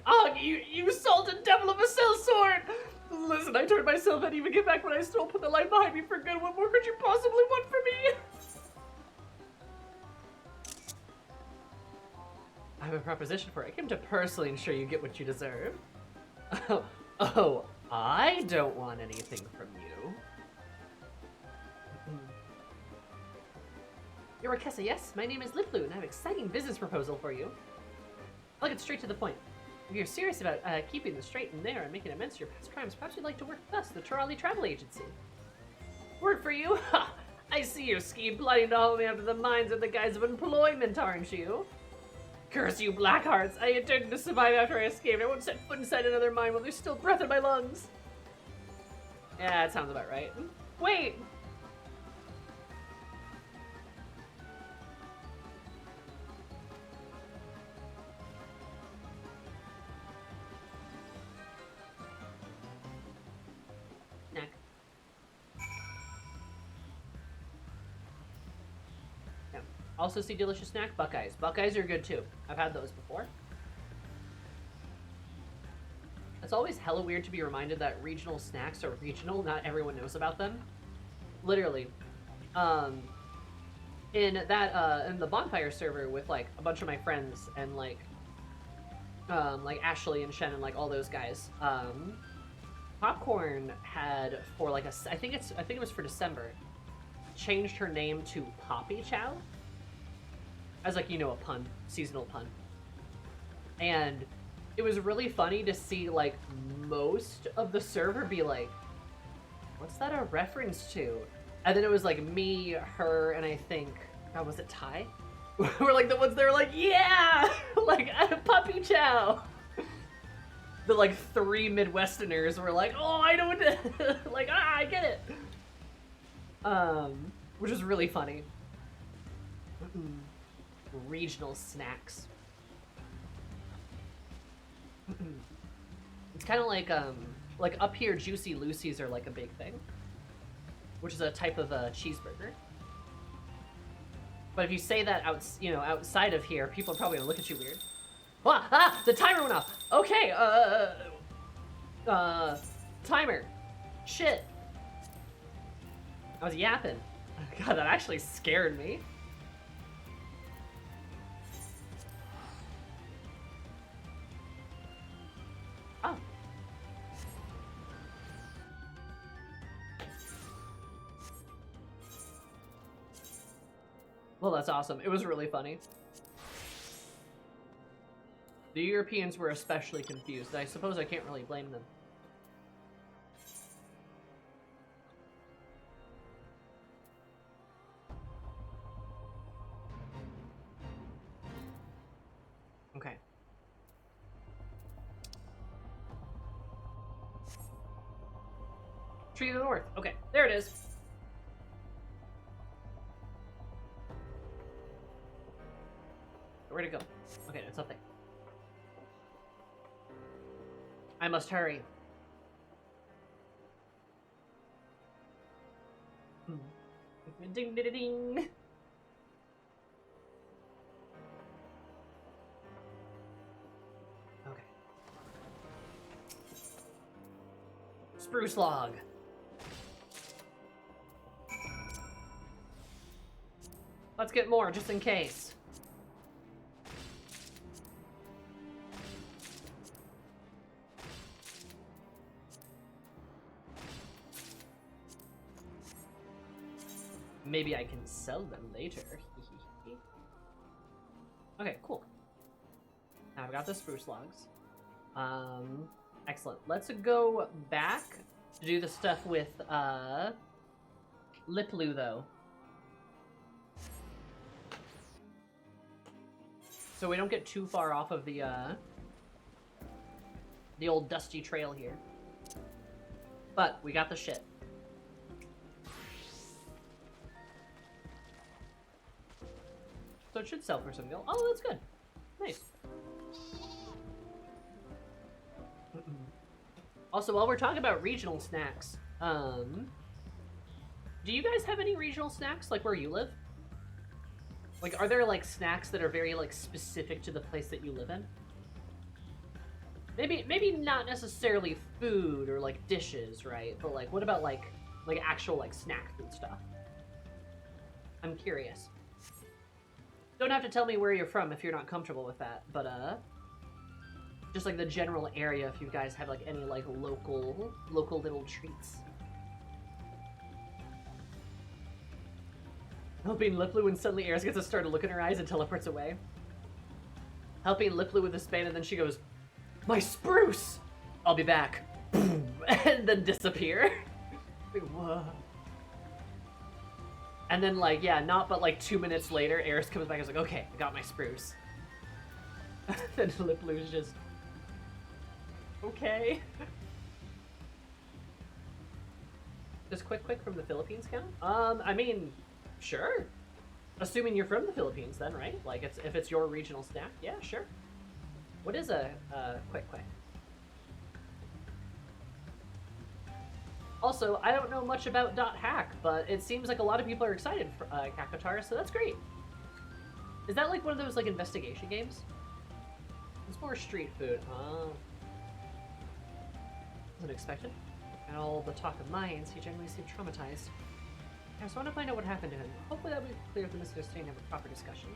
Oh, you salted devil of a sellsword! Listen, I turned myself in, even get back when I stole, put the light behind me for good. What more could you possibly want from me? I have a proposition for it. I came to personally ensure you get what you deserve. Oh, I don't want anything from you. You're Rakessa, yes? My name is Liplu, and I have an exciting business proposal for you. I'll get straight to the point. If you're serious about keeping the straight and narrow and making amends to your past crimes, perhaps you'd like to work with us, the Turali Travel Agency. Work for you? Ha! I see your scheme, plotting to haul me up to the mines in the guise of employment, aren't you? Curse you, Blackhearts! I intended to survive after I escaped. I won't set foot inside another mine while there's still breath in my lungs. Yeah, that sounds about right. Wait! Snack. Yeah. Also see delicious snack, Buckeyes. Buckeyes are good too. I've had those before. It's always hella weird to be reminded that regional snacks are regional. Not everyone knows about them. Literally. In the bonfire server with like a bunch of my friends and like Ashley and Shen and like all those guys. Popcorn had for like I think it was for December, changed her name to Poppy Chow. As like, you know, a pun, seasonal pun. And it was really funny to see like most of the server be like, what's that a reference to? And then it was like me, her, and I think, oh, was it Ty? We're like the ones that were like, yeah! Like, Puppy Chow! The like 3 Midwesterners were like, oh, I know what like, I get it! Which is really funny. Regional snacks. It's kind of like up here, Juicy Lucy's are like a big thing, which is a type of a cheeseburger. But if you say that outside of here, people are probably gonna look at you weird. The timer went off. Okay, timer. Shit. I was yapping. God, that actually scared me. Oh. Well, that's awesome. It was really funny. The Europeans were especially confused. I suppose I can't really blame them. Okay. Tree to the north. Okay, there it is. Where'd it go? Okay, it's up there. I must hurry. Ding, ding, ding, ding. Okay. Spruce log. Let's get more, just in case. maybe I can sell them later. Okay, cool. Now I've got the spruce logs. Excellent. Let's go back to do the stuff with, Liplu, though. So we don't get too far off of the old dusty trail here. But we got the shit. So it should sell for some gil. Oh, that's good. Nice. Also, while we're talking about regional snacks, do you guys have any regional snacks, like where you live? Like, are there, like, snacks that are very, like, specific to the place that you live in? Maybe not necessarily food or, like, dishes, right? But, like, what about, like actual, like, snack food stuff? I'm curious. Don't have to tell me where you're from if you're not comfortable with that, but, just, like, the general area, if you guys have, like, any, like, local little treats. Helping Liplu and suddenly Eris gets a startled look in her eyes and teleports away. Helping Liplu with the span and then she goes, "My spruce! I'll be back." And then disappear. Like, whoa. And then, like, yeah, not but like 2 minutes later, Eris comes back and is like, "Okay, I got my spruce." Then Liplu's just, okay. Just quick from the Philippines count? I mean, sure. Assuming you're from the Philippines then, right? Like, if it's your regional snack, yeah, sure. What is a quick? Also, I don't know much about .hack, but it seems like a lot of people are excited for Kakatara, so that's great. Is that like one of those like investigation games? It's more street food. Oh. Wasn't expected. And all the talk of mines, he generally seemed traumatized. I just want to find out what happened to him. Hopefully that will clear the misunderstanding and have a proper discussion.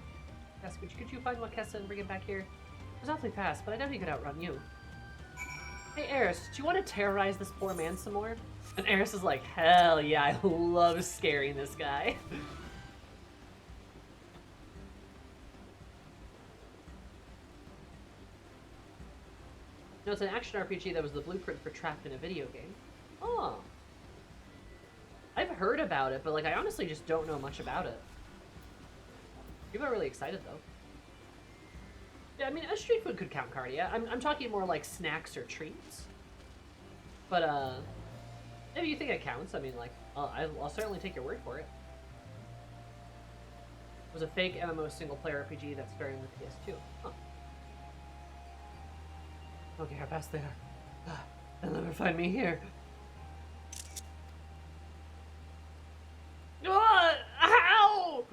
Yes, could you find Wakessa and bring him back here? It was awfully fast, but I doubt he could outrun you. Hey Eris, do you want to terrorize this poor man some more? And Eris is like, hell yeah, I love scaring this guy. No, it's an action RPG that was the blueprint for Trapped in a video game. Oh. I've heard about it, but like I honestly just don't know much about it. People are really excited though. Yeah, I mean, street food could count, Cardia. I'm talking more like snacks or treats. But if you think it counts, I mean, like, I'll certainly take your word for it. It was a fake MMO single-player RPG that's starting with PS2. Huh. Okay, how fast they are. They'll never find me here. Ow!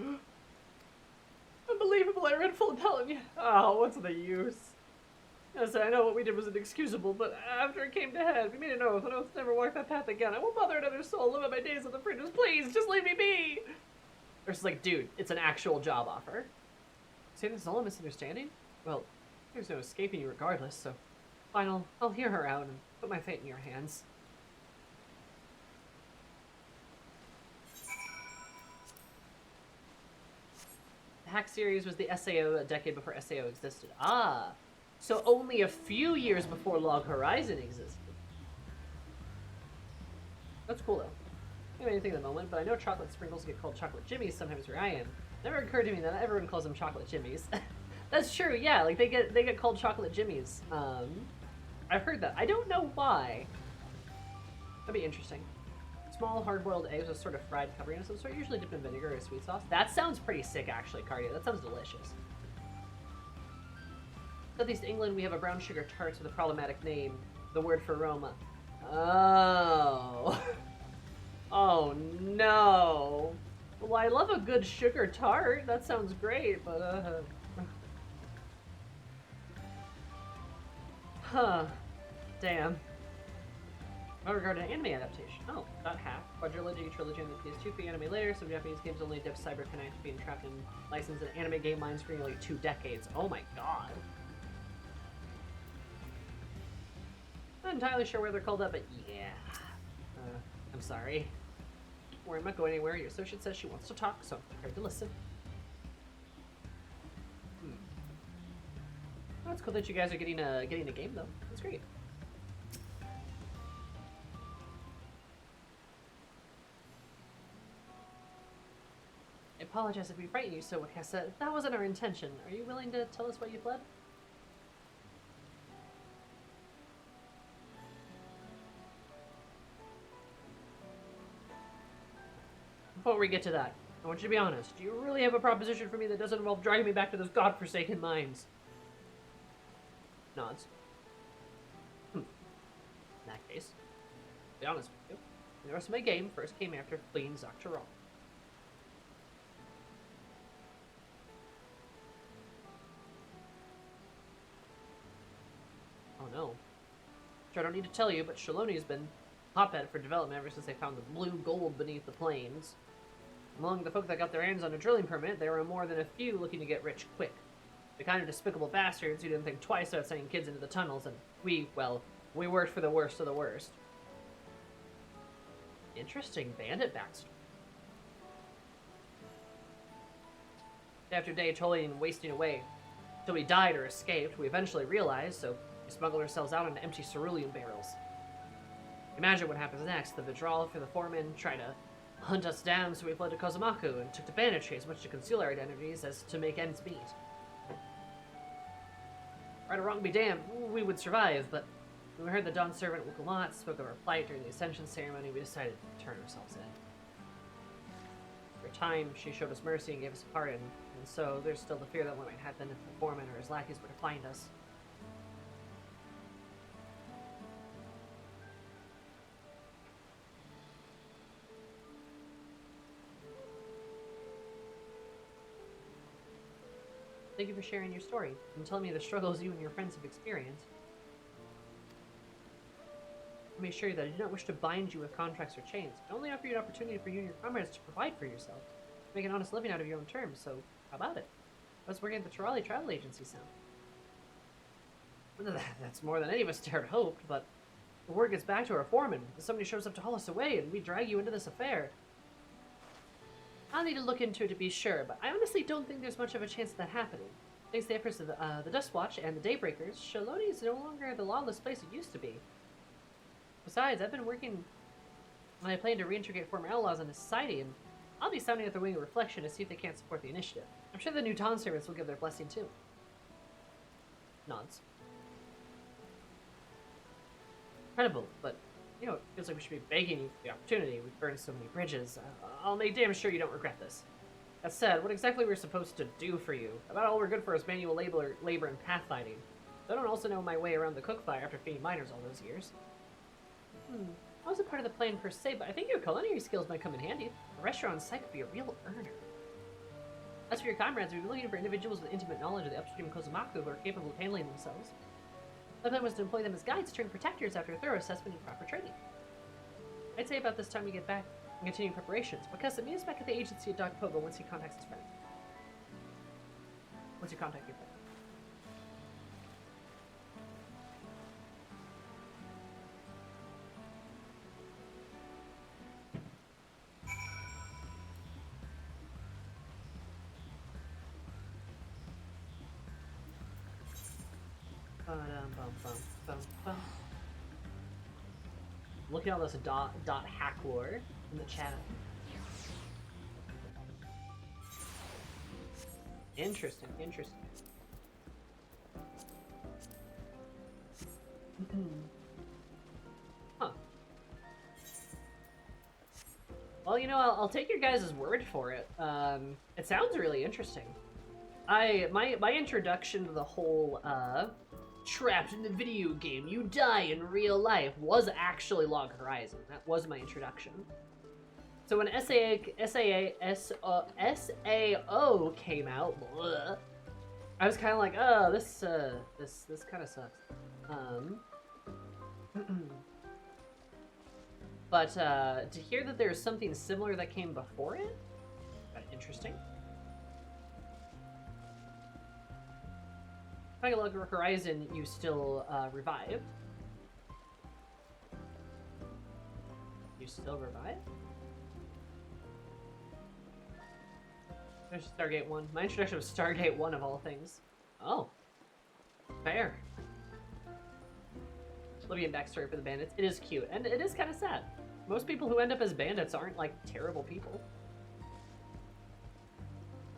Unbelievable, I ran full of Pelin. Oh, what's the use? Yes, I know what we did was inexcusable, but after it came to head, we made an oath. An oath to never walk that path again. I won't bother another soul. Live out my days on the fringes. Please, just leave me be. Or she's like, dude, it's an actual job offer. See, this is all a misunderstanding? Well, there's no escaping you regardless, so fine, I'll hear her out and put my fate in your hands. The Hack series was the SAO a decade before SAO existed. Ah, so only a few years before Log Horizon existed. That's cool though. I don't have anything at the moment, but I know chocolate sprinkles get called chocolate jimmies sometimes where I am. Never occurred to me that everyone calls them chocolate jimmies. That's true, yeah, like they get called chocolate jimmies. I've heard that. I don't know why. That'd be interesting. Small hard-boiled eggs with sort of fried covering of some sort, usually dipped in vinegar or sweet sauce. That sounds pretty sick, actually, Cardia. That sounds delicious. Southeast England, we have a brown sugar tarts with a problematic name. The word for Roma. Oh. Oh, no. Well, I love a good sugar tart. That sounds great, but, huh. Damn. With regard to anime adaptation. Oh, .hack. Quadrilogy, trilogy on the PS2 for anime later. Some Japanese games only dip CyberConnect being trapped in licensed and anime game lines for nearly 2 decades. Oh my god. Not entirely sure where they're called up, but yeah. I'm sorry. Don't worry, I'm not going anywhere. Your associate says she wants to talk, so I'm prepared to listen. Well, it's cool that you guys are getting a game, though. That's great. I apologize if we frightened you so, Wakessa. That wasn't our intention. Are you willing to tell us why you fled? Before we get to that, I want you to be honest. Do you really have a proposition for me that doesn't involve dragging me back to those godforsaken mines? Nods. In that case, to be honest with you, the rest of my game first came after fleeing Zak'Taral. Oh no. Sure, I don't need to tell you, but Shaloni has been hotbed for development ever since they found the blue gold beneath the plains. Among the folk that got their hands on a drilling permit, there were more than a few looking to get rich quick. The kind of despicable bastards who didn't think twice about sending kids into the tunnels, and we worked for the worst of the worst. Interesting bandit backstory. Day after day, toiling and wasting away. Till we died or escaped, we eventually realized, so we smuggled ourselves out on empty cerulean barrels. Imagine what happens next. The withdrawal for the foreman tried to hunt us down, so we fled to Kozumaku and took to banditry as much to conceal our identities as to make ends meet. Right or wrong be damned, we would survive, but when we heard the Dawn servant Wukamat spoke of our plight during the Ascension ceremony, we decided to turn ourselves in. For a time, she showed us mercy and gave us a pardon, and so there's still the fear that what might happen if the foreman or his lackeys were to find us. Thank you for sharing your story and telling me the struggles you and your friends have experienced. Let me assure you that I do not wish to bind you with contracts or chains. I only offer you an opportunity for you and your comrades to provide for yourself, to make an honest living out of your own terms, so how about it? How's working at the Tarali Travel Agency sound? That's more than any of us dared hoped, but the word gets back to our foreman, and somebody shows up to haul us away, and we drag you into this affair. I'll need to look into it to be sure, but I honestly don't think there's much of a chance of that happening. Thanks to the efforts of the Dust Watch and the Daybreakers, Shaloni is no longer the lawless place it used to be. Besides, I've been working on a plan to reintegrate former outlaws into society, and I'll be sounding at the Wing of Reflection to see if they can't support the initiative. I'm sure the new Dawn servants will give their blessing too. Nods. Incredible, but you know, it feels like we should be begging you for the opportunity. We've burned so many bridges. I'll make damn sure you don't regret this. That said, what exactly we're supposed to do for you? About all we're good for is manual labor and pathfinding. I don't also know my way around the cook fire after feeding miners all those years. I wasn't part of the plan per se, but I think your culinary skills might come in handy. A restaurant on site could be a real earner. As for your comrades, we've been looking for individuals with intimate knowledge of the upstream Kozumaku who are capable of handling themselves. My plan was to employ them as guides turned protectors after a thorough assessment and proper training. I'd say about this time we get back and continue preparations, because meet us back at the agency at Dog Pogo once he contacts his friend. Once you contact your friend. Look at all this dot hack lore in the chat. Interesting, interesting. Huh. Well, you know, I'll take your guys' word for it. It sounds really interesting. My introduction to the whole trapped in the video game, you die in real life was actually Log Horizon. That was my introduction. So when SAO came out, bleh, I was kind of like, oh, this kind of sucks. But to hear that there's something similar that came before it, kind of interesting. Log Horizon, you still revive. You still revive? There's Stargate 1. My introduction was Stargate 1 of all things. Oh. Fair. Libyan backstory for the bandits. It is cute, and it is kind of sad. Most people who end up as bandits aren't, like, terrible people.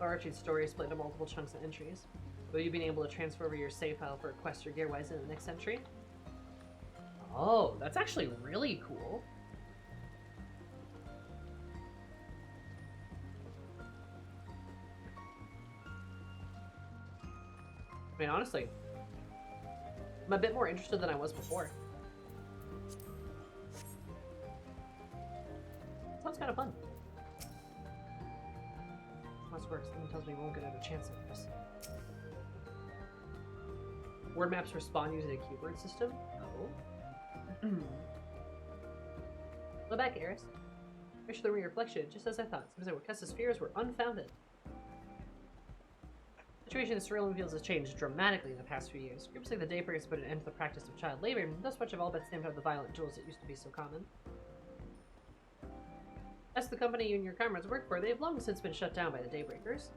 Archie's story is split into multiple chunks and entries. Will you be able to transfer over your save file for a quest or gearwise in the next entry? Oh, that's actually really cool. I mean, honestly, I'm a bit more interested than I was before. Sounds kind of fun. Must work. Something tells me we won't get another chance at this. Word maps respond using a keyword system? Oh. Go back, Eris. Wish there were your reflection, just as I thought. Seems like Wakessa's fears were unfounded. The situation in the surreal fields has changed dramatically in the past few years. Groups like the Daybreakers put an end to the practice of child labor, and thus much have all but stamped out the violent tools that used to be so common. As the company you and your comrades work for, they have long since been shut down by the Daybreakers.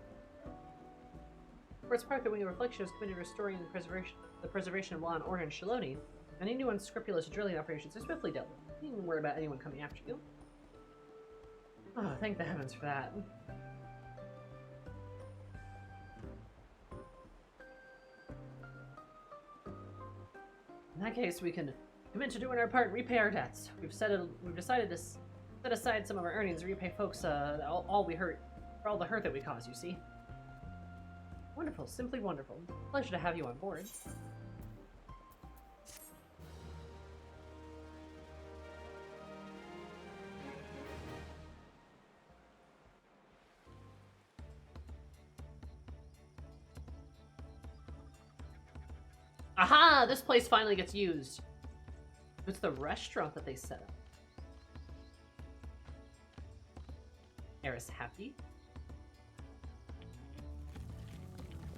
For its part, the Wing of Reflection is committed to restoring the preservation of law and order in Shaloni. Any new unscrupulous drilling operations are swiftly dealt with. You needn't worry about anyone coming after you. Oh, thank the heavens for that. In that case, we can commit to doing our part and repay our debts. We've decided to set aside some of our earnings and repay folks all we hurt for all the hurt that we caused, you see. Wonderful, simply wonderful. Pleasure to have you on board. Aha! This place finally gets used. It's the restaurant that they set up. Eris happy.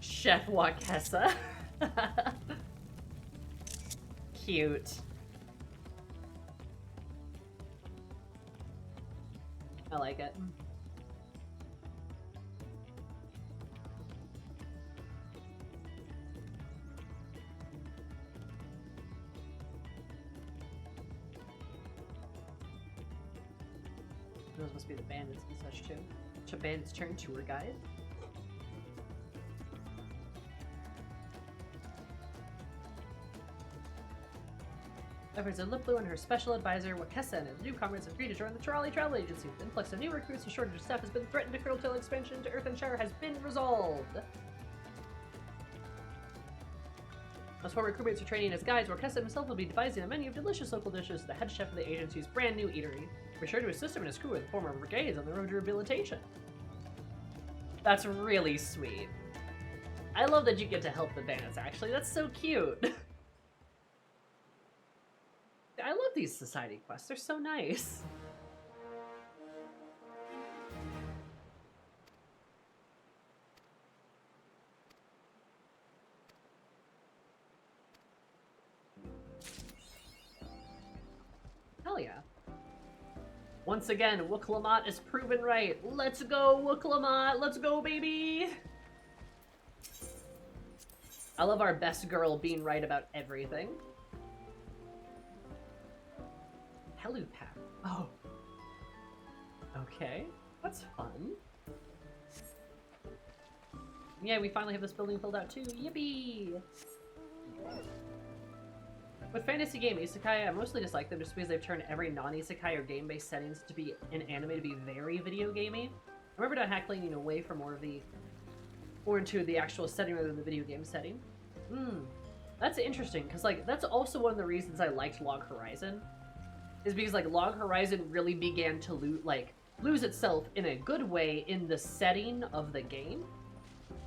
Chef Wakessa. Cute. I like it. Those must be the bandits and such too. Bandits turn tour guide. Efforts of Liplu and her special advisor, Wakessa, and his new comrades have agreed to join the Trolley Travel Agency. The influx of new recruits and shortage of staff has been threatened. To curtail expansion into Earth and Shire has been resolved. As for recruitments for training as guides, Wakessa himself will be devising a menu of delicious local dishes to the head chef of the agency's brand new eatery. Be sure to assist him and his crew with former brigades on the road to rehabilitation. That's really sweet. I love that you get to help the bandits, actually. That's so cute. I love these society quests. They're so nice. Hell yeah. Once again, Wooklamat is proven right. Let's go, Wooklamat! Let's go, baby! I love our best girl being right about everything. Helipad. Oh. Okay. That's fun. Yeah, we finally have this building filled out too. Yippee! With fantasy game isekai, I mostly dislike them just because they've turned every non-isekai or game-based settings to be in anime to be very video gamey. I remember hackling away from more into the actual setting rather than the video game setting. That's interesting, because like that's also one of the reasons I liked Log Horizon, is because like Log Horizon really began to lose itself in a good way in the setting of the game.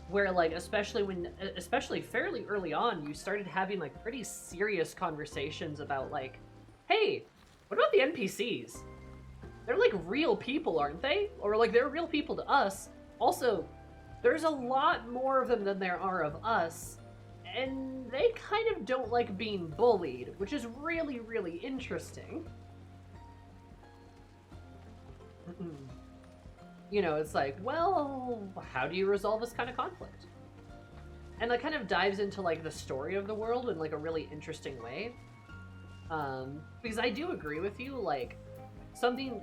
Where, like, especially fairly early on, you started having, like, pretty serious conversations about, like, hey, what about the NPCs? They're, like, real people, aren't they? Or, like, they're real people to us. Also, there's a lot more of them than there are of us, and they kind of don't like being bullied, which is really, really interesting. You know, it's like, well, how do you resolve this kind of conflict? And that kind of dives into like the story of the world in like a really interesting way. Because I do agree with you, like something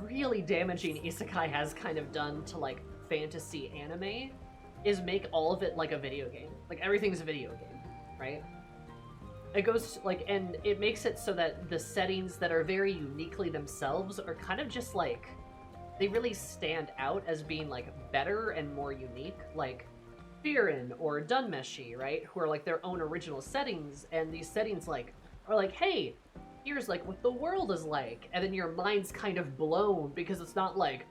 really damaging isekai has kind of done to like fantasy anime is make all of it like a video game. Like everything's a video game, right? It goes like, and it makes it so that the settings that are very uniquely themselves are kind of just like, they really stand out as being like better and more unique, like Firin or Dunmeshi, right? Who are like their own original settings, and these settings like are like, hey, here's like what the world is like, and then your mind's kind of blown because it's not like,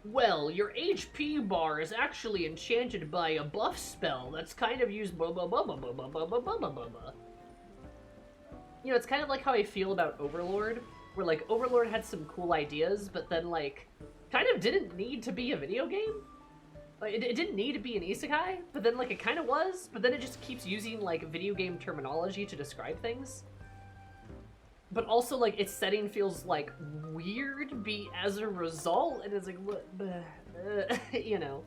well, your HP bar is actually enchanted by a buff spell that's kind of used blah blah blah blah blah blah blah blah blah blah blah. You know, it's kind of like how I feel about Overlord, where like Overlord had some cool ideas, but then like kind of didn't need to be a video game. Like, it didn't need to be an isekai, but then like it kind of was, but then it just keeps using like video game terminology to describe things. But also like its setting feels like weird as a result, and it's like what, you know,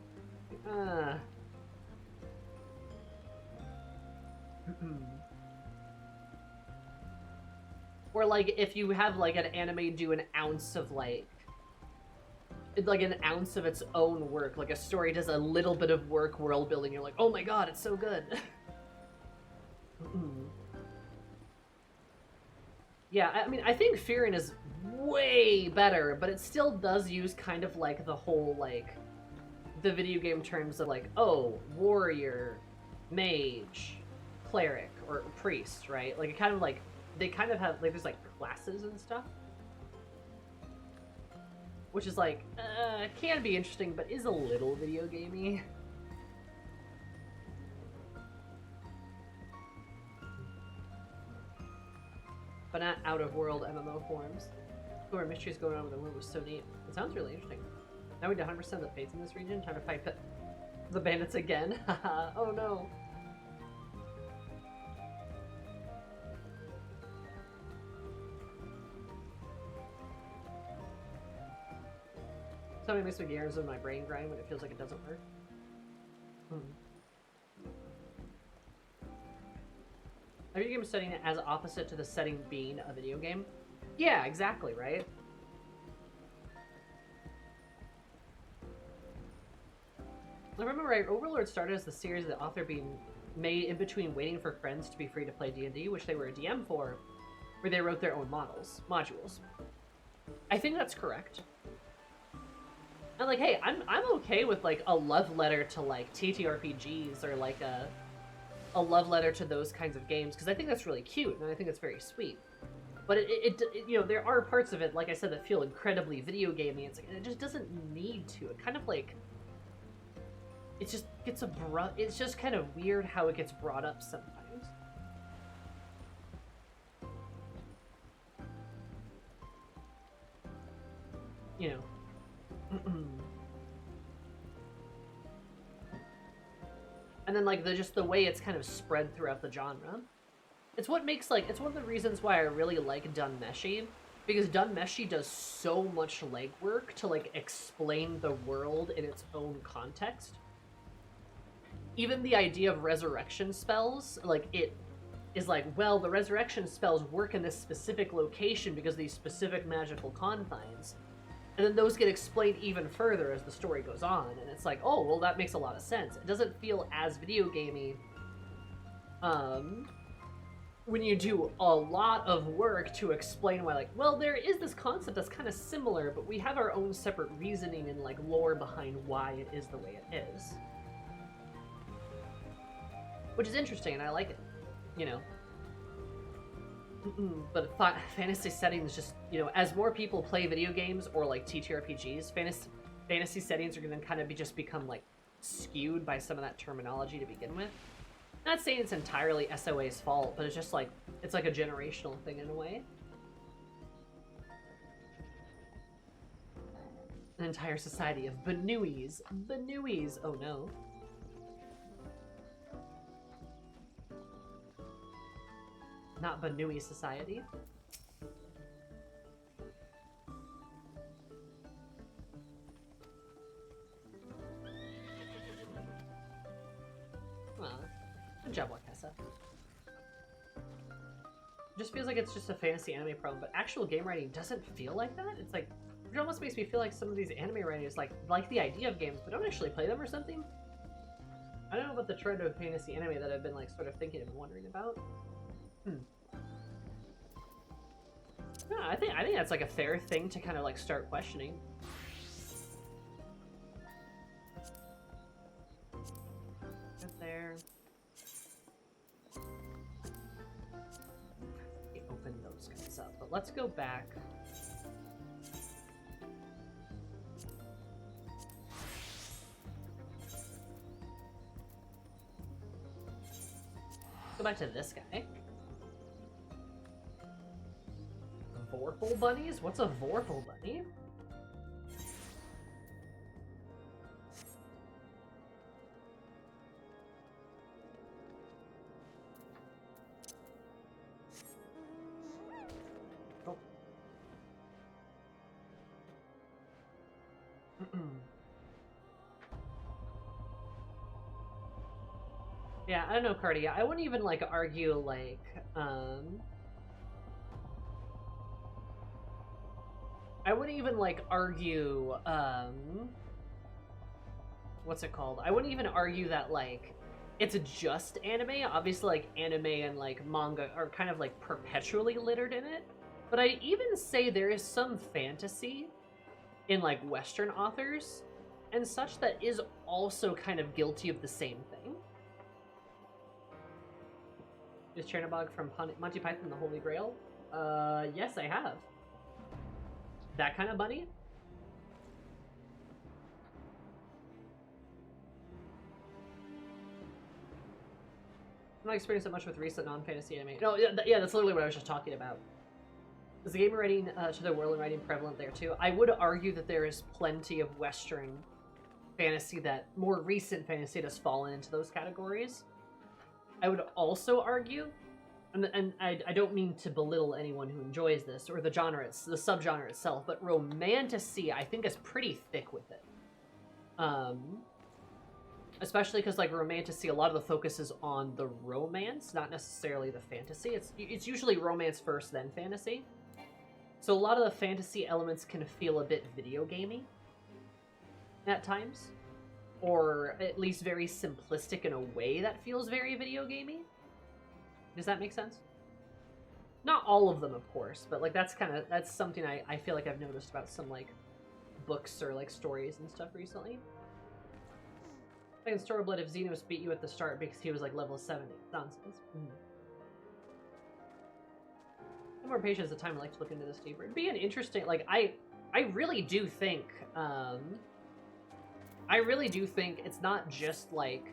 or like if you have like an anime do an ounce of like an ounce of its own work, like a story does a little bit of work world building, you're like, oh my god, it's so good. Yeah, I mean, I think Firin is way better, but it still does use kind of like the whole like the video game terms of like, oh, warrior, mage, cleric, or priest, right? Like it kind of like, they kind of have like, there's like classes and stuff, which is like, can be interesting, but is a little video gamey. But not out of world MMO forms. Who are mysteries going on with the world was so neat. It sounds really interesting. Now we do 100% of the fates in this region. Time to fight the bandits again. Oh no. Something makes me gears in my brain grind when it feels like it doesn't work. A video game setting as opposite to the setting being a video game? Yeah, exactly, right? I remember right, Overlord started as the series of the author being made in between waiting for friends to be free to play D&D, which they were a DM for, where they wrote their own modules. I think that's correct. And like, hey, I'm okay with like a love letter to like TTRPGs or like a love letter to those kinds of games, because I think that's really cute and I think it's very sweet. But it you know, there are parts of it, like I said, that feel incredibly video gamey. It's like, it just doesn't need to. It kind of like, it just gets it's just kind of weird how it gets brought up sometimes. You know. And then like just the way it's kind of spread throughout the genre. It's what makes like, it's one of the reasons why I really like Dunmeshi, because Dunmeshi does so much legwork to like explain the world in its own context. Even the idea of resurrection spells, like it is like, well, the resurrection spells work in this specific location because of these specific magical confines. And then those get explained even further as the story goes on, and it's like, oh, well, that makes a lot of sense. It doesn't feel as video gamey when you do a lot of work to explain why, like, well, there is this concept that's kind of similar, but we have our own separate reasoning and like lore behind why it is the way it is. Which is interesting, and I like it, you know. But fantasy settings just, you know, as more people play video games or like TTRPGs, fantasy settings are going to kind of become like skewed by some of that terminology to begin with. Not saying it's entirely SOA's fault, but it's just like, it's like a generational thing in a way. An entire society of Banuis. Banuis, oh no. Not Banui society. Good job, Wakasa. Just feels like it's just a fantasy anime problem, but actual game writing doesn't feel like that. It's like, it almost makes me feel like some of these anime writers like the idea of games, but don't actually play them or something. I don't know about the trend of fantasy anime that I've been like sort of thinking and wondering about. Yeah, I think that's like a fair thing to kind of like start questioning. Right there. Open those guys up, but let's go back. Go back to this guy. Vorpal bunnies? What's a Vorpal bunny? Oh. Yeah, I don't know, Cardi. I wouldn't even like argue like I wouldn't even like argue what's it called? I wouldn't even argue that like it's just anime. Obviously like anime and like manga are kind of like perpetually littered in it. But I'd even say there is some fantasy in like Western authors and such that is also kind of guilty of the same thing. Is Chernobog from Monty Python and the Holy Grail? Yes, I have. That kind of bunny? I'm not experiencing it much with recent non-fantasy anime. No, yeah, that's literally what I was just talking about. Is the game writing to the world and writing prevalent there too? I would argue that there is plenty of Western fantasy that more recent fantasy has fallen into those categories. I would also argue, and I don't mean to belittle anyone who enjoys this or the genre, the subgenre itself, but romantasy I think is pretty thick with it. Especially because like romantasy, a lot of the focus is on the romance, not necessarily the fantasy. It's usually romance first, then fantasy. So a lot of the fantasy elements can feel a bit video gamey at times, or at least very simplistic in a way that feels very video gamey. Does that make sense? Not all of them, of course, but like that's something I feel like I've noticed about some like books or like stories and stuff recently. Like in Stormblood, if Xenos beat you at the start because he was like level 70. Nonsense. Have more patience at time. I'd like to look into this deeper. It'd be an interesting, like, I really do think, it's not just like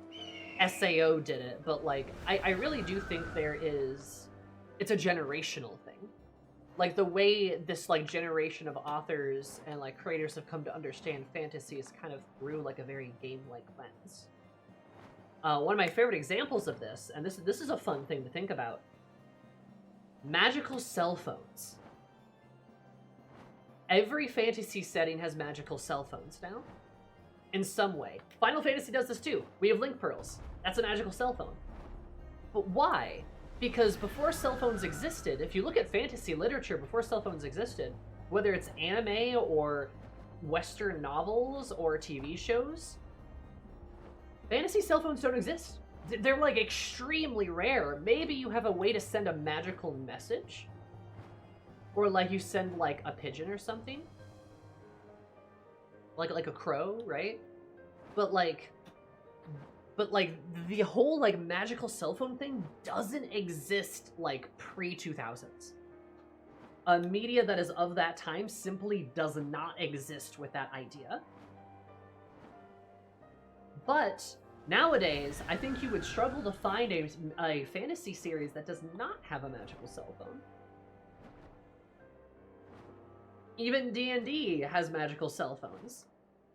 SAO did it, but like, I really do think it's a generational thing. Like the way this like generation of authors and like creators have come to understand fantasy is kind of through like a very game-like lens. One of my favorite examples of this, and this is a fun thing to think about, magical cell phones. Every fantasy setting has magical cell phones now, in some way. Final Fantasy does this too. We have link pearls. That's a magical cell phone. But why? Because before cell phones existed, if you look at fantasy literature before cell phones existed, whether it's anime or Western novels or TV shows, fantasy cell phones don't exist. They're like extremely rare. Maybe you have a way to send a magical message, or like you send like a pigeon or something, like a crow, right? But like the whole like magical cell phone thing doesn't exist like pre-2000s. A media that is of that time simply does not exist with that idea. But nowadays, I think you would struggle to find a fantasy series that does not have a magical cell phone. Even D&D has magical cell phones.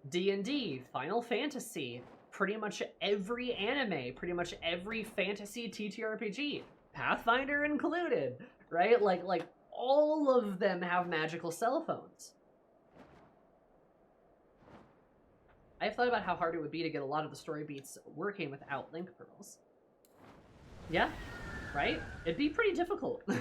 D&D, Final Fantasy, pretty much every anime, pretty much every fantasy TTRPG, Pathfinder included, right? Like all of them have magical cell phones. I've thought about how hard it would be to get a lot of the story beats working without link pearls. Yeah, right? It'd be pretty difficult. What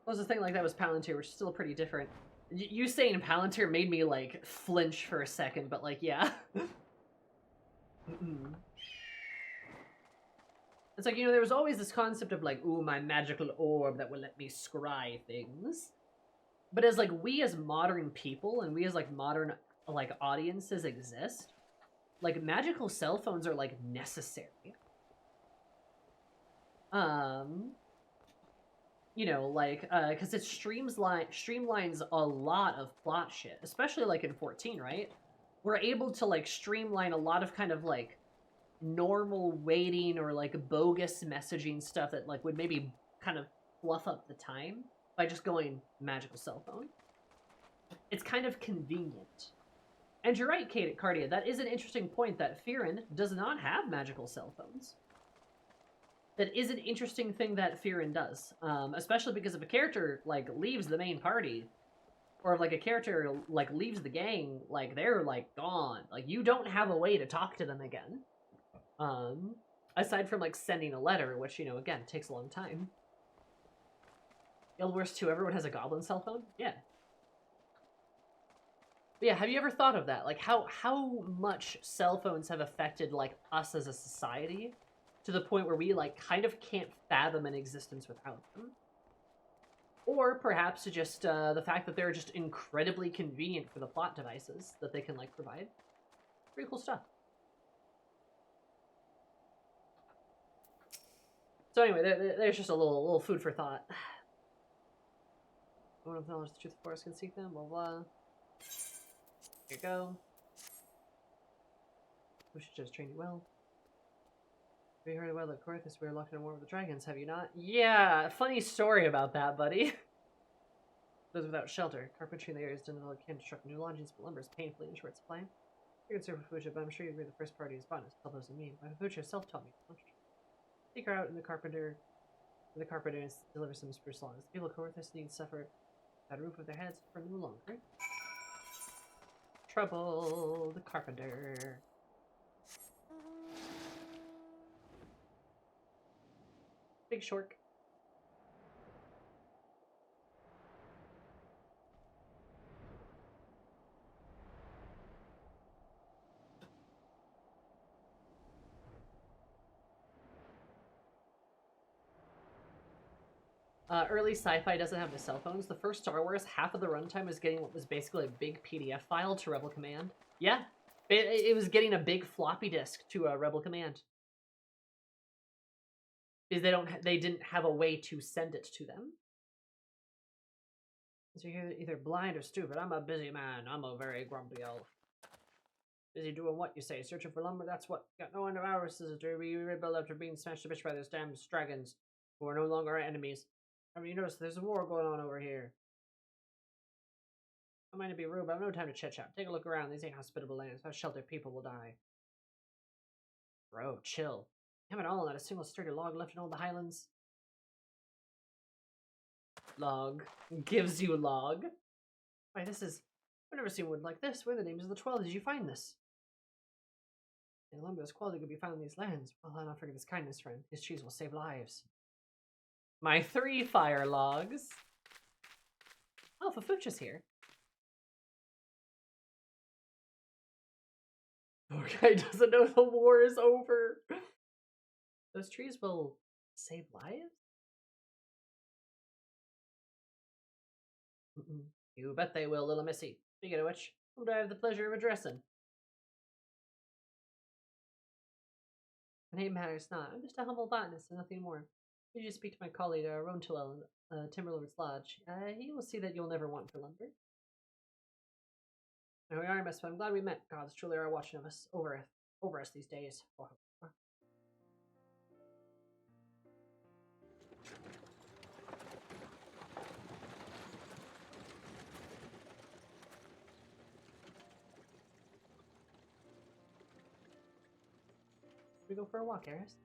was the thing like that was Palantir, which is still pretty different. You saying Palantir made me, like, flinch for a second, but, like, yeah. It's like, you know, there was always this concept of, like, ooh, my magical orb that will let me scry things. But as, like, we as modern people and we as, like, modern, like, audiences exist, like, magical cell phones are, like, necessary. You know, like, because it streamlines a lot of plot shit, especially, like, in 14, right? We're able to, like, streamline a lot of kind of, like, normal waiting or, like, bogus messaging stuff that, like, would maybe kind of fluff up the time by just going magical cell phone. It's kind of convenient. And you're right, Kate Cardia, that is an interesting point that Firin does not have magical cell phones. That is an interesting thing that Firin does, especially because if a character, like, leaves the main party, or if, like, a character, like, leaves the gang, like, they're, like, gone. Like, you don't have a way to talk to them again. Aside from, like, sending a letter, which, you know, again, takes a long time. Guild Wars 2, everyone has a goblin cell phone? Yeah. But yeah, have you ever thought of that? Like, how much cell phones have affected, like, us as a society to the point where we, like, kind of can't fathom an existence without them? Or perhaps just the fact that they're just incredibly convenient for the plot devices that they can, like, provide. Pretty cool stuff. So anyway, there's just a little food for thought. One of the knowledge the truth of forest can seek them, blah blah. Here you go. We should just train you well. Have you heard about the Corthus? We were locked in war with the dragons, have you not? Yeah, funny story about that, buddy. Those without shelter. Carpentry in the areas didn't can construct new lodgings, but lumber is painfully in short supply. You can serve Fufucha, but I'm sure you'd be the first party who's botanist. Tell those in me. My Fufucha self-taught me. Take her out in the carpenter and deliver some spruce logs. People of Corthus need suffer that roof of their heads for no longer. Trouble, the carpenter. Big Shork. Early sci-fi doesn't have the cell phones. The first Star Wars, half of the runtime was getting what was basically a big PDF file to Rebel Command. Yeah, it was getting a big floppy disk to Rebel Command. Because they didn't have a way to send it to them. So you're either blind or stupid. I'm a busy man. I'm a very grumpy elf. Busy doing what, you say? Searching for lumber? That's what. Got no end of hours to be rebuilt after being smashed to bitch by those damn dragons, who are no longer our enemies. I mean, you notice there's a war going on over here. I might not be rude, but I have no time to chit-chat. Take a look around. These ain't hospitable lands. Without shelter, people will die. Bro, chill. Damn it all, not a single sturdy log left in all the highlands. Log. Gives you log. Why, this is... I've never seen wood like this. Where are the names of the 12? Did you find this? The lumber this quality could be found in these lands. Well, I'll not forget his kindness, friend. His trees will save lives. My 3 fire logs. Oh, Fafucha's here. Poor guy doesn't know the war is over. Those trees will save lives? You bet they will, little missy. Speaking of which, whom do I have the pleasure of addressing? My name matters not. I'm just a humble botanist and nothing more. Did you speak to my colleague, Rontuel, Timberlord's Lodge? He will see that you'll never want for lumber. Now we are, Miss, but I'm glad we met. Gods truly are watching of us over us these days. We go for a walk, Eris.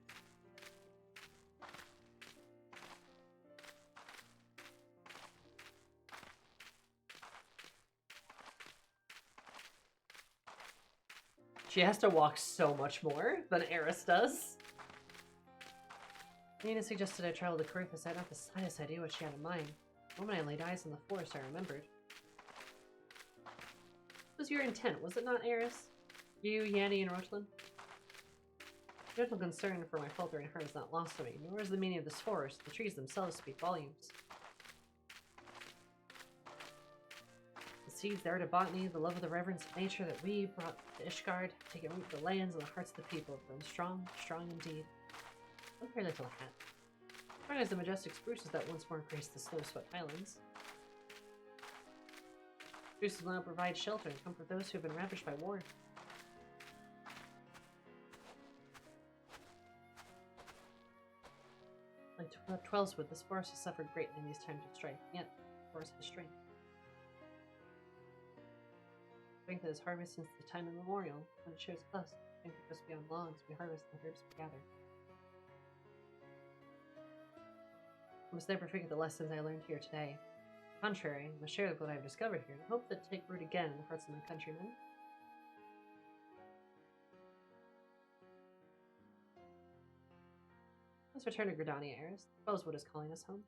She has to walk so much more than Eris does. Nina suggested I travel to Corinthus. I had not the slightest idea what she had in mind. The moment I laid eyes on the forest, I remembered. What was your intent, was it not, Eris? You, Yanni, and Rosalind? Gentle concern for my faltering heart is not lost on me, nor is the meaning of this forest. The trees themselves speak volumes. The seeds, the art of botany, the love of the reverence of nature that we brought to Ishgard, taking root in the lands and the hearts of the people, grown strong, strong indeed. Look at her little hat. Strong as the majestic spruces that once more graced the snow-swept highlands. Spruces will now provide shelter and comfort those who have been ravaged by war. Like Twellswood, this forest has suffered greatly in these times of strife, yet the forest has strength. Strength that is harvested since the time immemorial. When it shows us, strength that goes beyond logs, we harvest the herbs we gather. I must never forget the lessons I learned here today. On the contrary, I must share what I have discovered here, and hope that take root again in the hearts of my countrymen. Let's return to Gridania, Eris. Twellswood is calling us home.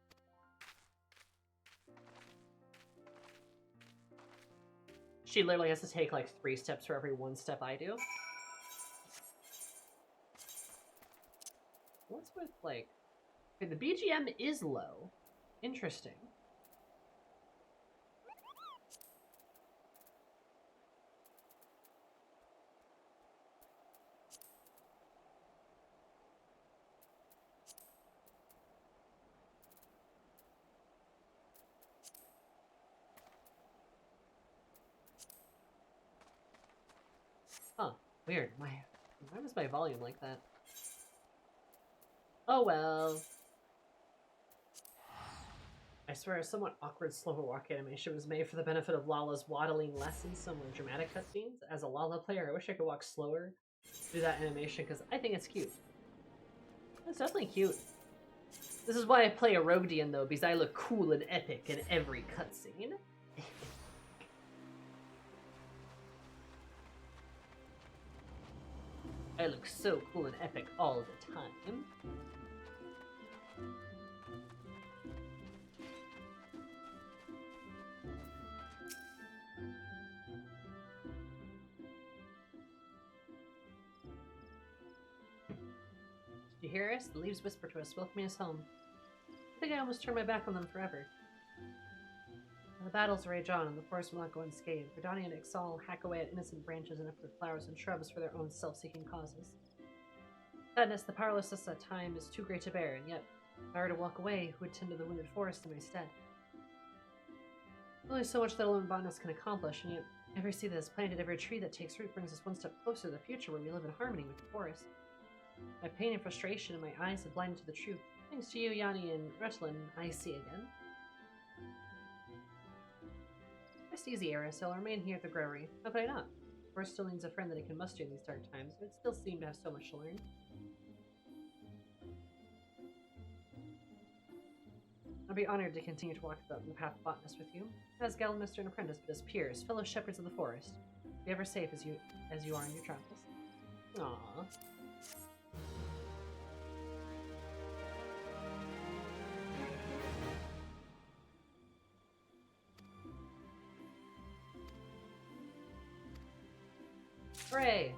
She literally has to take like 3 steps for every 1 step I do. What's with like... Okay, the BGM is low. Interesting. Huh, weird. Why was my volume like that? Oh well. I swear a somewhat awkward slow walk animation was made for the benefit of Lala's waddling lessons, some more dramatic cutscenes. As a Lala player, I wish I could walk slower through that animation because I think it's cute. It's definitely cute. This is why I play a Roguedian though, because I look cool and epic in every cutscene. I look so cool and epic all the time. Did you hear us? The leaves whisper to us, welcoming us home. I think I almost turned my back on them forever. The battles rage on, and the forest will not go unscathed. Verdani and Ixal hack away at innocent branches and uproot flowers and shrubs for their own self-seeking causes. Sadness, the powerlessness at time is too great to bear, and yet, if I were to walk away, who would tend to the wounded forest in my stead? Only so much that a lone botanist can accomplish, and yet every seed that is planted, every tree that takes root brings us one step closer to the future where we live in harmony with the forest. My pain and frustration and my eyes have blinded to the truth. Thanks to you, Yanni, and Rutland, I see again. Rest easy, Eris. I'll remain here at the Brewery. How could I not? The forest still needs a friend that it can muster in these dark times, but it still seemed to have so much to learn. I'd be honored to continue to walk the path of botanist with you, as Galmaster and apprentice, but as peers, fellow shepherds of the forest. Be ever safe as you are in your travels. Aww. Hooray!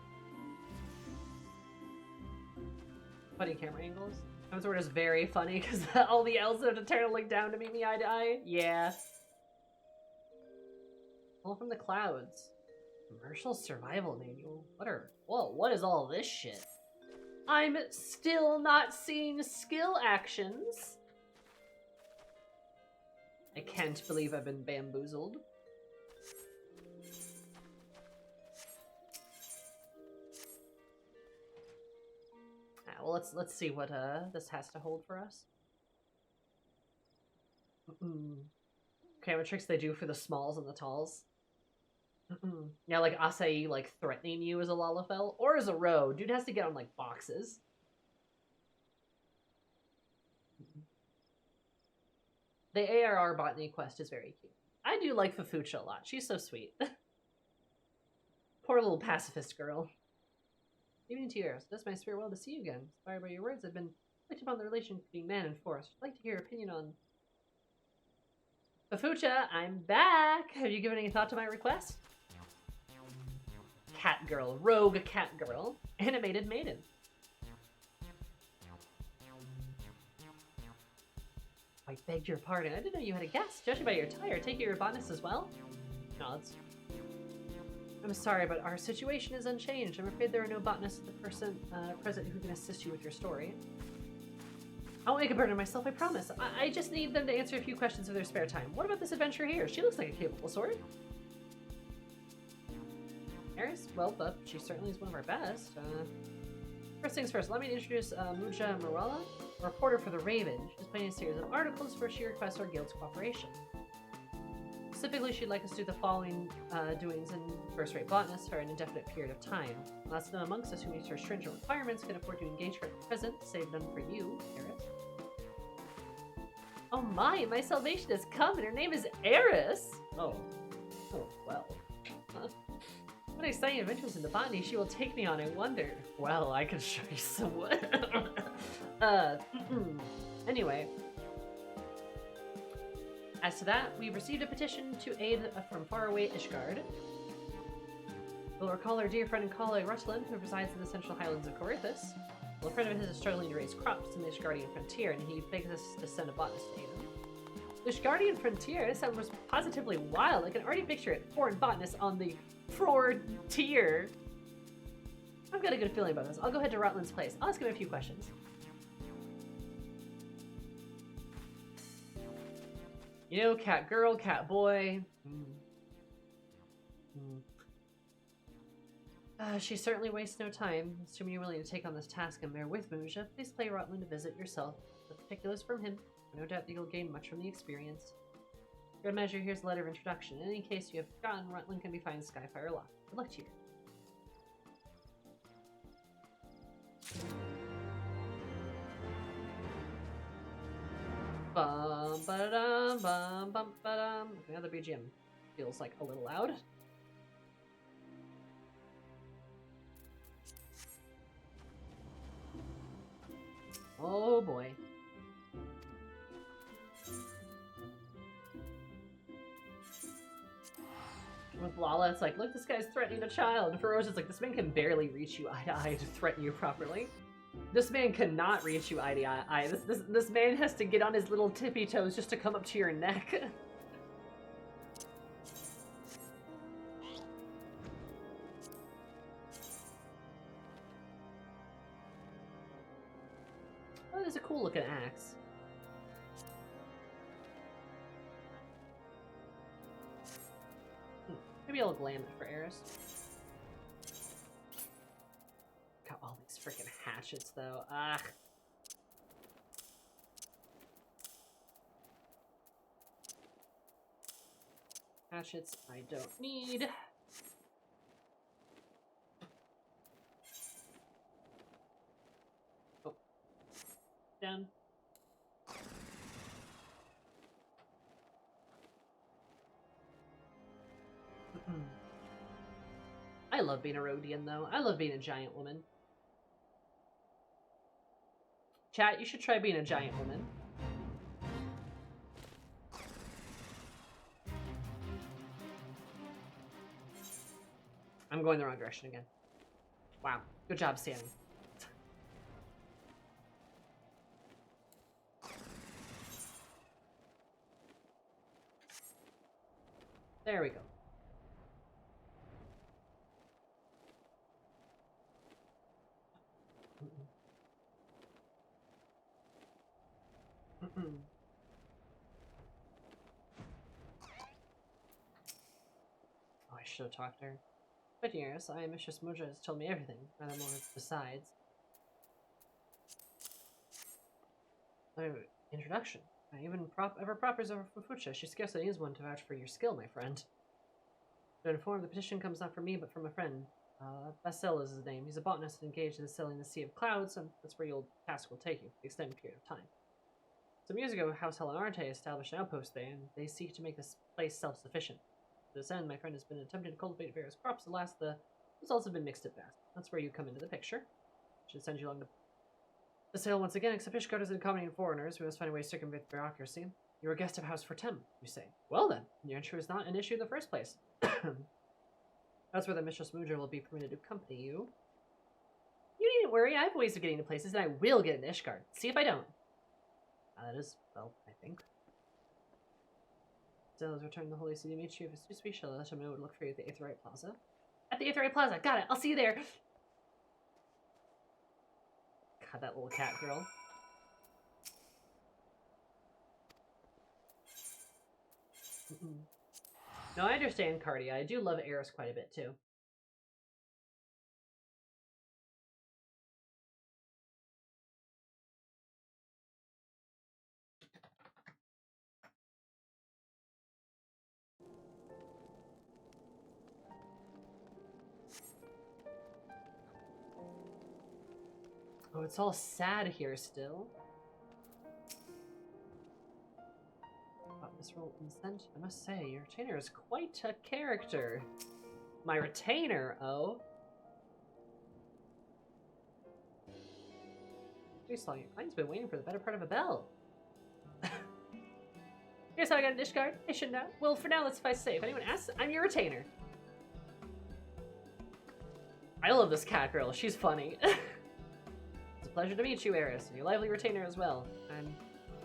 Funny camera angles. Those were just very funny because all the elves have to turn and look down to meet me eye to eye. Yeah. All from the clouds. Commercial survival manual. Whoa, what is all this shit? I'm still not seeing skill actions. I can't believe I've been bamboozled. Well, let's see what this has to hold for us. Okay, what tricks they do for the smalls and the talls. Yeah, like Acai like threatening you as a Lalafell or as a roe. Dude has to get on like boxes. The ARR botany quest is very cute. I do like Fafucha a lot. She's so sweet. Poor little pacifist girl. Evening to yours. It does my spirit well to see you again. Inspired by your words, I've been reflecting upon the relation between man and forest. I'd like to hear your opinion on... Bafucha, I'm back! Have you given any thought to my request? Cat girl. Rogue cat girl. Animated maiden. I begged your pardon. I didn't know you had a guest. Judging by your attire, take it you're a botanist as well? Nods. I'm sorry, but our situation is unchanged. I'm afraid there are no botanists at the present who can assist you with your story. I won't make a burden of myself, I promise. I just need them to answer a few questions in their spare time. What about this adventurer here? She looks like a capable sword. Eris? Well, but she certainly is one of our best. First things first, let me introduce Muja Marella, a reporter for The Raven. She's planning a series of articles where she requests our guild's cooperation. Specifically, she'd like us to do the following doings in first-rate botanists for an indefinite period of time. Last of them amongst us who meets her stringent requirements can afford to engage her at present, save none for you, Eris. Oh my salvation has come and her name is Eris! Oh well. What exciting adventures into botany she will take me on, I wonder. Well, I can show you some. Anyway. As to that, we've received a petition to aid from faraway Ishgard. We'll recall our dear friend and colleague Rutland, who resides in the central highlands of Corythus. Well, a friend of his is struggling to raise crops in the Ishgardian frontier, and he begs us to send a botanist to aid him. The Ishgardian frontier sounds positively wild. I can already picture it. Foreign botanists on the frontier. I've got a good feeling about this. I'll go ahead to Rutland's place. I'll ask him a few questions. You know, cat girl, cat boy. She certainly wastes no time. Assuming you're willing to take on this task and bear with Muja, please play Rutland to visit yourself. The particulars from him. No doubt that you'll gain much from the experience. For good measure, here's a letter of introduction. In any case you have forgotten, Rutland can be found in Skyfire Lock. Good luck to you. Bum ba dum bum bum ba dum. Now the BGM feels like a little loud. Oh boy. With Lala, it's like, look, this guy's threatening a child. And for Rose, it's like, this man can barely reach you eye to eye to threaten you properly. This man cannot reach you eye to eye. This man has to get on his little tippy toes just to come up to your neck. Oh, there's a cool looking axe. Maybe I'll glam it for Eris. Got all these freaking hatchets though. Ugh. Hatchets I don't need. Oh. Down. I love being a Rhodian, though. I love being a giant woman. Chat, you should try being a giant woman. I'm going the wrong direction again. Wow. Good job, Sammy. There we go. Oh, I should have talked to her. But yes, I am Mistress Muja has told me everything, rather more besides. Introduction. Even ever propers over Fufucha. She scarcely needs one to vouch for your skill, my friend. To inform, the petition comes not from me, but from a friend. Basil is his name. He's a botanist engaged in selling the Sea of Clouds, and that's where your task will take you for an extended period of time. Some years ago, House Helenarte established an outpost there, and they seek to make this place self-sufficient. To this end, my friend has been attempting to cultivate various crops. Alas, the It's also been mixed at best. That's where you come into the picture. Should send you along the sail once again, except Ishgard is accommodating foreigners. We must find a way to circumvent bureaucracy. You're a guest of House Fortem, you say. Well then, your entry was not an issue in the first place. That's where the Mistress Mooger will be permitted to accompany you. You needn't worry, I have ways of getting to places, and I will get into Ishgard. See if I don't. That is, well, I think. Still, has returned to the Holy City. Made sure if it's too sweet, shall let him know to look for you at the Aetherite Plaza. At the Aetherite Plaza, got it, I'll see you there. God, that little cat girl. No, I understand Cardia. I do love Eris quite a bit, too. Oh, it's all sad here still. About this role incent, I must say, your retainer is quite a character. My retainer, oh? Jeez, your client's been waiting for the better part of a bell. Here's how I got a dish guard. I should know. Well, for now, let's suffice to say, if anyone asks, I'm your retainer. I love this cat girl. She's funny. It's a pleasure to meet you, Eris, and your lively retainer as well. I'm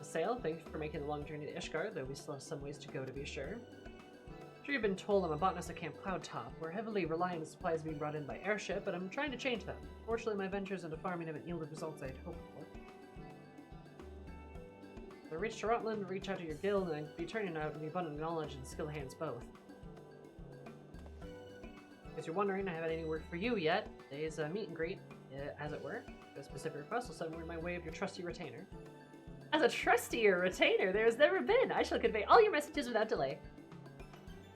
Sail. Thanks for making the long journey to Ishgard, though we still have some ways to go, to be sure. I'm sure you've been told I'm a botanist at Camp Cloudtop. We're heavily reliant on supplies being brought in by airship, but I'm trying to change that. Fortunately, my ventures into farming haven't yielded results I'd hoped for. If I reach Rutland, reach out to your guild, and I'd be turning out the abundant knowledge and skill hands both. As you're wondering, I haven't any work for you yet. Today's a meet and greet, as it were. If a specific request will send my way of your trusty retainer. As a trustier retainer there has never been. I shall convey all your messages without delay.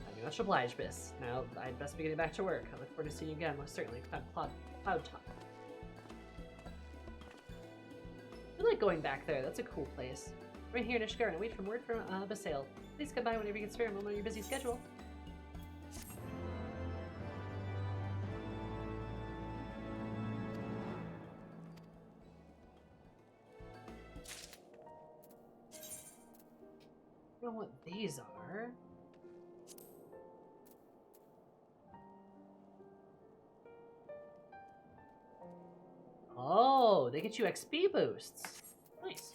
I'd be much obliged, miss. Now, I'd best be getting back to work. I look forward to seeing you again, most certainly. Cloudtop. I like going back there. That's a cool place. Right here in Ishgard, and wait for word from Basail. Please come by whenever you can spare a moment on your busy schedule. I don't know what these are. Oh, they get you XP boosts. Nice.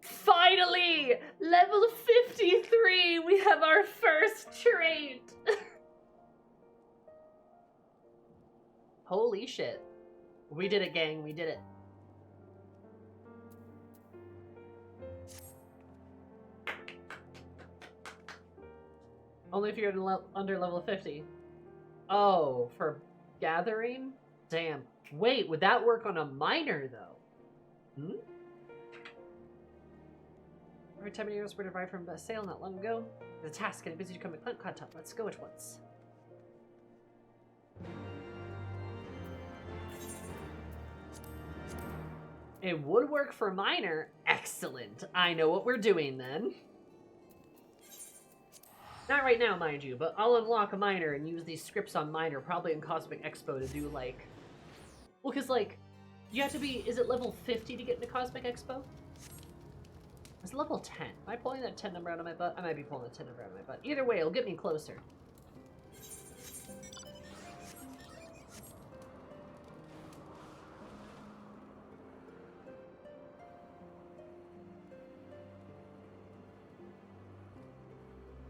Finally! Level 53! We have our first trait! Holy shit. We did it, gang. We did it. Only if you're under level 50. Oh, for gathering? Damn. Wait, would that work on a miner, though? Hmm? Every time any of us were derived from a sail not long ago, the task getting busy to come to Cloudtop. Let's go at once. It would work for miner. Excellent. I know what we're doing then. Not right now, mind you, but I'll unlock a miner and use these scripts on miner, probably in Cosmic Expo, to do, like... Well, because, like, you have to be... Is it level 50 to get into Cosmic Expo? It's level 10. Am I pulling that 10 number out of my butt? I might be pulling the 10 number out of my butt. Either way, it'll get me closer.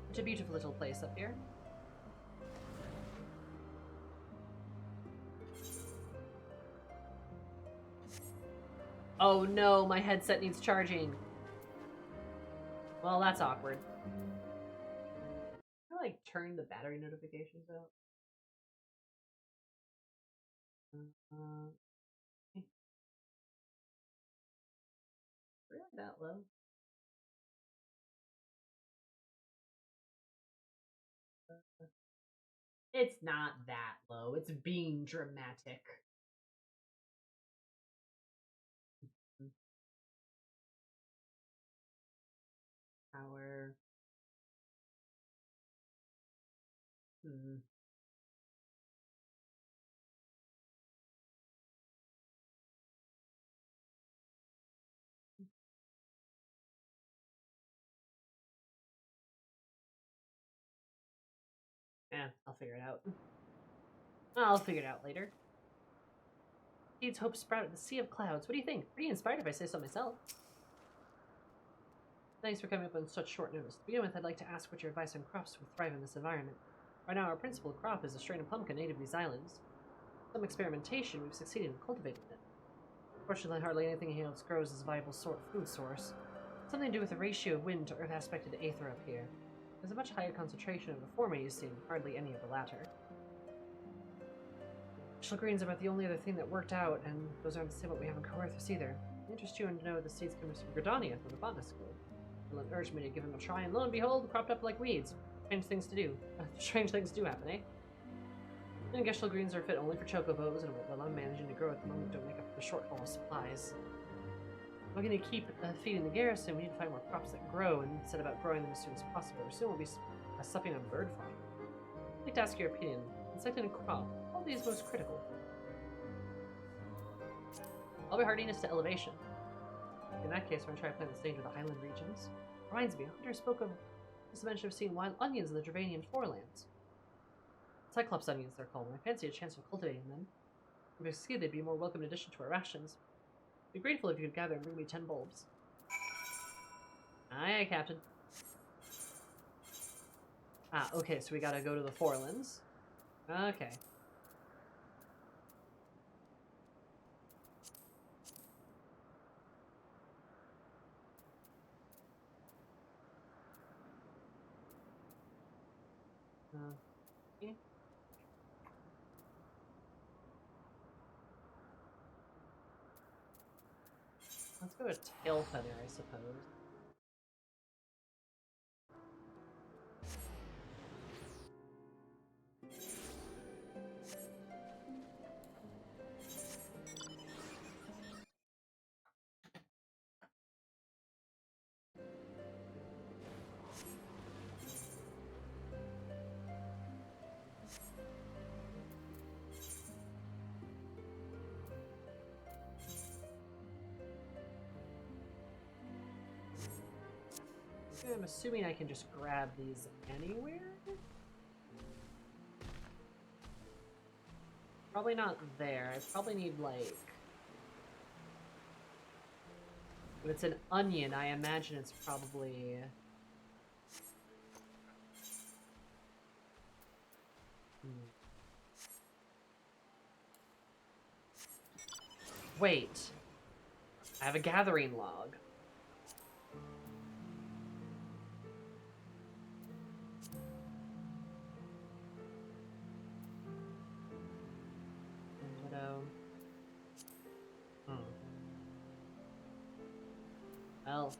It's a beautiful little place up here. Oh no, my headset needs charging. Well, that's awkward. Can I, like, turn the battery notifications out? Really that low? It's not that low. It's being dramatic. Power. I'll figure it out. I'll figure it out later. Seeds hope sprout in the sea of clouds. What do you think? Pretty inspired if I say so myself. Thanks for coming up on such short notice. To begin with, I'd like to ask what your advice on crops would thrive in this environment. Right now, our principal crop is a strain of pumpkin native to these islands. Some experimentation, we've succeeded in cultivating it. Fortunately, hardly anything else grows as a viable food source. Something to do with the ratio of wind to earth aspected aether up here. There's a much higher concentration of the former you see, and hardly any of the latter. Vegetable greens are about the only other thing that worked out, and those aren't the same what we have in Coerthus either. Interest you in to know the seeds come from Gridania from the botanist school. Dylan urged me to give him a try, and lo and behold, cropped up like weeds. Strange things to do. Strange things do happen, eh? And vegetable greens are fit only for chocobos, and what I'm managing to grow at the moment don't make up the shortfall of supplies. If we're going to keep feeding the garrison, we need to find more crops that grow and set about growing them as soon as possible, or soon we'll be supping on bird fodder. I'd like to ask your opinion. In selecting a crop, all of these most critical. I'll be hardiness to elevation. In that case, we're going to try to plant the stage with the highland regions. Reminds me, Hunter spoke of this mention of seeing wild onions in the Dravanian forelands. Cyclops onions, they're called, and I fancy a chance of cultivating them. If we succeed, they'd be a more welcome addition to our rations. I'd be grateful if you could gather and bring me 10 bulbs. Aye, aye, Captain. Ah, okay, so we gotta go to the forelands. Okay. Okay. Let's go to Tail Feather, I suppose. I'm assuming I can just grab these anywhere? Probably not there. I probably need, like... If it's an onion, I imagine it's probably... Wait. I have a gathering log. Well.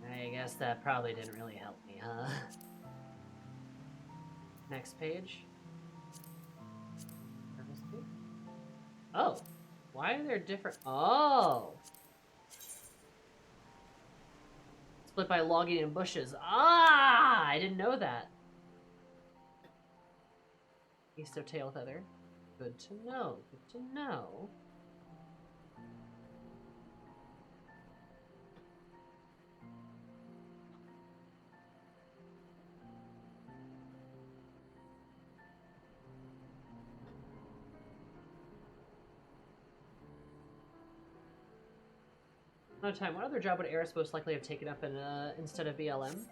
I guess that probably didn't really help me, huh? Next page. Oh! Why are there different... Oh! Split by logging and bushes. Ah! I didn't know that. East of Tail Feather. Good to know. Good to know. No time. What other job would Eris most likely have taken up in, instead of BLM?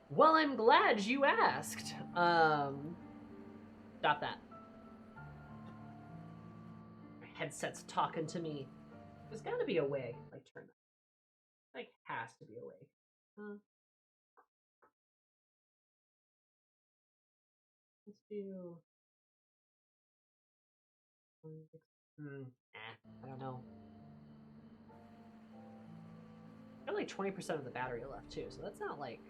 Well, I'm glad you asked. Stop that. My headset's talking to me. There's gotta be a way. Like, turn that. Like, has to be a way. Let's do... I don't know. Got like 20% of the battery left too, so that's not like.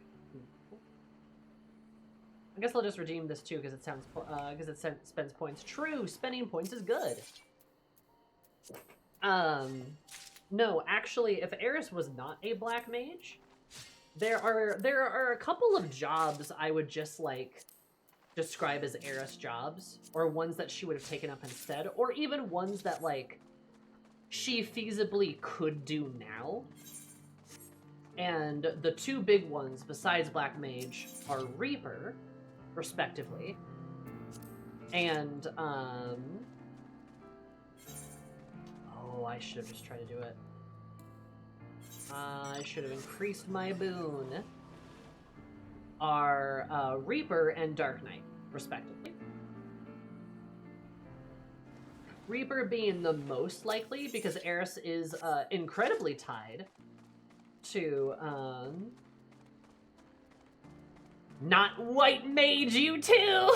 I guess I'll just redeem this too because it sounds because it spends points. True, spending points is good. No, actually, if Eris was not a black mage, there are a couple of jobs I would just like describe as Eris jobs, or ones that she would have taken up instead, or even ones that like she feasibly could do now. And the two big ones besides Black Mage are Reaper, respectively. And, oh, I should have just tried to do it. I should have increased my boon. Are Reaper and Dark Knight, respectively. Reaper being the most likely because Eris is incredibly tied to not White Mage, you too.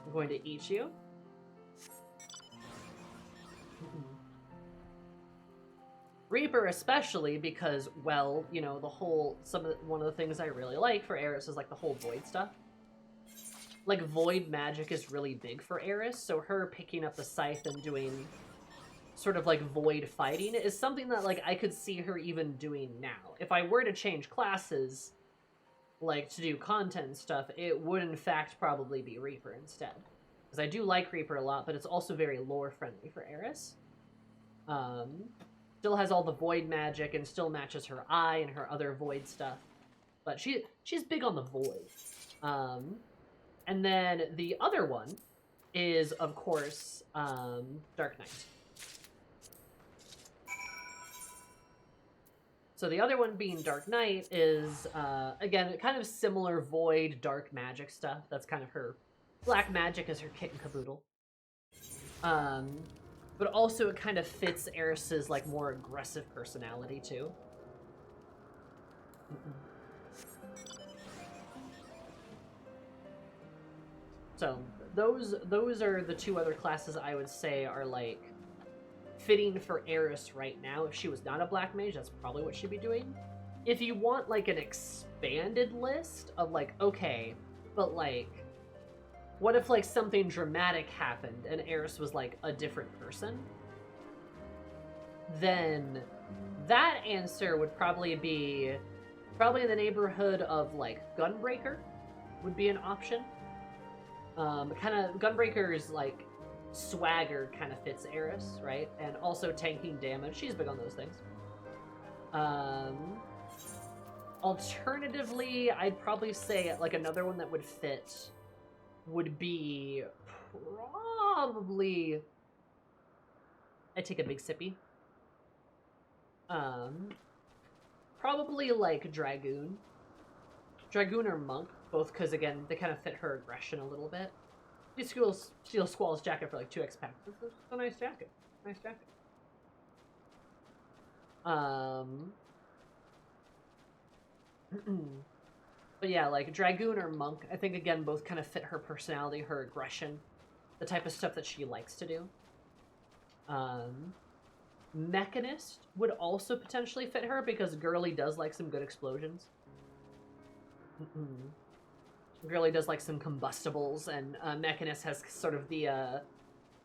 I'm going to eat you. Reaper especially because, well, you know, the whole, one of the things I really like for Eris is like the whole void stuff. Like void magic is really big for Eris, so her picking up the scythe and doing sort of like void fighting is something that like I could see her even doing now. If I were to change classes, like to do content stuff, it would in fact probably be Reaper instead. Because I do like Reaper a lot, but it's also very lore friendly for Eris. Still has all the void magic and still matches her eye and her other void stuff. But she's big on the void. And then the other one is, of course, Dark Knight. So the other one being Dark Knight is, again, kind of similar void, dark magic stuff. That's kind of her. Black magic is her kit and caboodle. But also it kind of fits Eris's, like, more aggressive personality, too. So, those are the two other classes I would say are, like, fitting for Eris right now. If she was not a Black Mage, that's probably what she'd be doing. If you want, like, an expanded list of, like, okay, but, like, what if, like, something dramatic happened and Eris was, like, a different person? Then that answer would probably be in the neighborhood of, like, Gunbreaker would be an option. Kind of, Gunbreaker's, like, swagger kind of fits Eris, right? And also tanking damage. She's big on those things. Alternatively, I'd probably say, like, another one that would fit would be probably... I'd take a big sippy. Probably, like, Dragoon. Dragoon or Monk, both because, again, they kind of fit her aggression a little bit. You steal Squall's jacket for, like, 2x pack. It's a nice jacket. Nice jacket. But yeah, like, Dragoon or Monk, I think, again, both kind of fit her personality, her aggression, the type of stuff that she likes to do. Mechanist would also potentially fit her, because Girly does like some good explosions. Girly does like some combustibles, and Mechanist has sort of the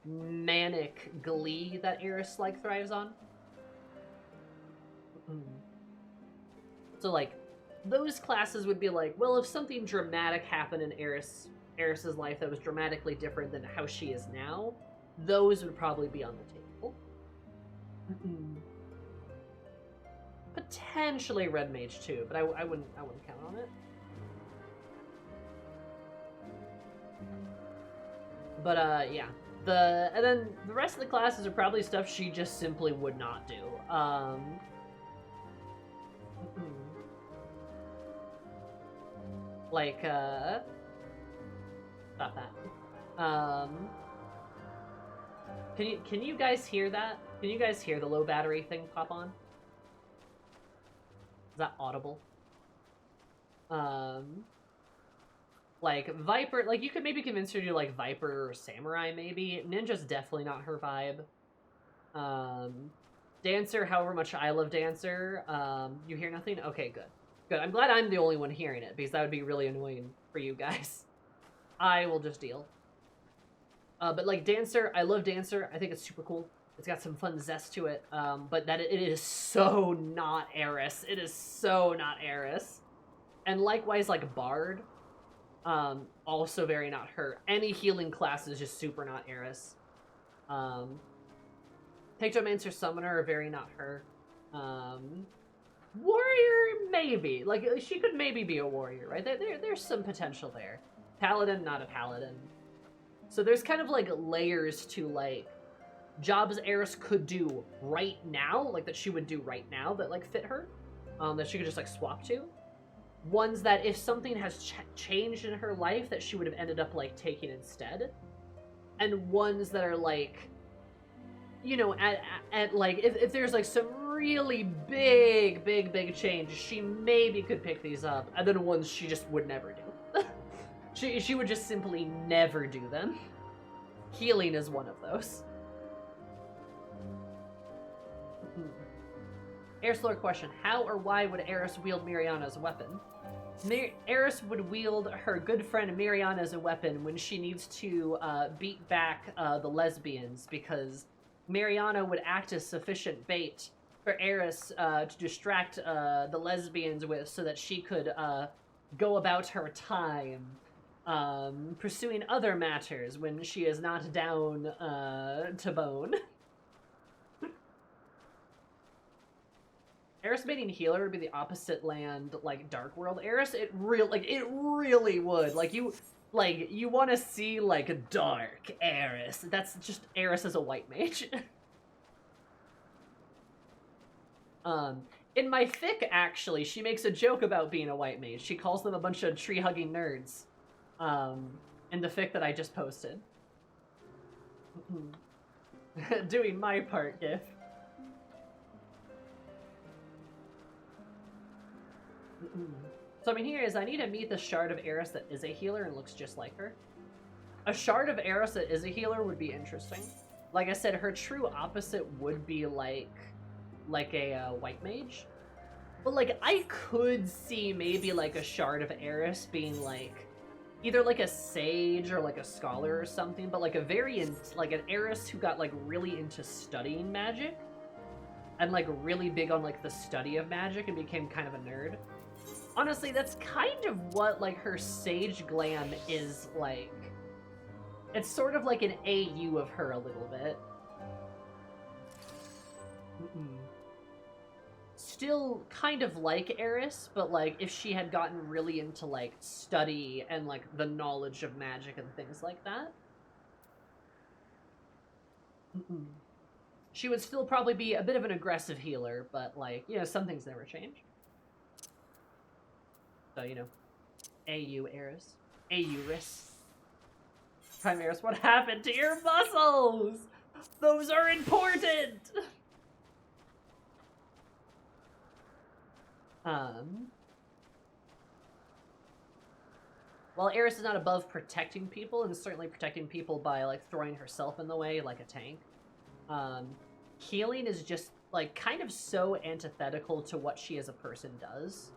manic glee that Eris, like, thrives on. So, like, those classes would be like, well, if something dramatic happened in Eris's life that was dramatically different than how she is now, those would probably be on the table. Potentially Red Mage too, but I wouldn't count on it. But yeah. And then the rest of the classes are probably stuff she just simply would not do. Like, stop that. Can you guys hear that? Can you guys hear the low battery thing pop on? Is that audible? Like, Viper, like, you could maybe convince her to do, like, Viper or Samurai, maybe. Ninja's definitely not her vibe. Dancer, however much I love Dancer. You hear nothing? Okay, good. Good. I'm glad I'm the only one hearing it, because that would be really annoying for you guys. I will just deal. But, like, Dancer, I love Dancer. I think it's super cool. It's got some fun zest to it. But that it is so not Eris. It is so not Eris. And likewise, like, Bard. Also very not her. Any healing class is just super not Eris. Pictomancer Summoner are very not her. Warrior, maybe. Like, she could maybe be a warrior, right? There's some potential there. Paladin, not a paladin. So there's kind of, like, layers to, like, jobs Eris could do right now, like, that she would do right now that, like, fit her. That she could just, like, swap to. Ones that if something has changed in her life that she would have ended up, like, taking instead. And ones that are, like, you know, at like, if there's, like, some really big change, she maybe could pick these up. And then ones she just would never do. she would just simply never do them. Healing is one of those. Eris lore question. How or why would Eris wield Miriana as a weapon? Eris would wield her good friend Miriana as a weapon when she needs to beat back the lesbians, because Miriana would act as sufficient bait for Eris to distract the lesbians with, so that she could go about her time pursuing other matters when she is not down to bone. Eris making healer would be the opposite land, like, Dark World Eris. It really would. Like, you want to see, like, Dark Eris. That's just Eris as a white mage. In my fic, actually, she makes a joke about being a white mage. She calls them a bunch of tree-hugging nerds. In the fic that I just posted. Doing my part, GIF. So I mean, here is, I need to meet the shard of Eris that is a healer and looks just like her. A shard of Eris that is a healer would be interesting. Like I said, her true opposite would be like a white mage. But like, I could see maybe like a shard of Eris being like either like a sage or like a scholar or something, but like a like an Eris who got like really into studying magic and like really big on like the study of magic and became kind of a nerd. Honestly, that's kind of what, like, her sage glam is like. It's sort of like an AU of her a little bit. Still kind of like Eris, but, like, if she had gotten really into, like, study and, like, the knowledge of magic and things like that. She would still probably be a bit of an aggressive healer, but, like, you know, some things never change. So, you know, AU Eris. AU-ris. Prime Eris, what happened to your muscles? Those are important! While Eris is not above protecting people, and certainly protecting people by, like, throwing herself in the way like a tank, healing is just, like, kind of so antithetical to what she as a person does.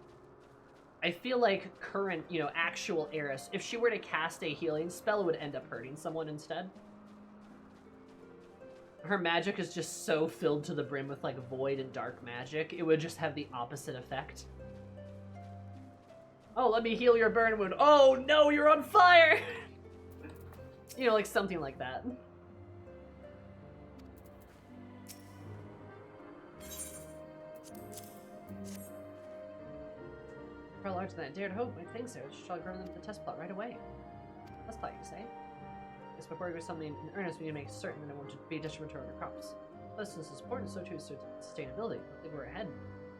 I feel like current, you know, actual Eris, if she were to cast a healing spell, it would end up hurting someone instead. Her magic is just so filled to the brim with, like, void and dark magic, it would just have the opposite effect. Oh, let me heal your burn wound. Oh, no, you're on fire! You know, like, something like that. Far larger than I dared hope. I think so. Shall I grow them to the test plot right away? Test plot, you say? Yes, before we do something in earnest, we need to make certain that it won't be detrimental to our crops. Lessons is important, so too is sustainability. I think we're ahead.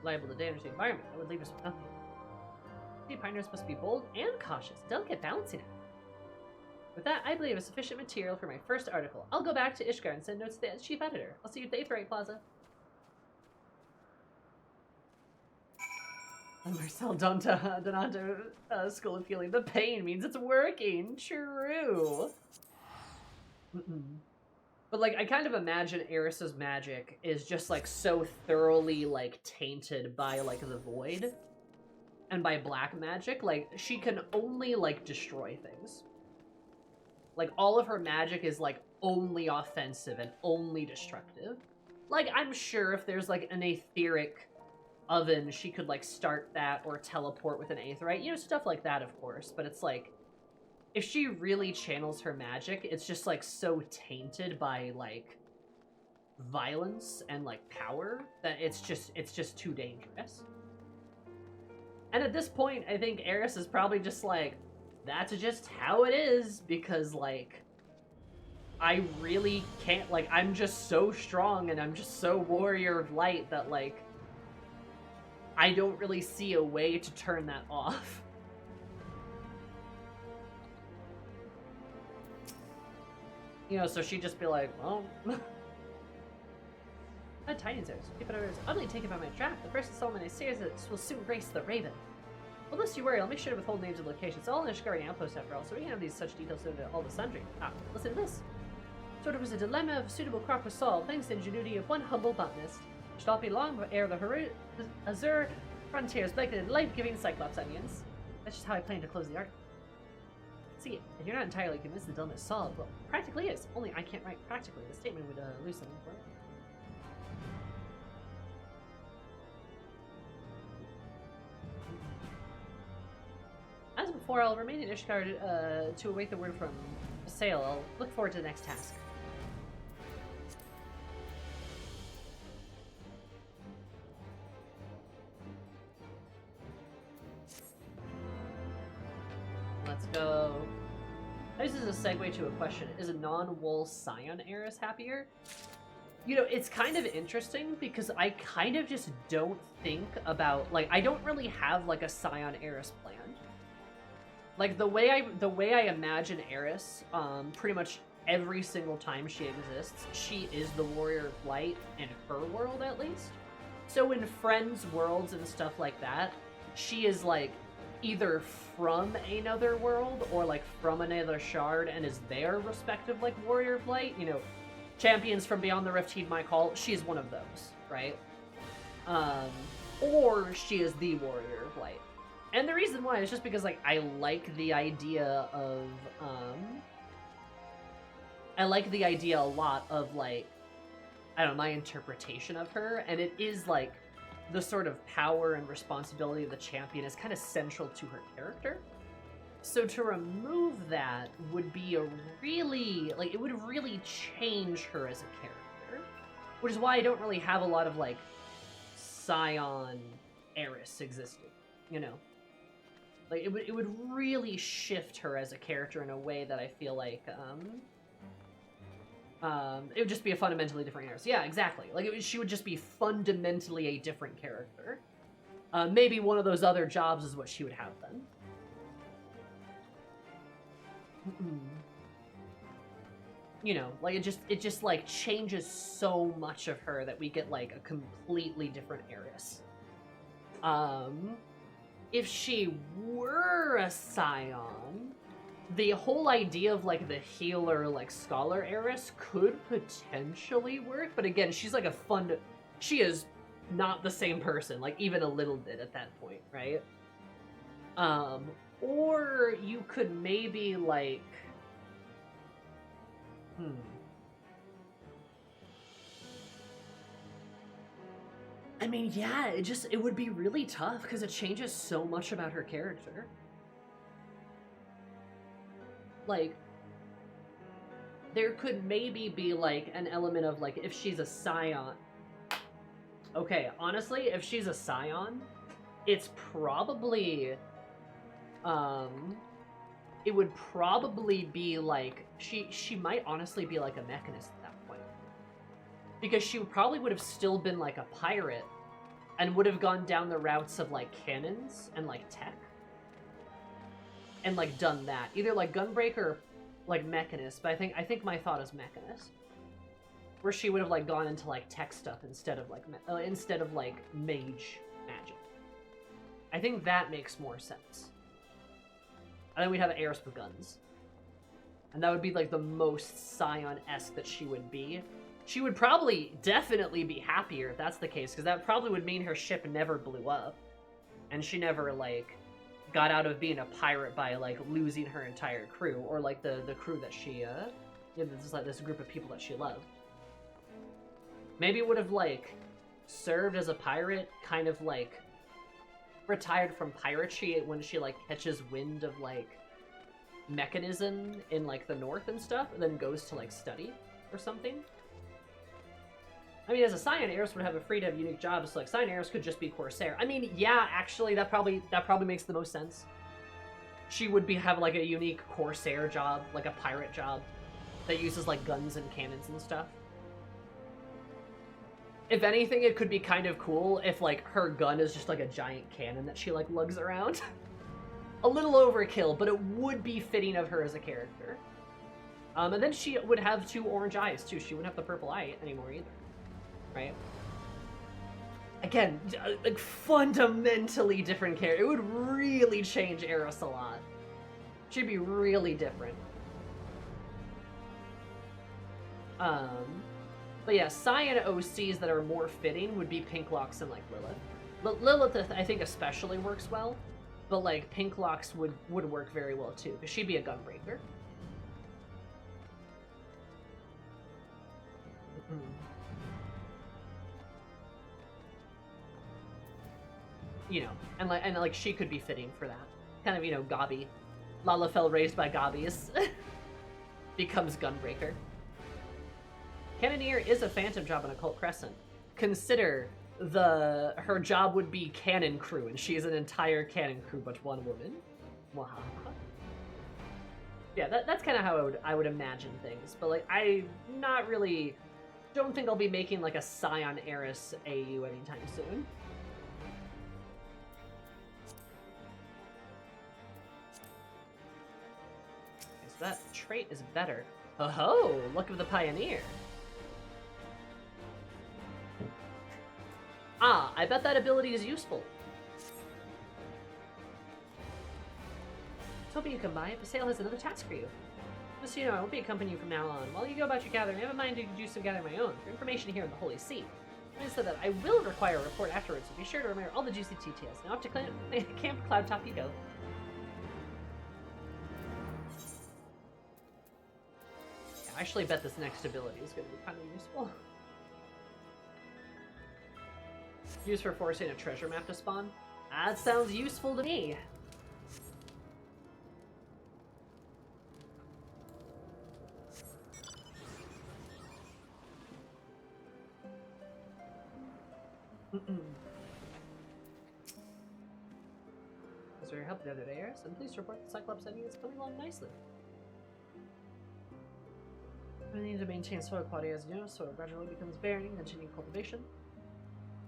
Liable to damage the environment. That would leave us with nothing. The pioneers must be bold and cautious. Delicate balancing act. With that, I believe is sufficient material for my first article. I'll go back to Ishgar and send notes to the chief editor. I'll see you at the Aetheryte Plaza. Marcel Donato School of Healing. The pain means it's working. True. But, like, I kind of imagine Eris's magic is just, like, so thoroughly, like, tainted by, like, the void. And by black magic. Like, she can only, like, destroy things. Like, all of her magic is, like, only offensive and only destructive. Like, I'm sure if there's, like, an etheric oven, she could, like, start that or teleport with an aetheryte. You know, stuff like that, of course. But it's, like, if she really channels her magic, it's just, like, so tainted by, like, violence and like power that it's just too dangerous. And at this point, I think Eris is probably just like, that's just how it is, because like I really can't, like, I'm just so strong and I'm just so warrior of light that like I don't really see a way to turn that off. You know, so she'd just be like, well... tidings there. People are utterly taken by my trap. The person Solomon is serious will soon grace the Raven. Well, lest you worry, I'll make sure to withhold names and locations. All in Ishgari outpost after all, so we can have these such details to all the sundry. Listen to this. Sort of was a dilemma of suitable crop was solved, thanks to the ingenuity of one humble botanist. It should not be long ere the Azure frontiers blanketed life-giving Cyclops onions. That's just how I plan to close the article. See, if you're not entirely convinced the dilemma is solved, well, practically is. Only I can't write practically. The statement would lose something for it. As before, I'll remain in Ishgard to await the word from Sale. I'll look forward to the next task. Let's go. This is a segue to a question. Is a non-wool Scion Eris happier? You know, it's kind of interesting because I kind of just don't think about, like, I don't really have, like, a Scion Eris planned. Like, the way I imagine Eris, pretty much every single time she exists, she is the Warrior of Light in her world, at least. So in friends' worlds and stuff like that, she is, like, either from another world or like from another shard and is their respective like Warrior of Light. You know, champions from Beyond the Rift heed my call. She's one of those, right? Or she is the Warrior of Light. And the reason why is just because like I like the idea of I like the idea a lot of like, I don't know, my interpretation of her, and it is like the sort of power and responsibility of the champion is kind of central to her character. So to remove that would be a really, like, it would really change her as a character. Which is why I don't really have a lot of, like, Scion Eris existing, you know? Like, it would really shift her as a character in a way that I feel like, it would just be a fundamentally different Eris. Yeah, exactly. Like, she would just be fundamentally a different character. Maybe one of those other jobs is what she would have then. You know, like, it just, like, changes so much of her that we get, like, a completely different Eris. If she were a Scion, the whole idea of, like, the healer, like, scholar Eris could potentially work, but again, she's, like, she is not the same person, like, even a little bit at that point, right? Or you could maybe, like, I mean, yeah, it would be really tough, because it changes so much about her character. Like, there could maybe be, like, an element of, like, if she's a Scion. Okay, honestly, if she's a Scion, it's probably, it would probably be, like, she might honestly be, like, a mechanist at that point. Because she probably would have still been, like, a pirate, and would have gone down the routes of, like, cannons and, like, tech. And, like, done that. Either, like, Gunbreaker or, like, Mechanist. But I think my thought is Mechanist. Where she would have, like, gone into, like, tech stuff instead of, like, mage magic. I think that makes more sense. And then we'd have Eris with guns. And that would be, like, the most Scion-esque that she would be. She would probably definitely be happier if that's the case, because that probably would mean her ship never blew up. And she never, like, got out of being a pirate by, like, losing her entire crew, or, like, the crew that she, this group of people that she loved. Maybe it would have, like, served as a pirate, kind of, like, retired from piracy when she, like, catches wind of, like, mechanism in, like, the north and stuff, and then goes to, like, study or something. I mean, as a Scion, Eris would have a freedom of unique jobs, so like Scion Eris could just be Corsair. I mean, yeah, actually, that probably makes the most sense. She would have like a unique Corsair job, like a pirate job, that uses like guns and cannons and stuff. If anything, it could be kind of cool if like her gun is just like a giant cannon that she like lugs around. A little overkill, but it would be fitting of her as a character. And then she would have 2 orange eyes too. She wouldn't have the purple eye anymore either. Right? Again, like fundamentally different character. It would really change Eris a lot. She'd be really different. But yeah, Scion OCs that are more fitting would be Pinklocks and like Lilith. Lilith, I think, especially works well, but like Pinklocks would work very well too, because she'd be a gunbreaker. You know, and like she could be fitting for that. Kind of, you know, Gabi. Lalafell raised by Gabis becomes Gunbreaker. Cannoneer is a phantom job on Occult Crescent. Consider her job would be cannon crew, and she is an entire cannon crew, but one woman. Yeah, that's kind of how I would imagine things. But like, I not really don't think I'll be making like a Scion Eris AU anytime soon. That trait is better. Oh, luck of the pioneer. Ah, I bet that ability is useful. I was hoping you'd come by, but Sale has another task for you. Just so you know, I won't be accompanying you from now on. While you go about your gathering, I have in mind to do some gathering of my own for information here in the Holy See. I said that I will require a report afterwards, so be sure to remember all the juicy details. Now up to Camp Cloudtop you go. I actually bet this next ability is going to be kind of useful. Used for forcing a treasure map to spawn? That sounds useful to me. Thanks for your help the other day, Eris. I'm pleased to report that Cyclops ending is coming along nicely. I need to maintain soil quality as you know, soil gradually becomes barren, continuing cultivation.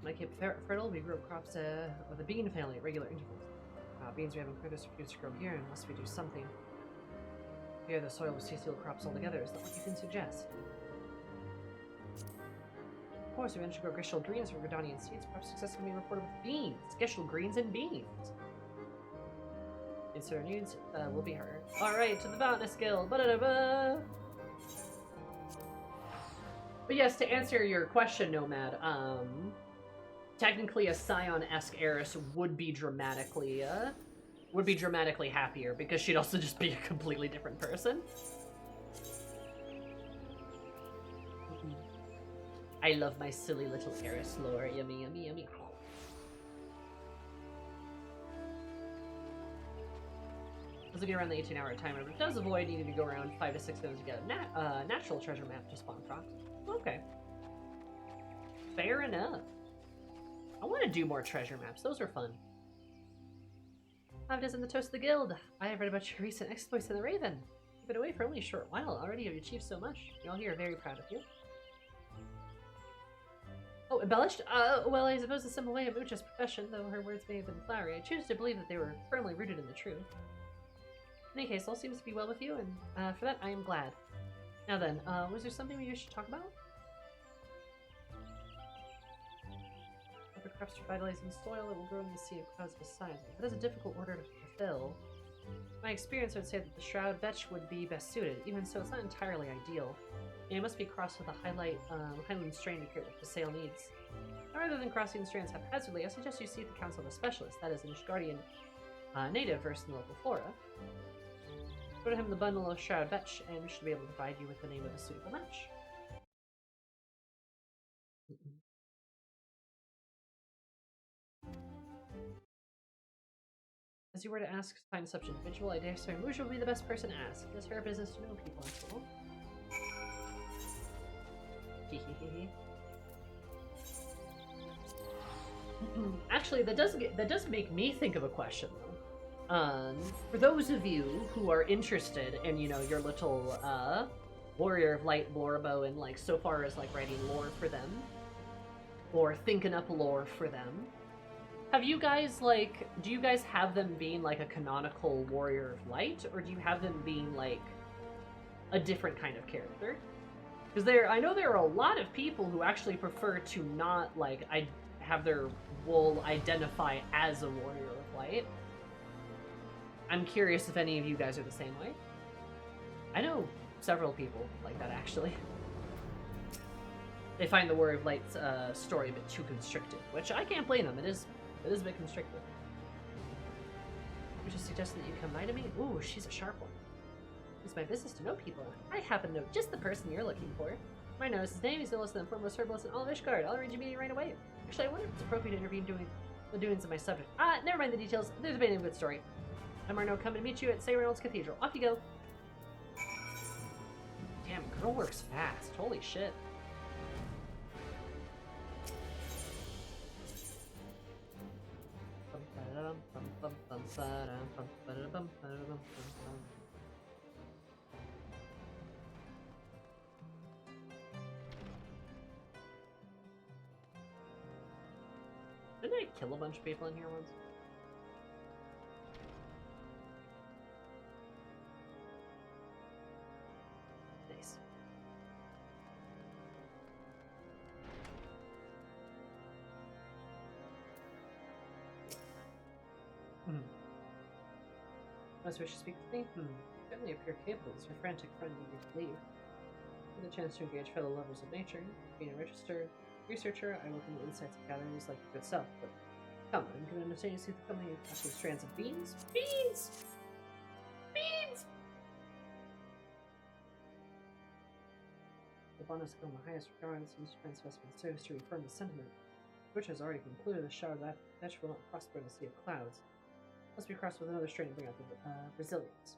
My keep fertile, we grow crops of the bean family at regular intervals. Beans we have included refuse to grow here unless we do something. Here the soil with cereal crops altogether. Is that what you can suggest? Of course, we managed to grow Grishal greens for Gridanian seeds. Perhaps success can be reported with beans. Grishal greens and beans. In certain needs, will be heard. Alright, to the Botanist Guild. Ba-da-da-ba! But yes, to answer your question, Nomad, technically a Scion-esque Eris would be dramatically happier, because she'd also just be a completely different person. I love my silly little Eris lore. Yummy, yummy, yummy. This will be around the 18-hour timer, but it does avoid needing to go around 5 to 6 minutes to get a natural treasure map to spawn crops. Okay. Fair enough. I want to do more treasure maps. Those are fun. 5 days in the toast of the guild. I have read about your recent exploits in the Raven. You've been away for only a short while. Already have achieved so much. You all here are very proud of you. Oh, embellished? Well, I suppose a simple way of Ucha's profession, though her words may have been flowery. I choose to believe that they were firmly rooted in the truth. In any case, all seems to be well with you, and for that I am glad. Now then, was there something we should talk about? Other crops revitalizing soil, it will grow in the sea of clouds beside it. That is a difficult order to fulfill. My experience would say that the Shroud Vetch would be best suited. Even so, it's not entirely ideal. And it must be crossed with a Highland strain to create what the sale needs. Now, rather than crossing strands haphazardly, I suggest you seek the counsel of a specialist, that is, an Ishgardian native versed in the local flora. Go to him the bundle of Shroud Vetch, and we should be able to provide you with the name of a suitable match. As you were to ask to find such an individual, I dare say Muja will be the best person to ask. It is her business to know people in school. Actually, that does make me think of a question though. For those of you who are interested in, you know, your little Warrior of Light lorebo and like so far as like writing lore for them or thinking up lore for them, have you guys like, do you guys have them being like a canonical Warrior of Light, or do you have them being like a different kind of character? Because I know there are a lot of people who actually prefer to not like have their wool identify as a Warrior of Light. I'm curious if any of you guys are the same way. I know several people like that, actually. They find the Warrior of Light's story a bit too constricted, which I can't blame them. It is a bit constricted. I'm just suggesting that you come by to me. Ooh, she's a sharp one. It's my business to know people. I happen to know just the person you're looking for. I know his name. He's the most foremost herbalist in all of Ishgard. I'll arrange a meeting right away. Actually, I wonder if it's appropriate to intervene the doings of my subject. Never mind the details. There's a bit of a good story. I'm Arno, coming to meet you at St. Reynolds Cathedral. Off you go. Damn, girl works fast. Holy shit. Didn't I kill a bunch of people in here once? Nice. Must wish to speak with me? Certainly appear capable as your frantic friend needed to leave. With a chance to engage fellow lovers of nature, being a registered researcher, I welcome the insights of gatherings like your good self, but come, I'm going to understand you see the company of actual strands of beans? Beans! Beans! The bonus skill in the highest regard is used to find specimen serves to reaffirm the sentiment, which has already concluded a shower that will not prosper in a sea of clouds. Must be crossed with another strain to bring out the Brazilians.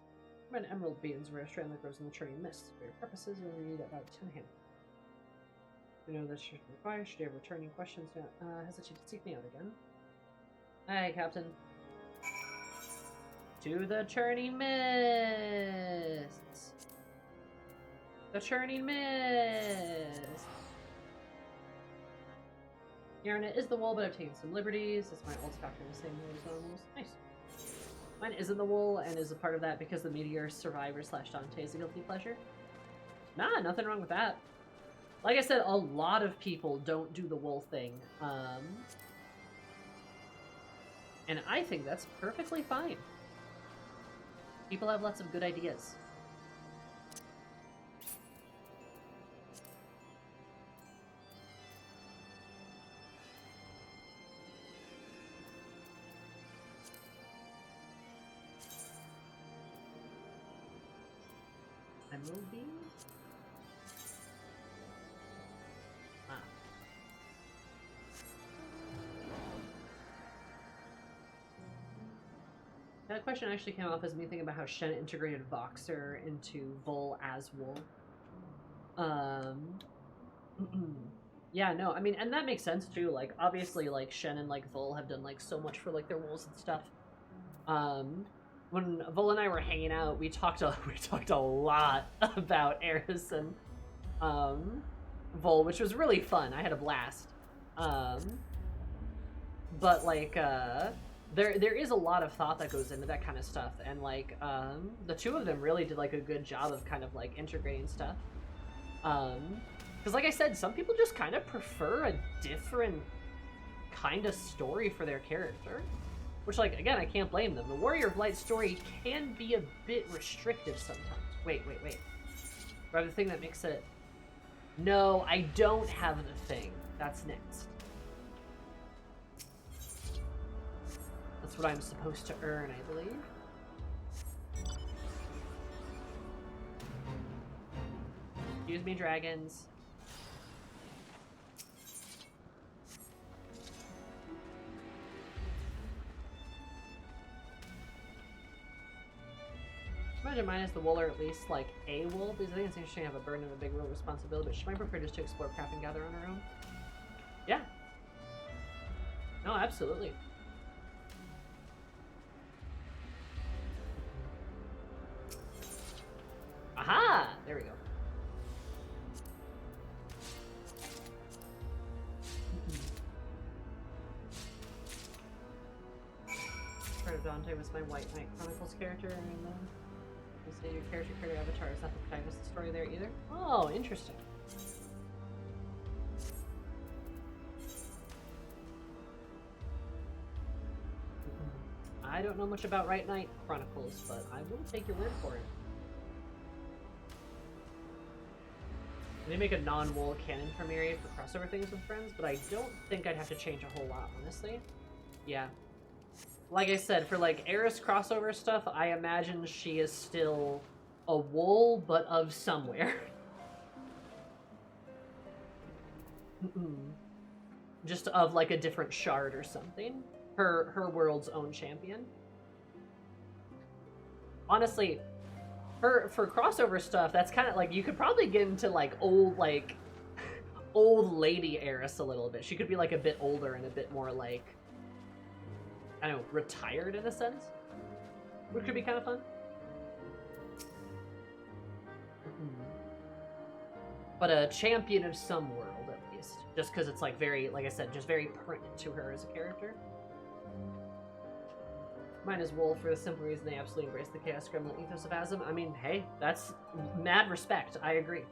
Combine emerald beans, rare strand that grows in the churning mist. For your purposes, you'll need about 10 handfuls. You know that should require. Should you have returning questions, do not hesitate to seek me out again. Aye, Captain. To the churning mists! The churning mists! Yarna is the wool, but obtained some liberties. It's my old factor in the same way as normals. Nice. Mine isn't the wool, and is a part of that because the meteor survivor / Dante is a guilty pleasure. Nah, nothing wrong with that. Like I said, a lot of people don't do the wool thing. And I think that's perfectly fine. People have lots of good ideas. Emerald beans? Ah. That question actually came off as me thinking about how Shen integrated Voxer into Vol as wool. Yeah, no, I mean, and that makes sense too. Like, obviously, like Shen and like Vol have done like so much for like their wools and stuff. When Vol and I were hanging out, we talked a lot about Eris and Vol, which was really fun. I had a blast. But like there is a lot of thought that goes into that kind of stuff, and like the two of them really did like a good job of kind of like integrating stuff. Because like I said, some people just kind of prefer a different kind of story for their character. Which, like, again, I can't blame them. The Warrior of Light story can be a bit restrictive sometimes. Wait. Do I have the thing that makes it... No, I don't have the thing. That's next. That's what I'm supposed to earn, I believe. Excuse me, dragons. Imagine mine is the wool, or at least like a wool, because I think it's interesting to have a burden of a big wool responsibility, but she might prefer just to explore, craft, and gather on her own. Yeah. No, absolutely. Aha! There we go. Part of Dante was my White Knight Chronicles character, and you say your character creator avatar is not the protagonist of the story there either. Oh, interesting. I don't know much about White Knight Chronicles, but I will take your word for it. They make a non-wool canon for Miri for crossover things with friends, but I don't think I'd have to change a whole lot, honestly. Yeah. Like I said, for like Eris crossover stuff, I imagine she is still a wool, but of somewhere. Just of like a different shard or something. Her world's own champion. Honestly, for crossover stuff, that's kind of like, you could probably get into like old lady Eris a little bit. She could be like a bit older and a bit more like, I don't know, retired in a sense, which could be kind of fun. But a champion of some world, at least. Just because it's like very, like I said, just very pertinent to her as a character. Mine is wool for the simple reason they absolutely embrace the chaos gremlin ethos of Asm. I mean, hey, that's mad respect. I agree.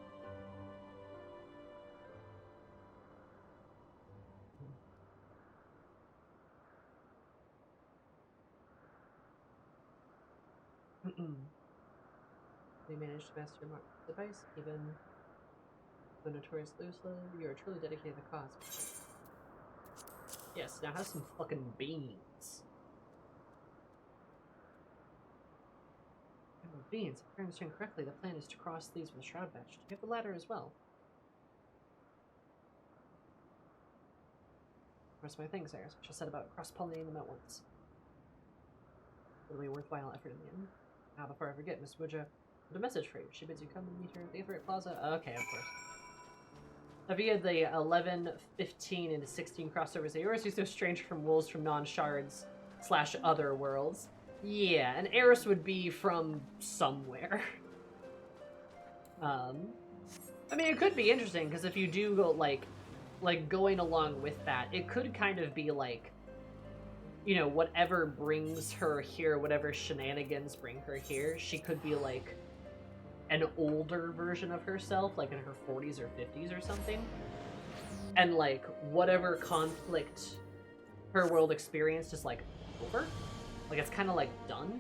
They managed to master Mark's device, even the notorious loose live. You are truly dedicated to the cause. Yes, now have some fucking beans. Beans, if I understand correctly, the plan is to cross these with Shroud Badge. Do you have the ladder as well? Where's my things, Iris? I shall set about cross-pollinating them at once. It'll be a worthwhile effort in the end. Now, before I forget, Miss Wuja, a message for you. She bids you come and meet her at the Everett Plaza. Okay, of course. Now, via the 11, 15, and 16 crossovers, the Eris is no stranger from wolves from non-shards / other worlds. Yeah, and Eris would be from somewhere. I mean, it could be interesting, because if you do go, like, going along with that, it could kind of be, like, you know, whatever brings her here, whatever shenanigans bring her here, she could be, like, an older version of herself, like in her 40s or 50s or something. And, like, whatever conflict her world experienced is, like, over. Like, it's kind of, like, done.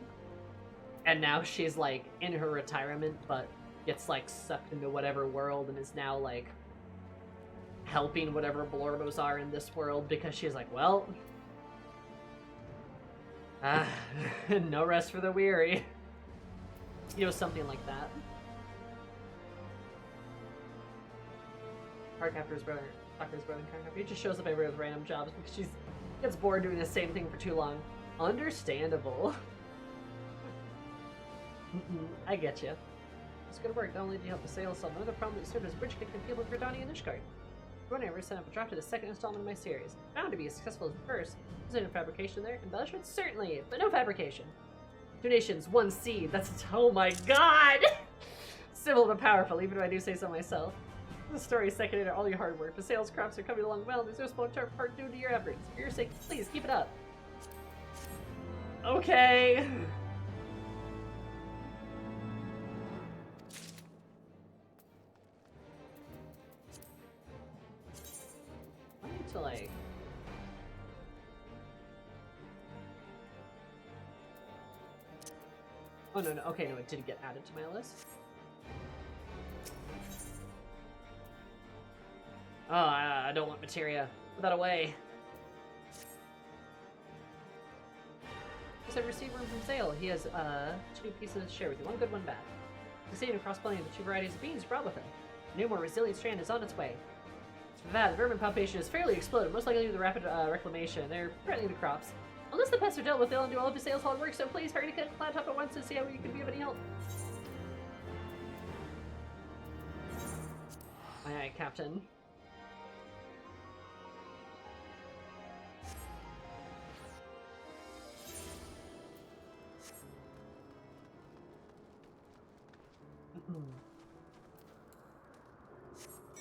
And now she's, like, in her retirement, but gets, like, sucked into whatever world and is now, like, helping whatever Blorbos are in this world because she's like, well, no rest for the weary. You know, something like that. Cardcaptor's brother, Tucker's brother, Cardcaptor. He just shows up everywhere with random jobs because she gets bored doing the same thing for too long. Understandable. I get you. It's good work. Not only do you help the sales solve another problem, that you served as a bridge kick and people for Donnie and Ishgard. When I ever sent up a drop to the second installment of my series. Bound to be as successful as the first. Is there no fabrication there? Embellishments? Certainly, but no fabrication. Donations, 1 seed. That's, oh my god! Civil but powerful, even if I do say so myself. The story is secondary to all your hard work. The sales crops are coming along well, and there's no small part due to your efforts. For your sake, please keep it up. Okay. I need to, like... Oh, no. Okay, no, it did get added to my list. Oh, I don't want materia. Put that away. I've received room from Sale. He has 2 pieces to share with you. 1 good, 1 bad. Succeeding across plenty of the 2 varieties of beans brought with him. A new, more resilient strand is on its way. For that, the vermin population has fairly exploded, most likely due to the rapid reclamation. They're threatening the crops. Unless the pests are dealt with, they'll undo all of the sales hard work, so please hurry to cut the cloud top at once to see how you can be of any help. Aye, aye, Captain.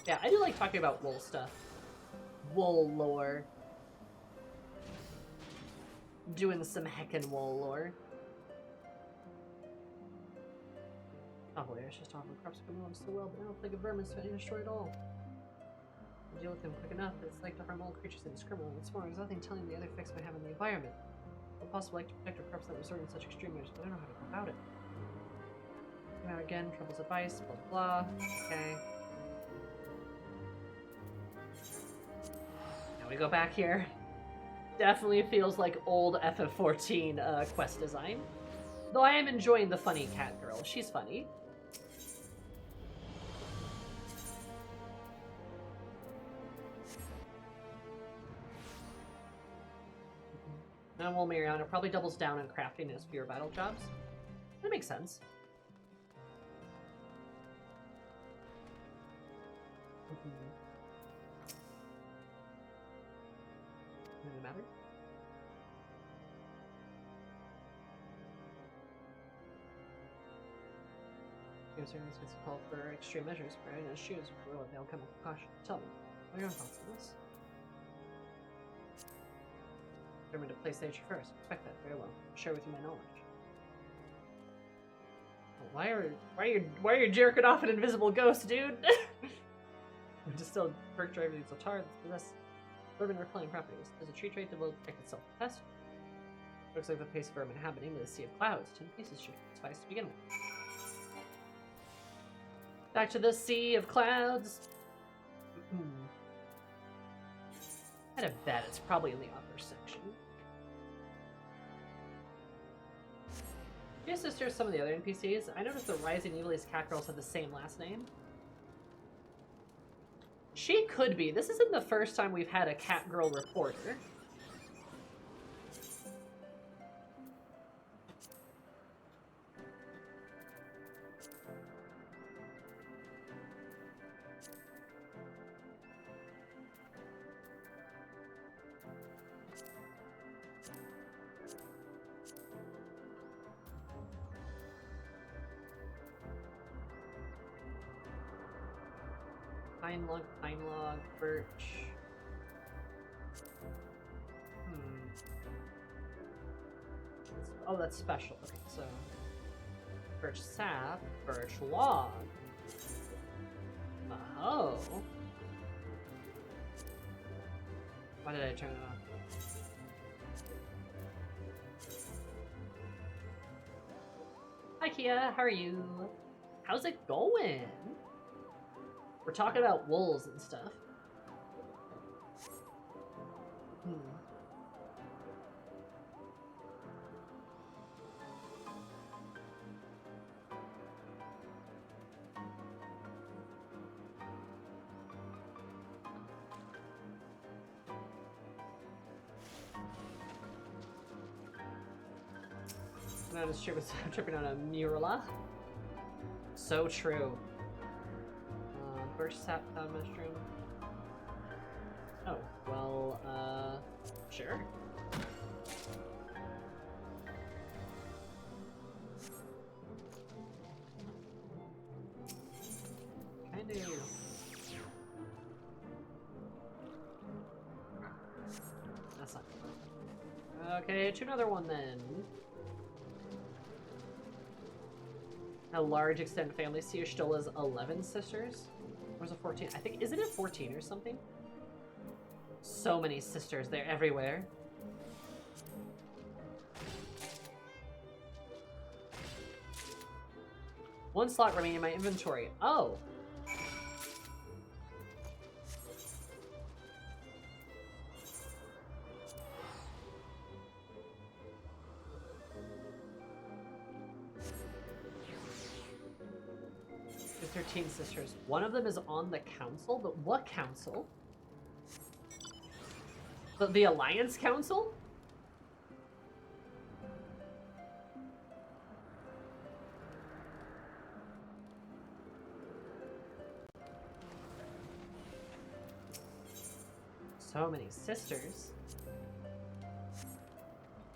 Yeah, I do like talking about wool stuff. Wool lore. Doing some heckin' wool lore. Oh, boy, it's just awful. Crops are coming along so well, but I don't think a vermin's to destroy it all. You deal with them quick enough, it's like to harm all creatures indiscriminately. What's more, there's nothing telling the other effects might have on the environment. It's possible like to protect our crops that resort in such extreme measures, but I don't know how to go about it. Now again, Trouble's advice, blah blah. Okay. Now we go back here. Definitely feels like old FF14 quest design. Though I am enjoying the funny cat girl. She's funny. Now we'll Mariana probably doubles down on crafting as fewer battle jobs. That makes sense. Doesn't matter. Your service gets called for extreme measures, but in his shoes, they'll come with caution. Tell me, what are your thoughts on this? Determined to place nature first. Respect that very well. Share with you my knowledge. Why are you jerking off an invisible ghost, dude? Distilled perk driver diesel tar that possess vermin repelling properties. There's a tree trait that will protect itself from pests. Looks like the pace of vermin inhabiting the sea of clouds. 10 pieces should suffice to begin with. Back to the sea of clouds. I'd have bet it's probably in the upper section. Your sisters, some of the other NPCs. I noticed the Rising Evil's cat girls have the same last name. She could be. This isn't the first time we've had a cat girl reporter. Pine log, birch. Oh, that's special. Okay, so birch sap, birch log. Oh. Why did I turn it off? Hi Kia, how are you? How's it going? We're talking about wolves and stuff. I'm just tripping on a murala. So true. Birch sap cloud mushroom. Oh, well, sure. Kind of. That's not good. Okay, to another one then. A large extended family. See, still has 11 sisters. Or was it 14? I think, isn't it 14 or something? So many sisters, they're everywhere. One slot remaining in my inventory. Oh. There's 13 sisters. One of them is on the council, but what council? The Alliance Council? So many sisters.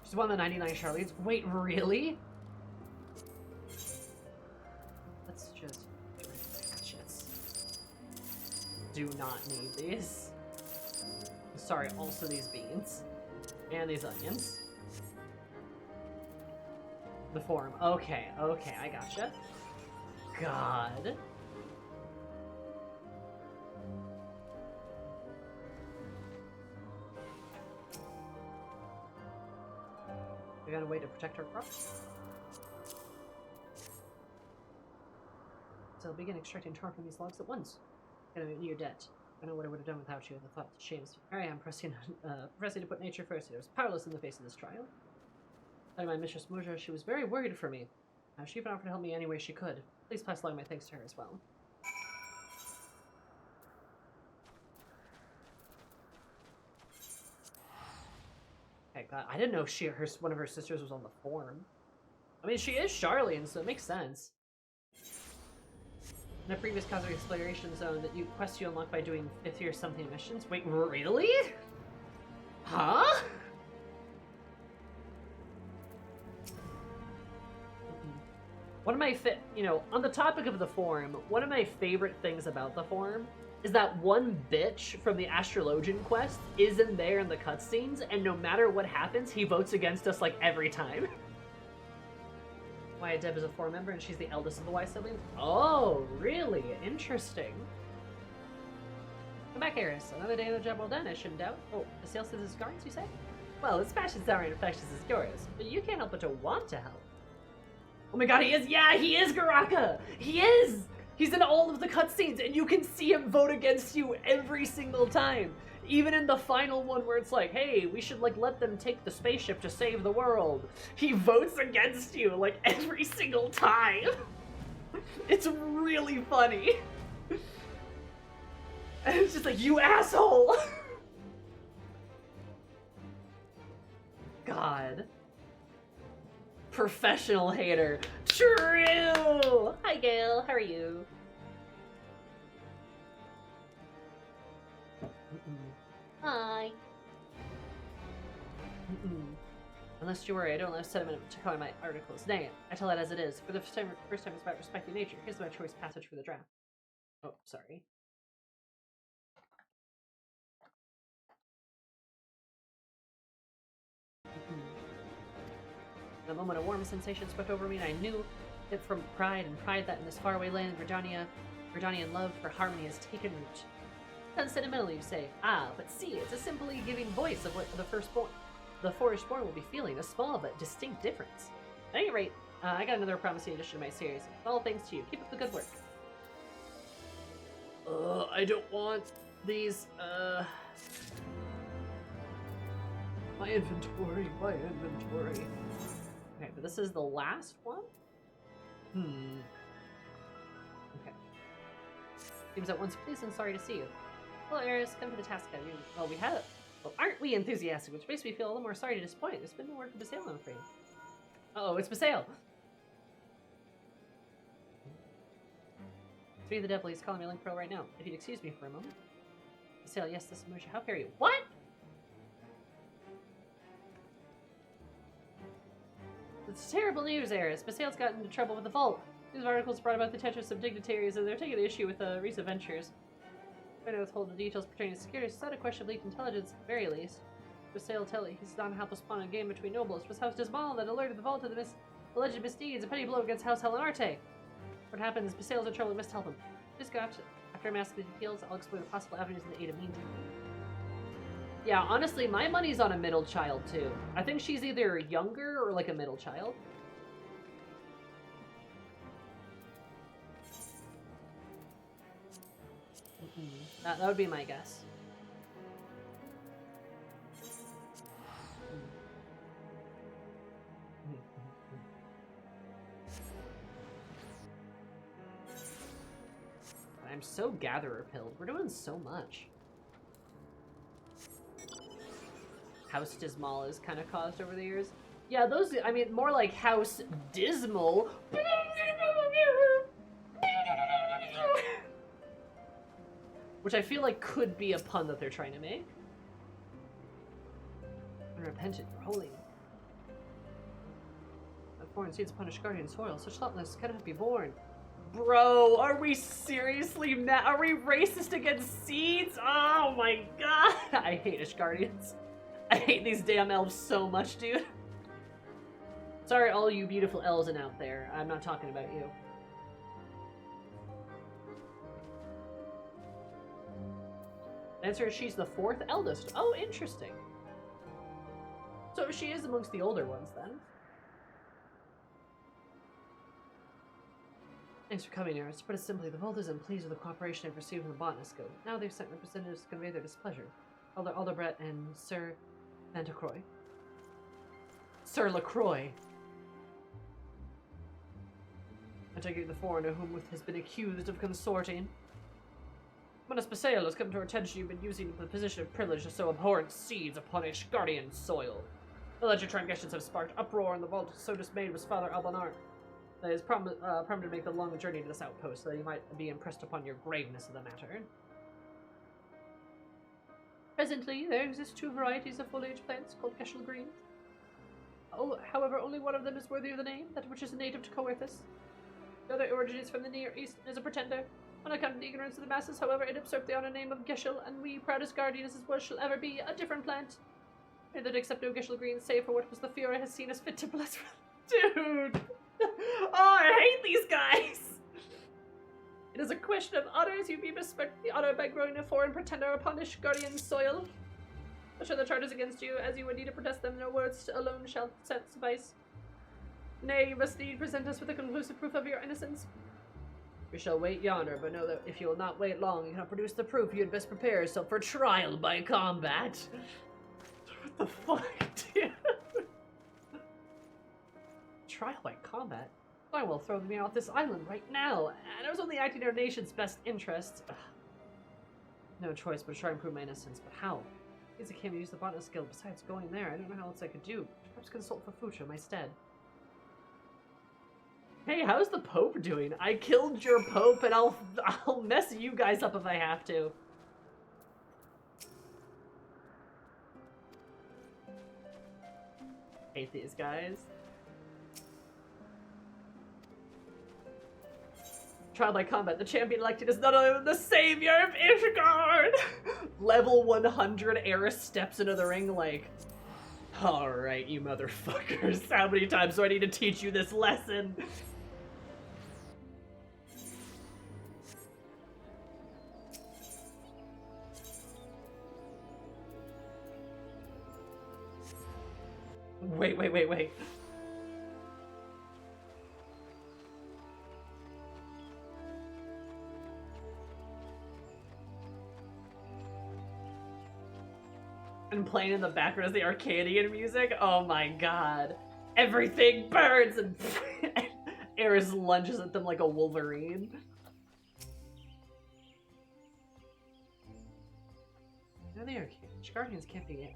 She's one of the 99 Charlie's. Wait, really? That's just hatchets. Do not need these. Sorry, also these beans. And these onions. The form. Okay, okay, I gotcha. God. We got a way to protect our crops. So I'll begin extracting tar from these logs at once. Gonna be your debt. I know what I would have done without you. The thought shames. Here I am, pressing to put nature first. I was powerless in the face of this trial. Telling my mistress Moja, she was very worried for me. She even offered to help me any way she could. Please pass along my thanks to her as well. Okay, God, I didn't know one of her sisters was on the form. I mean, she is Charlene, so it makes sense. In a previous cosmic exploration zone, that quest you unlock by doing 50 or something missions. Wait, really? Huh? One of my on the topic of the forum, one of my favorite things about the forum is that one bitch from the Astrologian quest is in there in the cutscenes, and no matter what happens, he votes against us like every time. Why Deb is a forum member and she's the eldest of the Y siblings? Oh, really? Interesting. Come back, Eris. Another day of the job well done, I shouldn't doubt. Oh, the sales to the scars, you say? Well, his passion's sour and infectious as yours, but you can't help but to want to help. Oh my god, he is! Yeah, he is Garaka! He is! He's in all of the cutscenes, and you can see him vote against you every single time. Even in the final one where it's like, hey, we should, like, let them take the spaceship to save the world. He votes against you, like, every single time. It's really funny. And it's just like, you asshole! God. Professional hater. True! Hi, Gail. How are you? Hi. Unless you worry, I don't let sentiment to color my articles. Nay, I tell it as it is. For the first time it's about respecting nature. Here's my choice passage for the draft. Oh, sorry. In a moment, a warm sensation swept over me, and I knew it from pride that in this faraway land, Verdanian love for harmony has taken root. Done sentimentally, you say. Ah, but see, it's a simply giving voice of what the forestborn will be feeling, a small but distinct difference. At any rate, I got another promising addition to my series. All thanks to you. Keep up the good work. I don't want these, my inventory. Okay, but this is the last one? Okay. Seems at once pleased and sorry to see you. Well, Eris, come to the task ahead. Well, aren't we enthusiastic? Which makes me feel a little more sorry to disappoint. There's been no work with Basale, I'm afraid. Uh-oh, it's Basale! Three of the devil, he's calling me Link Pearl right now. If you'd excuse me for a moment. Basale, yes, this is Musha. How dare you? What? It's terrible news, Eris. Basale's gotten into trouble with the Vault. These articles brought about the attention of some dignitaries, and they're taking issue with recent ventures. Trying to withhold the details pertaining to security. It's not a question of leaked intelligence, at the very least. Basale he's not a helpless pawn in a game between nobles. It was House Dismal that alerted the Vault to the alleged misdeeds, a petty blow against House Helenarte. What happened is Basale's in trouble, we must help him. Please go after I'm asking the details, I'll explore the possible avenues in the aid of meantime. Yeah, honestly, my money's on a middle child, too. I think she's either younger or, like, a middle child. That would be my guess. I'm so gatherer-pilled. We're doing so much. House Dismal is kind of caused over the years. Yeah, those, I mean, more like House Dismal. Which I feel like could be a pun that they're trying to make. Unrepentant, rolling. The foreign seeds punish guardian soil. Such thoughtlessness cannot be borne. Bro, are we seriously mad? Are we racist against seeds? Oh my god! I hate Ishgardians. I hate these damn elves so much, dude. Sorry, all you beautiful elves out there. I'm not talking about you. The answer is she's the 4th eldest. Oh, interesting. So she is amongst the older ones, then. Thanks for coming, Eris. To put it simply, the Vault isn't pleased with the cooperation they've received from the Botanist Guild. Now they've sent representatives to convey their displeasure. Elder Aldebret and Sir Vantacroix. Sir Lacroix. I take it the foreigner whom has been accused of consorting. When a Spasail has come to our attention, you've been using the position of privilege to sow abhorrent seeds upon Ishgardian soil. The alleged transgressions have sparked uproar, and the Vault so dismayed was Father Albanar that is promised to make the long journey to this outpost, so that he might be impressed upon your graveness of the matter. Presently, there exist 2 varieties of foliage plants called Geshel Greens. Oh, however, only one of them is worthy of the name, that which is native to Coerthus. The other originates from the Near East and is a pretender. On account of the ignorance of the masses, however, it usurped the honor name of Geshel, and we, proudest guardians as well, shall ever be a different plant. May that accept no Geshel Greens, save for what was the Fury has seen us fit to bless. Dude! Oh, I hate these guys! It is a question of honors. You be besmirched the honor by growing a foreign pretender upon Ishgardian soil. Such are the charges against you, as you would need to protest them. No words alone shall suffice. Nay, you must need present us with a conclusive proof of your innocence. We shall wait yonder, but know that if you will not wait long, you cannot produce the proof. You had best prepare yourself for trial by combat. What the fuck, dude? Trial by combat? I will throw me off this island right now, and I was only acting in our nation's best interests. Ugh. No choice but to try and prove my innocence, but how? Because I can't use the Botanist Guild. Besides going there, I don't know how else I could do. Perhaps consult for Fucha in my stead. Hey, how's the Pope doing? I killed your Pope, and I'll mess you guys up if I have to. Hate these guys. Trial by combat. The champion elected is none other than the savior of Ishgard! Level 100 Eris steps into the ring like, alright, you motherfuckers. How many times do I need to teach you this lesson? Wait. And playing in the background is the Arcadian music. Oh my god. Everything burns and Eris lunges at them like a Wolverine. No, the Guardians can't be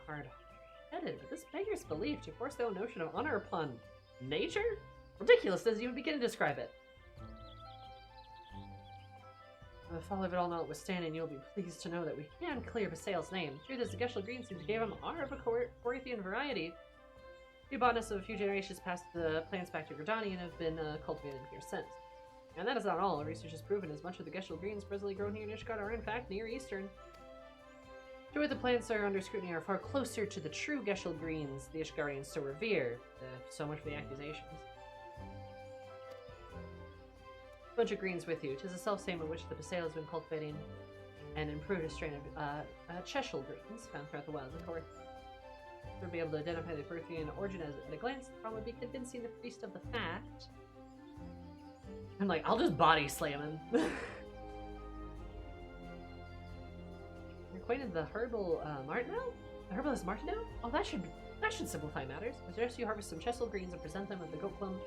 hard-headed, but this beggars belief to force their own notion of honor upon nature? Ridiculous as you would begin to describe it. The fall of it all notwithstanding, you'll be pleased to know that we can clear Basail's name. Truth is, the Geshel Green seems to give him honor of a Coerthian variety. The botanists of a few generations past the plants back to Gridani and have been cultivated here since. And that is not all. Research has proven as much of the Geshel Greens presently grown here in Ishgard are in fact Near Eastern. Joy, the plants are under scrutiny are far closer to the true Geshel Greens the Ishgardians so revere. So much for the accusations. Bunch of greens with you. 'Tis the self-same in which the Basail has been cultivating and improved a strain of Cheshel greens found throughout the wilds of Coerth. To be able to identify the Coerthian origin at a glance, the problem would be convincing the priest of the fact. I'm like, I'll just body slam him. You're acquainted with the herbal Martineau? The herbalist Martineau? Oh, that should simplify matters. I suggest you harvest some Cheshel greens and present them with the goat plum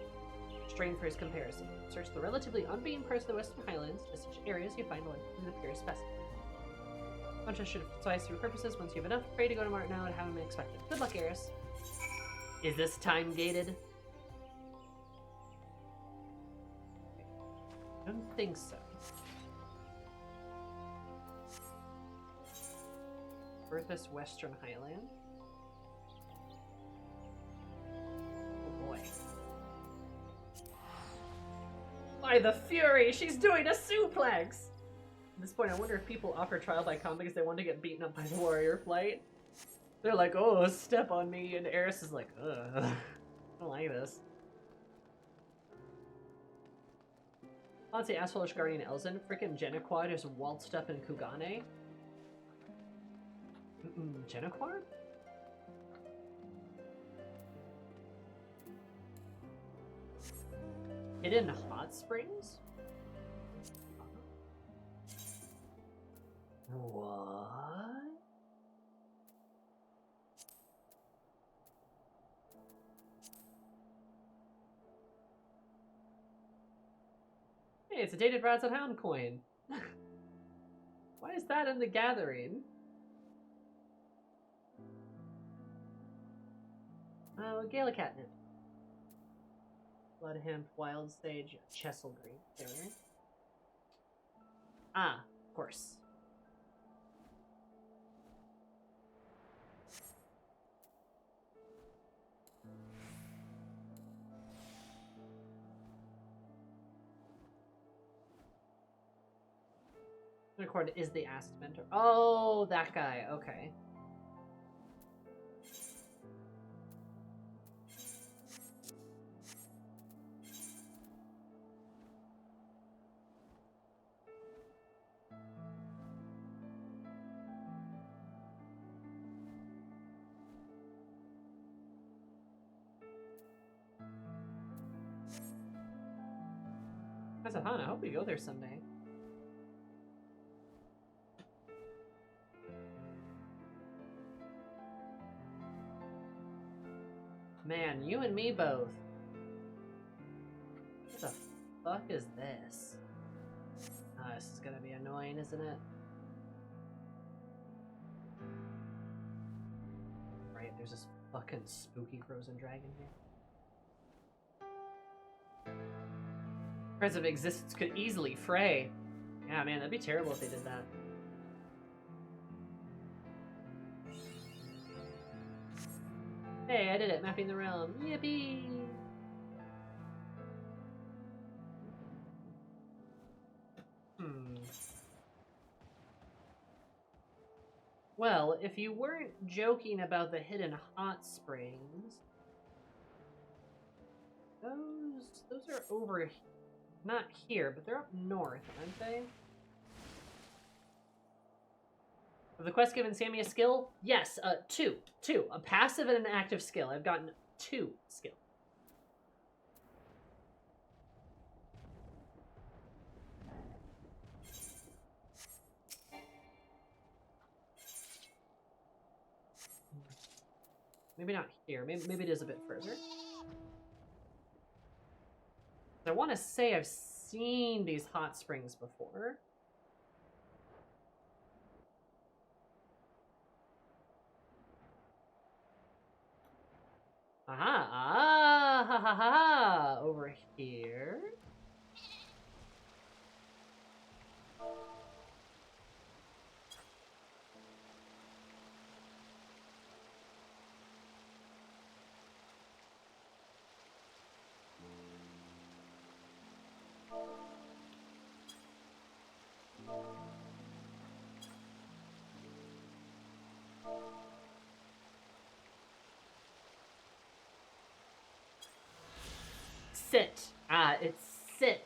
strain for his comparison. Search the relatively unbeaten parts of the Western Highlands to such areas you find the purest specimen. Bunch should suffice for your purposes. Once you have enough, pray to go to Martineau and have him expected. Good luck, Eris. Is this time gated? I don't think so. Furthest Western Highland. Oh boy. By the Fury, she's doing a suplex! At this point, I wonder if people offer trial by combat because they want to get beaten up by the warrior flight. They're like, oh, step on me, and Eris is like, ugh, I don't like this. Let's see, Assholish Guardian Elzen, freaking Genequad is waltzed up in Kugane. Genequad? Hidden Hot Springs? What? Hey, it's a dated Rats and Hound coin. Why is that in the gathering? Oh, Gala Catnip. Blood Hemp, Wild Sage, Chessel Green. There. Ah, of course. Record is the Asked Mentor. Oh, that guy. Okay. That's a fun. I hope we go there someday. Man, you and me both. What the fuck is this? Ah, this is gonna be annoying, isn't it? Right, there's this fucking spooky frozen dragon here. Presence of existence could easily fray. Yeah, man, that'd be terrible if they did that. Hey, I did it, mapping the realm. Yippee! Well, if you weren't joking about the hidden hot springs, those are over, not here, but they're up north, aren't they? Have the quest given Sammy a skill? Yes, two. A passive and an active skill. I've gotten 2 skill. Maybe not here. Maybe it is a bit further. I want to say I've seen these hot springs before. Aha! Ah! Ha ha ha ha! Over here. Sit. Ah, it's sit.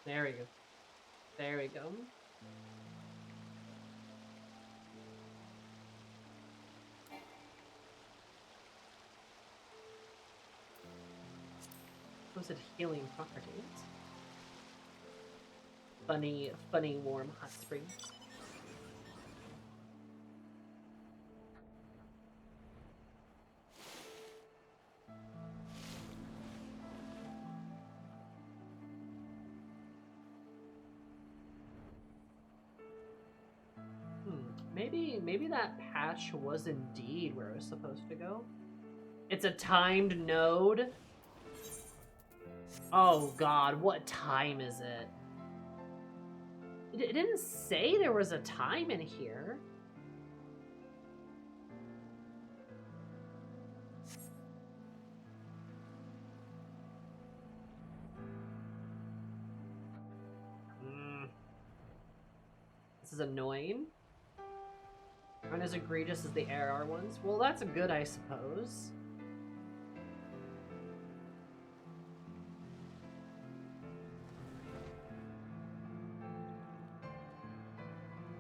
There we go. There we go. Supposed healing properties. Funny, warm hot springs. Maybe that patch was indeed where I was supposed to go. It's a timed node. Oh god, what time is it? It didn't say there was a time in here. is annoying. Aren't as egregious as the AR ones. Well, that's good, I suppose.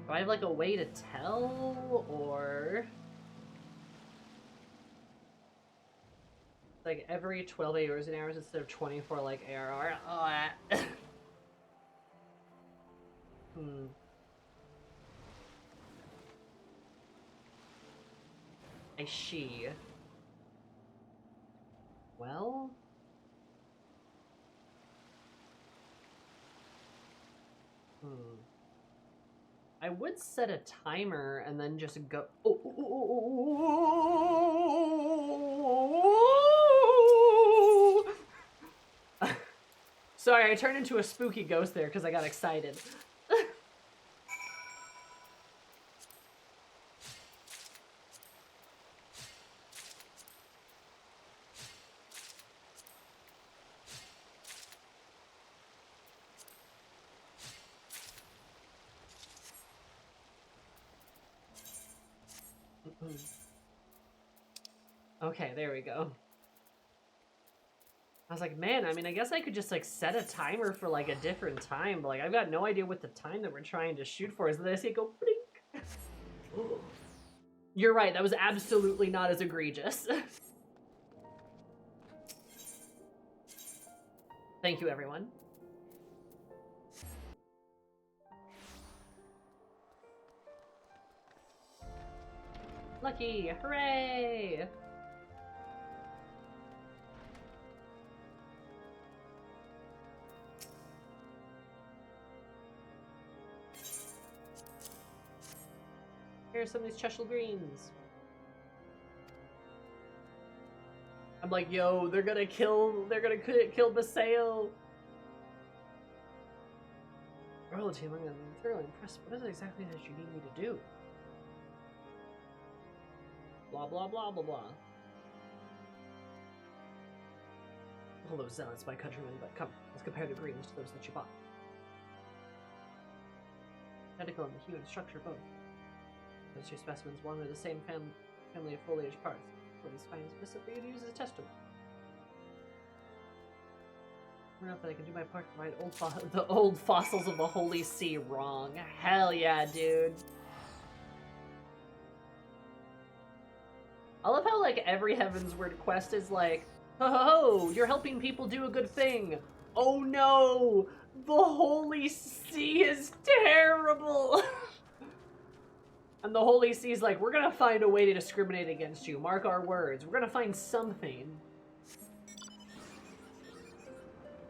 Do I have like a way to tell, or like every 12 AOs and hours instead of 24 like ARR? Oh, I see. Well, I would set a timer and then just go. Sorry, I turned into a spooky ghost there because I got excited. Okay, there we go. I was like, man, I mean, I guess I could just like set a timer for like a different time, but like I've got no idea what the time that we're trying to shoot for is. Then I see it go blink. You're right, that was absolutely not as egregious. Thank you, everyone. Lucky, hooray! Here's some of these Cheshire greens. I'm like, yo, they're gonna kill Baseo. Royalty among them, I'm thoroughly impressed. What is it exactly that you need me to do? Blah, blah, blah, blah, blah. All those zealots, my countrymen, but come, let's compare the greens to those that you bought. Identical in the hue and structure both. Those two specimens, one are the same family of foliage parts. Well, these findings specifically to use as a testament. I don't know if I can do my part to right the old fossils of the Holy See wrong. Hell yeah, dude. I love how, like, every Heavensward quest is like, ho ho ho, you're helping people do a good thing. Oh no, the Holy See is terrible. And the Holy See's like, we're gonna find a way to discriminate against you. Mark our words. We're gonna find something.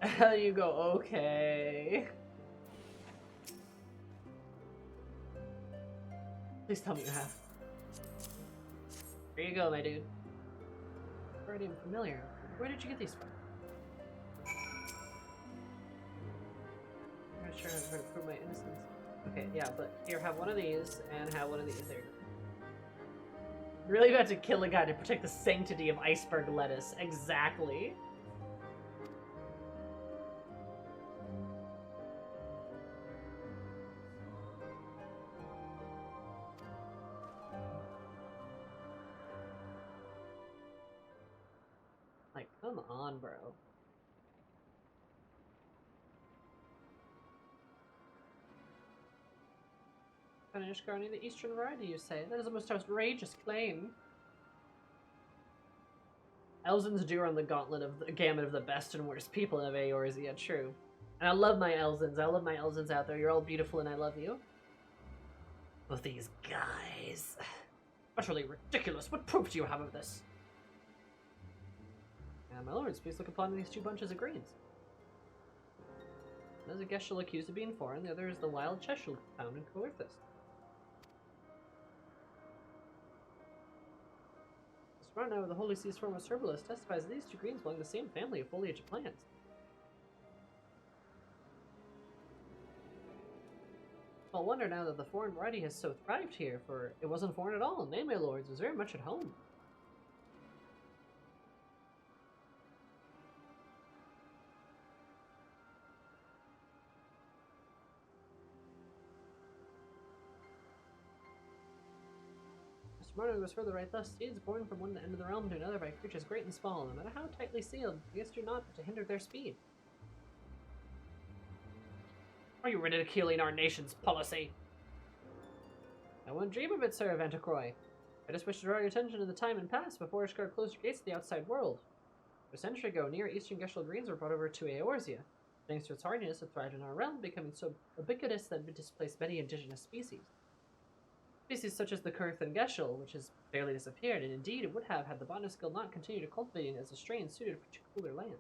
And you go, okay. Please tell me you have. Here you go, my dude. Already familiar. Where did you get these from? I'm not sure I'm trying to prove my innocence. Okay, yeah, but here, have one of these, and have one of these. There you go. Really about to kill a guy to protect the sanctity of iceberg lettuce. Exactly. Like, come on, bro. Finish guarding the eastern variety, you say? That is a most outrageous claim. Elzins do run the gauntlet of the gamut of the best and worst people of Eorzea, true. And I love my Elzins. I love my Elzins out there. You're all beautiful and I love you. But these guys... Utterly ridiculous. What proof do you have of this? My lords, please look upon these two bunches of greens. One is a Gestal accused of being foreign, the other is the wild Cheshire found in Coerthus. Sparno of the Holy Sea's foremost herbalist testifies that these two greens belong to the same family of foliage plants. Small wonder now that the foreign variety has so thrived here, for it wasn't foreign at all. Nay, my lords, was very much at home. Marno goes further right thus. Seeds born from one end of the realm to another by creatures great and small, no matter how tightly sealed, the do not but to hinder their speed. Are you ridiculing our nation's policy? I won't dream of it, Sir Vantacroy. I just wish to draw your attention to the time and past before Ishgard closed your gates to the outside world. A century ago, near eastern Geshl greens were brought over to Eorzea. Thanks to its hardiness, it thrived in our realm, becoming so ubiquitous that it displaced many indigenous species. Species such as the Kurth and Geshl, which has barely disappeared, and indeed it would have had the botanist guild not continued cultivating as a strain suited for cooler land.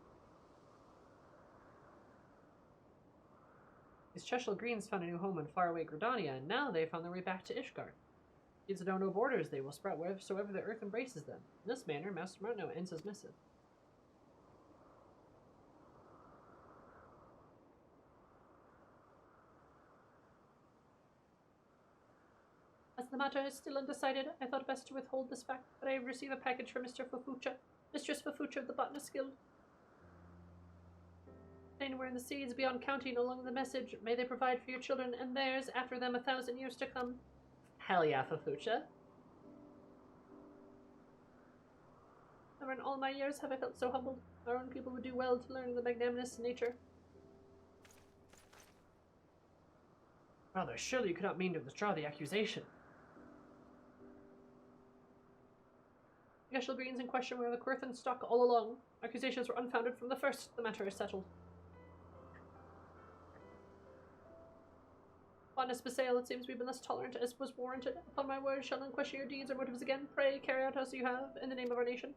These Cheshel greens found a new home in faraway Gridania, and now they found their way back to Ishgard. Seeds know no borders, they will sprout wheresoever the earth embraces them. In this manner, Master Martino ends his missive. As the matter is still undecided, I thought best to withhold this fact, but I receive a package from Mr. Fafucha, Mistress Fafucha of the Botanist Guild. Anywhere in the seeds beyond counting along the message, may they provide for your children and theirs after them 1,000 years to come. Hell yeah, Fafucha. Never in all my years have I felt so humbled. Our own people would do well to learn the magnanimous nature. Rather, surely you could not mean to withdraw the accusation. The Geshl greens in question were the Quirthan stock all along. Accusations were unfounded from the first. The matter is settled. Botanist Basail, it seems we've been less tolerant as was warranted. Upon my word, shall none question your deeds or motives again. Pray, carry out as you have, in the name of our nation.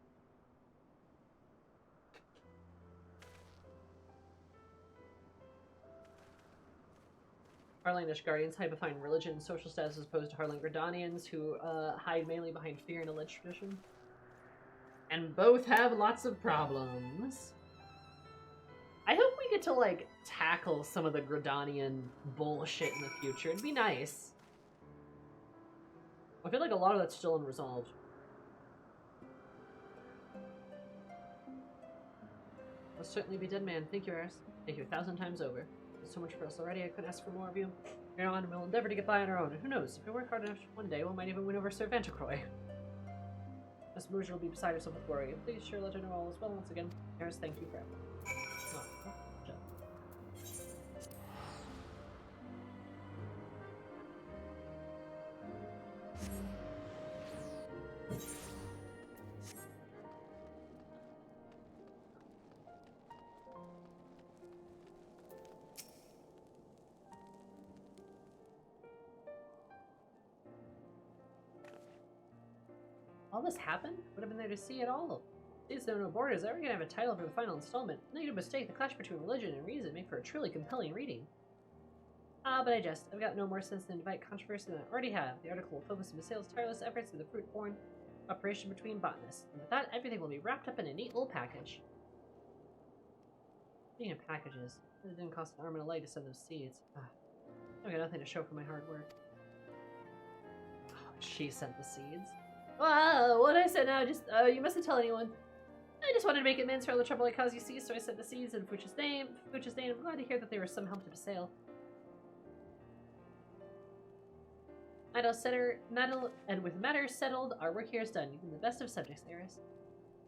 Harlangish Guardians hide behind religion and social status as opposed to Harlan Gridanians, who hide mainly behind fear and alleged tradition. And both have lots of problems. I hope we get to, like, tackle some of the Gridanian bullshit in the future. It'd be nice. I feel like a lot of that's still unresolved. I'll certainly be dead, man. Thank you, Eris. Thank you 1,000 times over. There's so much for us already, I couldn't ask for more of you. You're on, and we'll endeavor to get by on our own. And who knows, if we work hard enough, one day we might even win over Sir Vantacroy. Miss Mouge will be beside herself with worry. And please sure let her know all is well once again. Eris, thank you for everything. All this happened? Would have been there to see it all. These No Borders, are we gonna have a title for the final installment? Negative mistake, the clash between religion and reason make for a truly compelling reading. Ah, but I jest. I've got no more sense than to invite controversy than I already have. The article will focus on Basail's tireless efforts in the fruit-born operation between botanists. And with that, everything will be wrapped up in a neat little package. Speaking of packages, it didn't cost an arm and a leg to send those seeds. I've got nothing to show for my hard work. Oh, she sent the seeds. Wow, what I said now, just, you mustn't tell anyone. I just wanted to make amends for all the trouble I caused you, see, so I sent the seeds in Fuch's name. I'm glad to hear that they were some help to Basail. And with matters settled, our work here is done. You've been the best of subjects, Eris.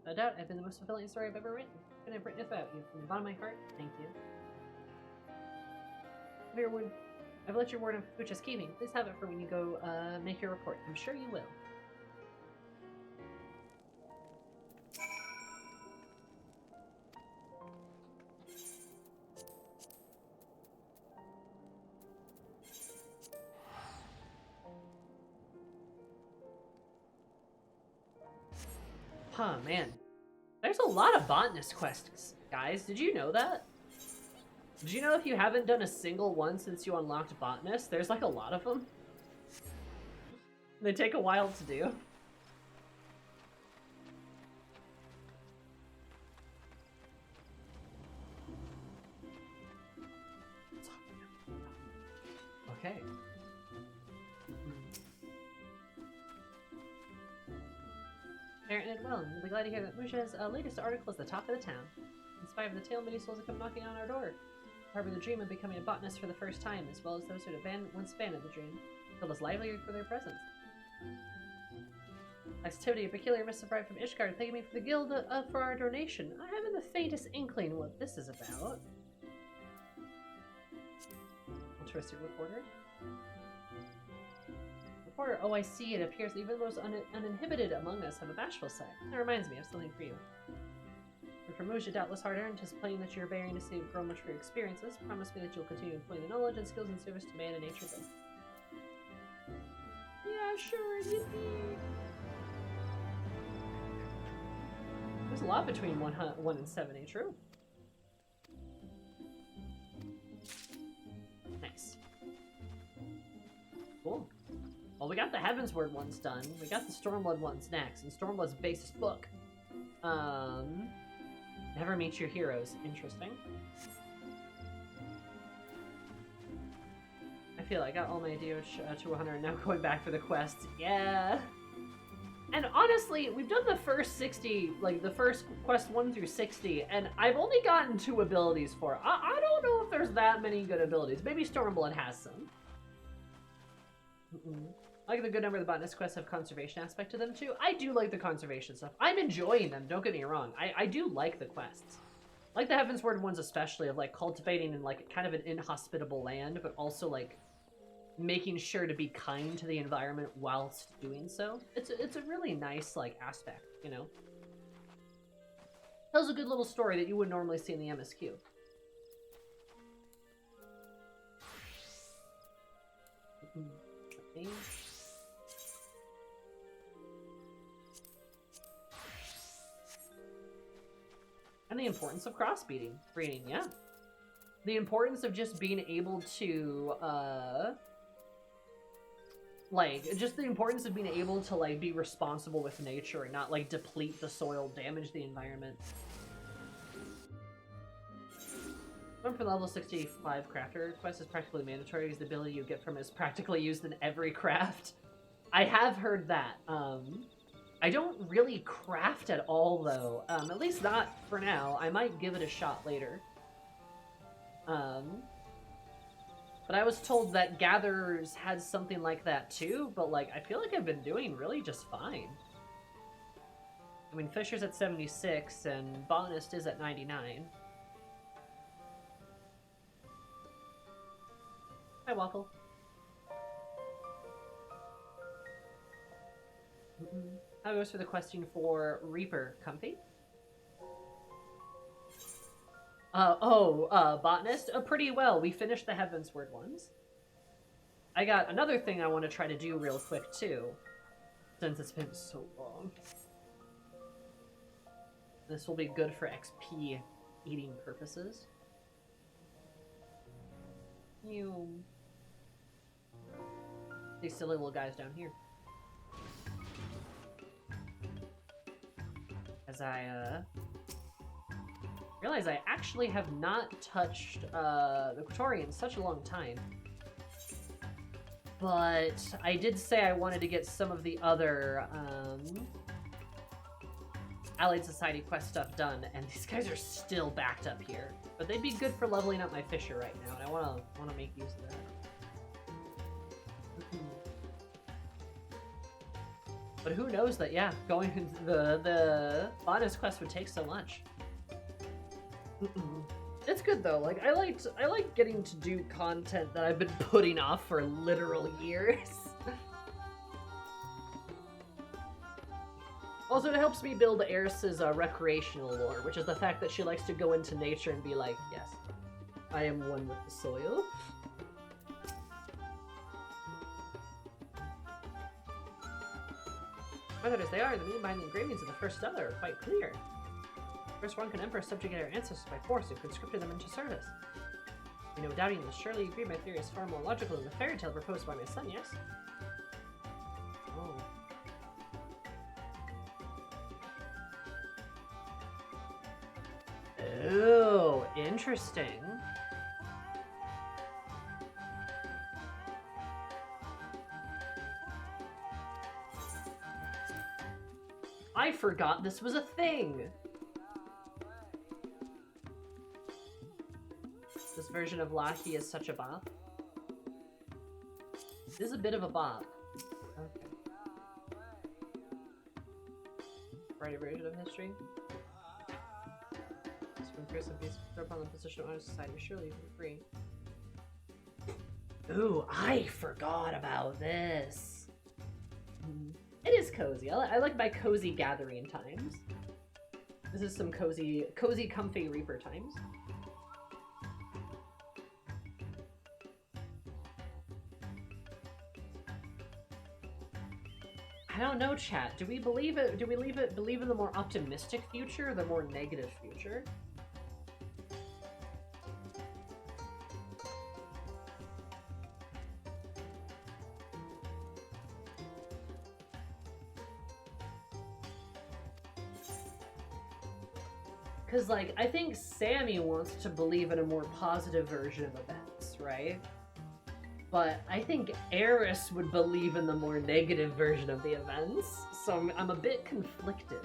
No doubt, I've been the most fulfilling story I've ever written. And I've written it about you. From the bottom of my heart, thank you. I've let your word on Fuch's keeping. Please have it for when you go, make your report. I'm sure you will. Huh, man. There's a lot of botanist quests, guys. Did you know that? Did you know if you haven't done a single one since you unlocked botanist, there's like a lot of them? They take a while to do. Okay. Apparently well, and you'll be glad to hear that Musha's latest article is the talk of the town. In spite of the tale, many souls have come knocking on our door. Harbor the dream of becoming a botanist for the first time, as well as those who had once abandoned the dream, filled us livelier for their presence. Activity, a peculiar missive right from Ishgard, thanking me for the guild for our donation. I haven't the faintest inkling what this is about. Altruistic reporter. Reporter, oh I see, it appears that even those uninhibited among us have a bashful side. That reminds me, I have something for you. For Muja, doubtless hard-earned, tis plain that you're bearing to see you've grown much for your experiences. Promise me that you'll continue employing the knowledge and skills in service to man and nature both. Yeah, sure, yippee! There's a lot between 1 and 7, ain't true? Nice. Cool. Well, we got the Heavensward ones done. We got the Stormblood ones next, and Stormblood's basis book. Never meet your heroes. Interesting. I feel I got all my ideas to 100 and now going back for the quests. Yeah. And honestly, we've done the first 60, like the first quest 1 through 60, and I've only gotten 2 abilities for it. I don't know if there's that many good abilities. Maybe Stormblood has some. I like the good number of the botanist quests have conservation aspect to them too. I do like the conservation stuff. I'm enjoying them, don't get me wrong. I do like the quests. I like the Heavensward ones especially, of like cultivating in like kind of an inhospitable land, but also like making sure to be kind to the environment whilst doing so. It's a really nice like aspect, you know? Tells a good little story that you wouldn't normally see in the MSQ. Okay. And the importance of crossbreeding, yeah. The importance of just being able to, just the importance of being able to, like, be responsible with nature and not, like, deplete the soil, damage the environment. One for the level 65 crafter quest is practically mandatory because the ability you get from it is practically used in every craft. I have heard that. I don't really craft at all, though. At least not for now. I might give it a shot later. But I was told that Gatherers had something like that too, but like I feel like I've been doing really just fine. I mean, Fisher's at 76 and Botanist is at 99. Hi, Waffle. How goes for the question for Reaper? Comfy? Botanist? Pretty well. We finished the Heavensward ones. I got another thing I want to try to do real quick, too. Since it's been so long. This will be good for XP eating purposes. These silly little guys down here. As I, realize I actually have not touched, the Quatori in such a long time. But I did say I wanted to get some of the other, Allied Society quest stuff done, and these guys are still backed up here. But they'd be good for leveling up my Fisher right now, and I wanna make use of that. But who knows that, yeah, going into the Botanist quest would take so much. It's good though, like, I like getting to do content that I've been putting off for literal years. Also, it helps me build Eris's recreational lore, which is the fact that she likes to go into nature and be like, yes, I am one with the soil. Whether as they are, the meaning behind the engravings of the first stella are quite clear. First Ronkan Emperor subjugated our ancestors by force and conscripted them into service. You know, doubting this, surely you agree my theory is far more logical than the fairy tale proposed by my son, yes? Oh. Ooh, interesting. I forgot this was a thing! This version of Lahi is such a bop. This is a bit of a bop. Okay. Right version of history. When person beats upon the position of honor society, surely you can agree. Ooh, I forgot about this. It is cozy. I like my cozy gathering times. This is some cozy, comfy Reaper times. I don't know, chat. Do we believe it? Do we believe in the more optimistic future or the more negative future? Because, like, I think Sammy wants to believe in a more positive version of events, right? But I think Eris would believe in the more negative version of the events, so I'm a bit conflicted.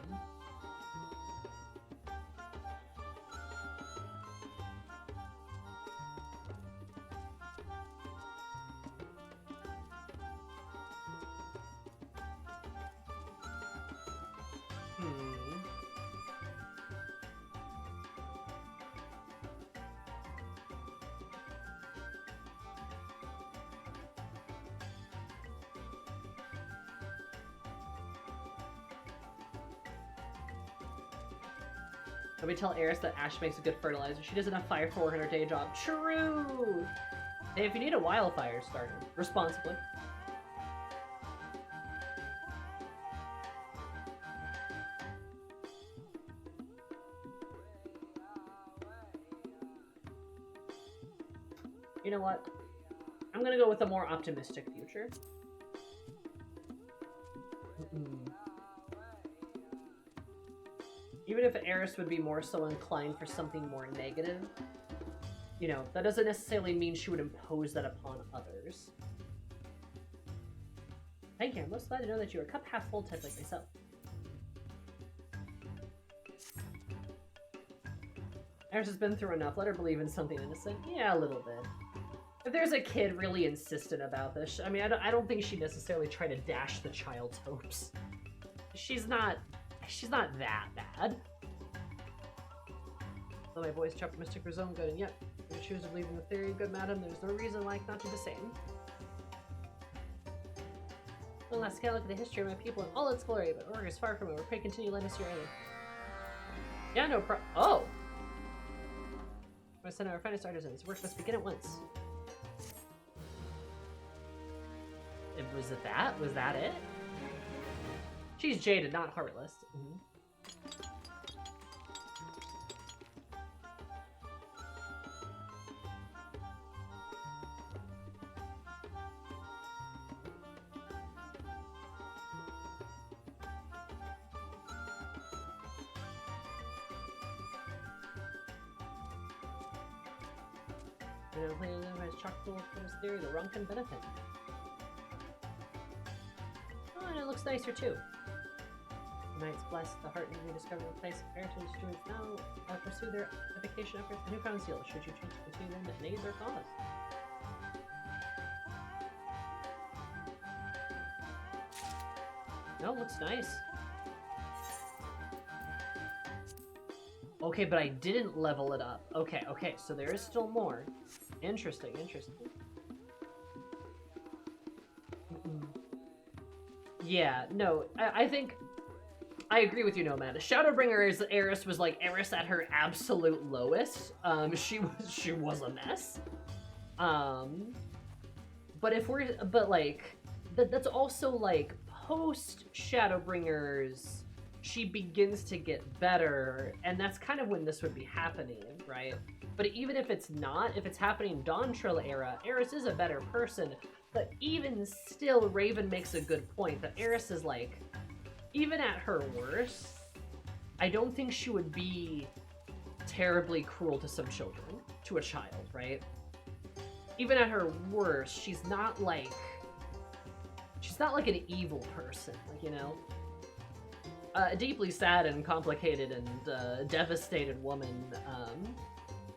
Let me tell Eris that Ash makes a good fertilizer. She does enough fire for her in her day job. True! Hey, if you need a wildfire starter, responsibly. You know what? I'm gonna go with a more optimistic future. Even if Eris would be more so inclined for something more negative, you know, that doesn't necessarily mean she would impose that upon others. Thank you. I'm most glad to know that you are a cup half full type like myself. Eris has been through enough. Let her believe in something innocent. Yeah, a little bit. If there's a kid really insistent about this, I mean, I don't think she'd necessarily try to dash the child's hopes. She's not that bad. Though my voice chopped Mystic Rizome good, and yet, if you choose to believe in the theory, good madam, there's no reason why not do the same. One last scale look at the history of my people in all its glory, but Org is far from it. Pray continue lend us your aid. Yeah, no pro- Oh! I'm gonna send our finest artisans. Work must begin at once. Was it that? Was that it? She's jaded, not heartless. Chock-full of this theory, the wrong can benefit. Oh, and it looks nicer too. The Knights bless the heart and rediscover the place of heritage students now pursue their education efforts. The newfound seal, should you choose to continue them and aid their cause. No, looks nice. Okay, but I didn't level it up. Okay, so there is still more. Interesting. Yeah, no, I think I agree with you, Nomad. Shadowbringer Eris was like Eris at her absolute lowest. She was a mess. But like that's also like post Shadowbringers, she begins to get better, and that's kind of when this would be happening, right? But even if it's not, if it's happening Dawntrail era, Eris is a better person. But even still, Raven makes a good point that Eris is like, even at her worst, I don't think she would be terribly cruel to some children, to a child, right? Even at her worst, she's not like an evil person, like, you know? A deeply sad and complicated and devastated woman,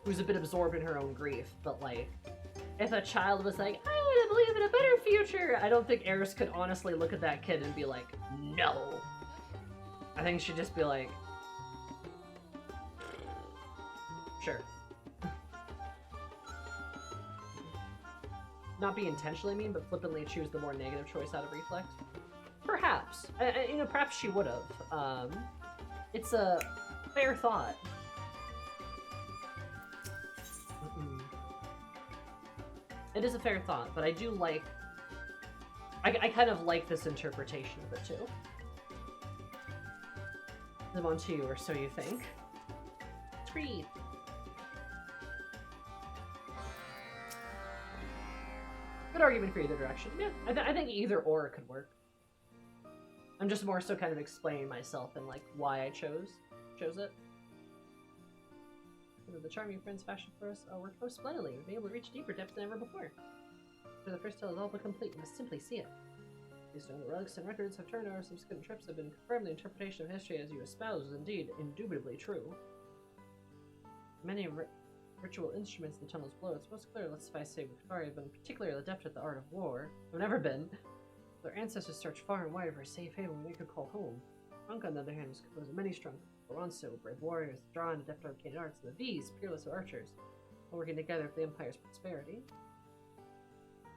who's a bit absorbed in her own grief, but like, if a child was like, I want to believe in a better future, I don't think Eris could honestly look at that kid and be like, no. I think she'd just be like, sure. Not be intentionally mean, but flippantly choose the more negative choice out of reflect. Perhaps. You know, perhaps she would have. It's a fair thought. It is a fair thought, but I do like... I kind of like this interpretation of it, too. I'm on to you, or so you think. Tree. Good argument for either direction. Yeah, I think either or could work. I'm just more so kind of explaining myself and like why I chose it. The charm your friends fashioned for us worked most splendidly. We've been able to reach deeper depths than ever before. For the first tale is all but complete, you must simply see it. Based on the relics and records have turned our subsequent trips have been confirmed the interpretation of history as you espouse is indeed indubitably true. Many ritual instruments in the tunnels below, it's most clear, let's suffice to say, Victoria have been particularly adept at the art of war. We've never been. Their ancestors searched far and wide for a safe haven they could call home. Monk, on the other hand, was composed of many strong Alonso, brave warriors, drawn, adept at arcane arts, and the V's, peerless archers, all working together for the Empire's prosperity.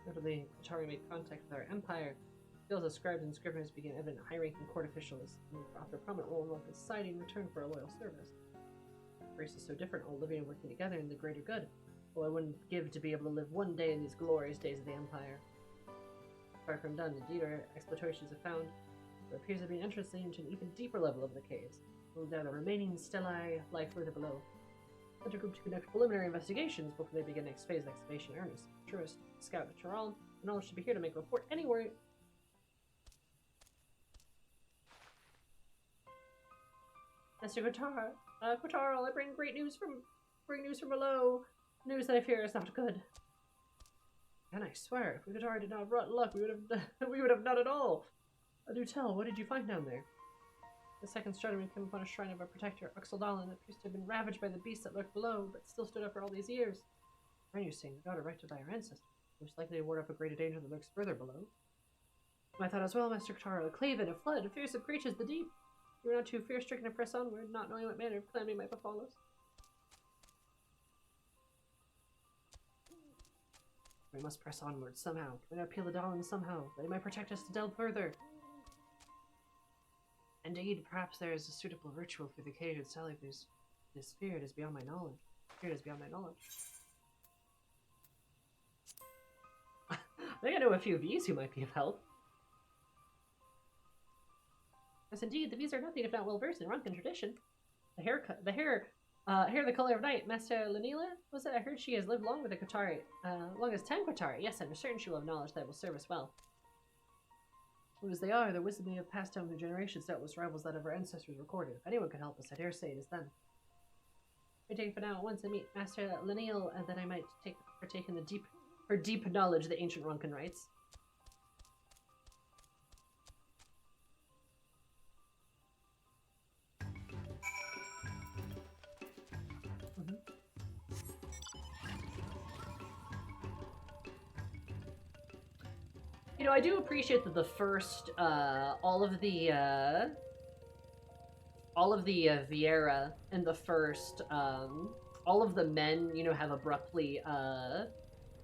Notably, Qatari made contact with our Empire. Skills as scribes and scriveners became evident high-ranking court officials, and offered a prominent role in local society in return for a loyal service. Races so different, all living and working together in the greater good. Well, I wouldn't give to be able to live one day in these glorious days of the Empire. Far from done, indeed, our explorations have found there appears to be an entrance leading to an even deeper level of the caves. We'll down the remaining stellae lie further below. Sent a group to conduct preliminary investigations before they begin next phase of excavation in earnest. Tourist, scout, Charal, and all should be here to make a report anywhere. Mr. Quatarl, I bring news from below. News that I fear is not good. And I swear, if Quatarl did not have brought luck, we would have none at all. Do tell, what did you find down there? The second stratum had come upon a shrine of our protector, Uxaldalan, that appears to have been ravaged by the beasts that lurked below, but still stood up for all these years. Are you saying the god erected by our ancestors, most likely to ward off a greater danger that lurks further below? I thought as well, Master Katara, a clave and a flood, fierce of creatures the deep. You were not too fear-stricken to press onward, not knowing what manner of calamity might befall us. We must press onward somehow. We must appeal the Dalan somehow, that he might protect us to delve further. Indeed, perhaps there is a suitable ritual for the cage itself. This fear is beyond my knowledge. Fear is beyond my knowledge. I think I know a few V's who might be of help. Yes, indeed, the V's are nothing if not well versed in Ronkan tradition. Hair the color of night. Master Lanila, was it? I heard she has lived long with the Qatari, long as 10 Qatari. Yes, I'm certain she will have knowledge that will serve us well. As they are, their wisdom may have passed down through generations, doubtless rivals that of our ancestors recorded. If anyone could help us, I dare say it is them. I take for now at once and meet Master Lanil, and then I might partake in her deep knowledge of the ancient Ronkan rites. You know, I do appreciate that the first, all of the Viera in the first, all of the men, you know, have abruptly,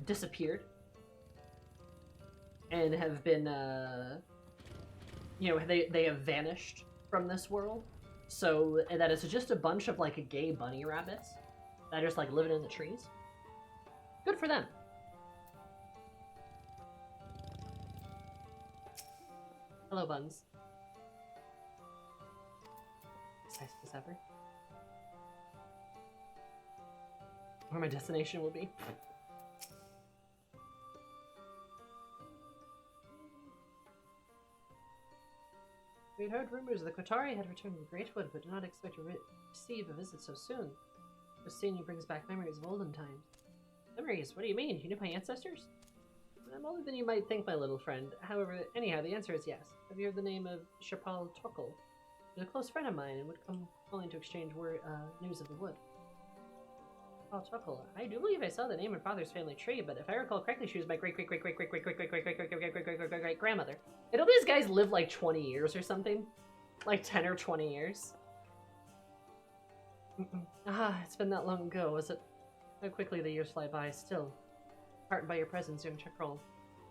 disappeared. And have been, you know, they have vanished from this world. So, that it's just a bunch of, like, gay bunny rabbits that are just, like, living in the trees. Good for them. Hello, Buns. Nice as ever. Where my destination will be. We had heard rumors the Qatari had returned to Greatwood, but did not expect to receive a visit so soon. This scene brings back memories of olden times. Memories? What do you mean? You knew my ancestors? I'm older than you might think, my little friend. However, anyhow, the answer is yes. Have you heard the name of Shapal Tokal? He's a close friend of mine and would come calling to exchange news of the wood. Shapal Tokal. I do believe I saw the name in father's family tree, but if I recall correctly, she was my great-great-great-great-great-great-great-great-great-great-great-great-great-great-great-great-grandmother. And all these guys live like 20 years or something. Like 10 or 20 years. Ah, it's been that long ago, was it? How quickly the years fly by still. Heartened by your presence, young Chakrol.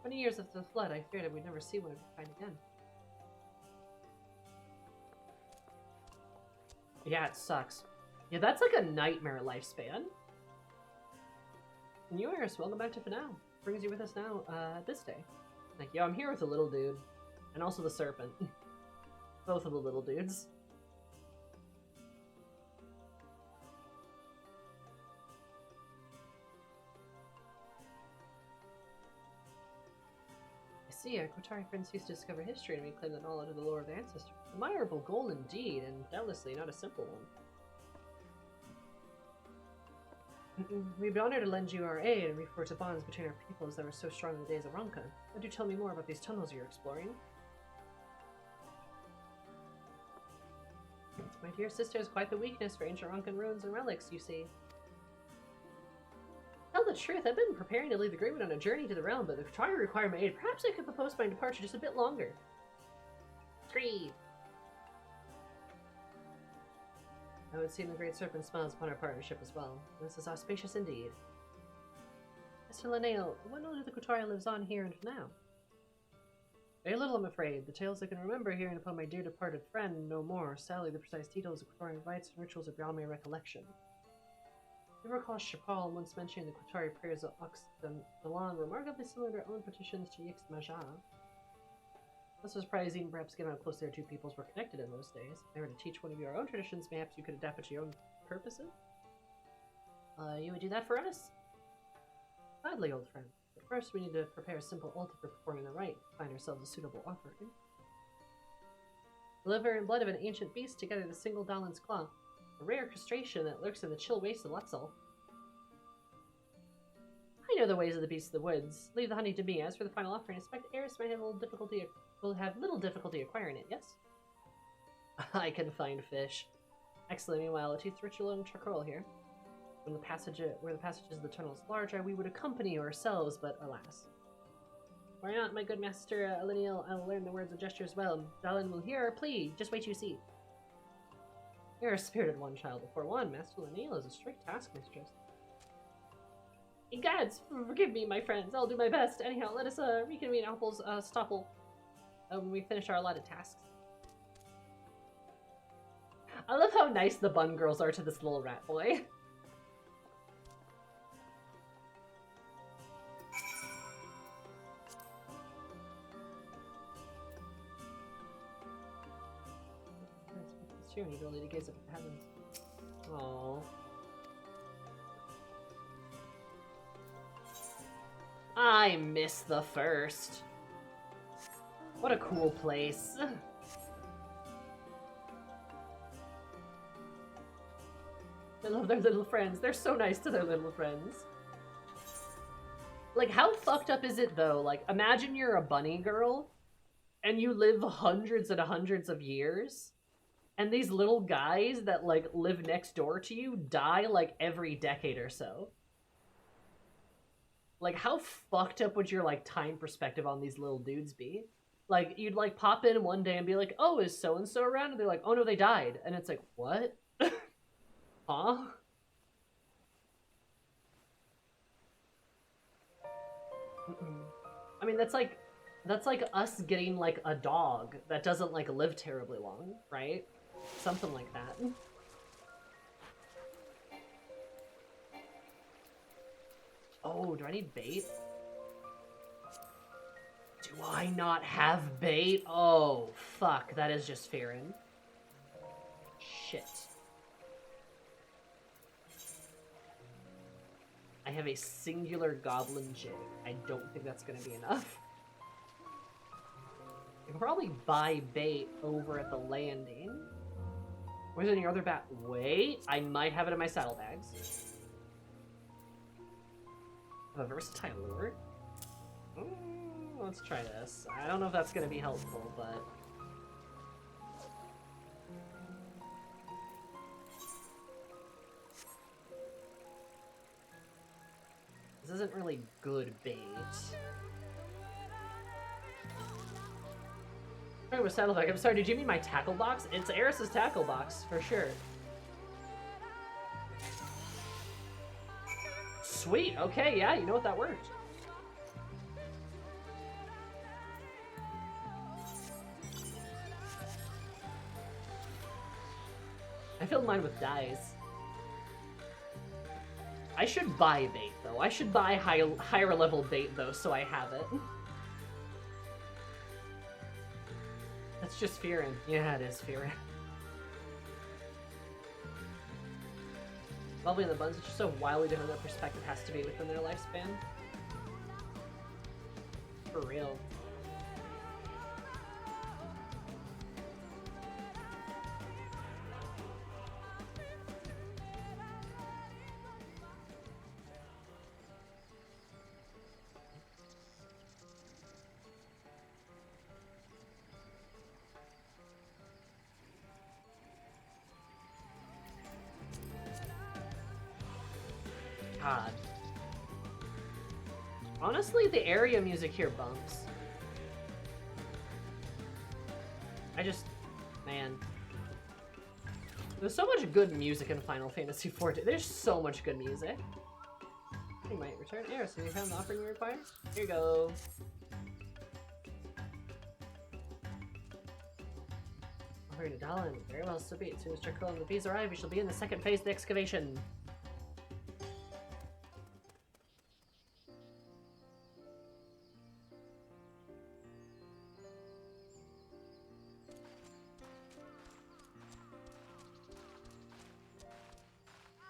20 years after the flood, I feared I would never see one of your kind again. Yeah, it sucks. Yeah, that's like a nightmare lifespan. And you, Eris, welcome back to Finale. Brings you with us now, this day. Like, yo, I'm here with the little dude. And also the serpent. Both of the little dudes. I see, our Qatari friends used to discover history and reclaim the knowledge of the lore of their ancestors. Admirable goal indeed, and doubtlessly not a simple one. We'd be honored to lend you our aid and reforge the bonds between our peoples that were so strong in the days of Ronka. Would you tell me more about these tunnels you're exploring? My dear sister has quite the weakness for ancient Ronkan ruins and relics, you see. Tell the truth, I've been preparing to leave the Greenwood on a journey to the realm, but the Qatari require my aid. Perhaps I could propose my departure just a bit longer. 3. I would seem the Great Serpent smiles upon our partnership as well. This is auspicious indeed. Mr. Linneo, what knowledge of the Qatari lives on here and now? Very little, I'm afraid. The tales I can remember hearing upon my dear departed friend, no more. Sadly, the precise details of Qatari rites and rituals are beyond my recollection. I recall Shapal once mentioning the Qatari prayers of Oxdalan, remarkably similar to our own petitions to Yix Majah. This was surprising, perhaps given how close their two peoples were connected in those days. If they were to teach one of your own traditions, perhaps you could adapt it to your own purposes? You would do that for us? Gladly, old friend. But first, we need to prepare a simple altar for performing the rite. Find ourselves a suitable offering. The liver and blood of an ancient beast together with a single Dalin's claw. A rare crustacean that lurks in the chill wastes of Lutzal. I know the ways of the beasts of the woods. Leave the honey to me. As for the final offering, I expect Eris might have little difficulty acquiring it, yes? I can find fish. Excellent. Meanwhile, a teeth ritual and charcoal here. Where the passages of the tunnel is larger, we would accompany ourselves, but alas. Why not, my good master Lineal? I will learn the words of gestures well. Dalin will hear our plea. Just wait till you see. You're a spirited one, child before one. Master Lineal is a strict taskmistress. Gods, forgive me, my friends. I'll do my best. Anyhow, let us reconvene Apple's stopple when we finish our allotted tasks. I love how nice the bun girls are to this little rat boy. It's true, you ability to gaze up at the heavens. Aww. I miss the first. What a cool place. I love their little friends. They're so nice to their little friends. Like, how fucked up is it, though? Like, imagine you're a bunny girl, and you live hundreds and hundreds of years, and these little guys that, like, live next door to you die, like, every decade or so. Like, how fucked up would your, like, time perspective on these little dudes be? Like, you'd, like, pop in one day and be like, oh, is so-and-so around? And they're like, oh, no, they died. And it's like, what? Huh? I mean, that's like us getting, like, a dog that doesn't, like, live terribly long, right? Something like that. Oh, do I need bait? Do I not have bait? Oh, fuck. That is just Farron. Shit. I have a singular goblin jig. I don't think that's gonna be enough. I can probably buy bait over at the landing. Where's any other bat? Wait, I might have it in my saddlebags. A versatile lure? Let's try this. I don't know if that's gonna be helpful, but... This isn't really good bait. Talking about saddlebag, I'm sorry, did you mean my tackle box? It's Eris's tackle box, for sure. Sweet, okay, yeah, you know what, that worked. I filled mine with dyes. I should buy bait, though. I should buy higher level bait, though, so I have it. That's just Fearin. Yeah, it is Fearin. Lovely in the buns, it's just so wildly different that perspective has to be within their lifespan. For real. God. Honestly, the area music here bumps. Man. There's so much good music in Final Fantasy XIV. There's so much good music. You might return Eris. Have you found the offering you require? Here you go. Offering to Dallin. Very well, so be it. As soon as Charcoal and the bees arrive, we shall begin the second phase of the excavation.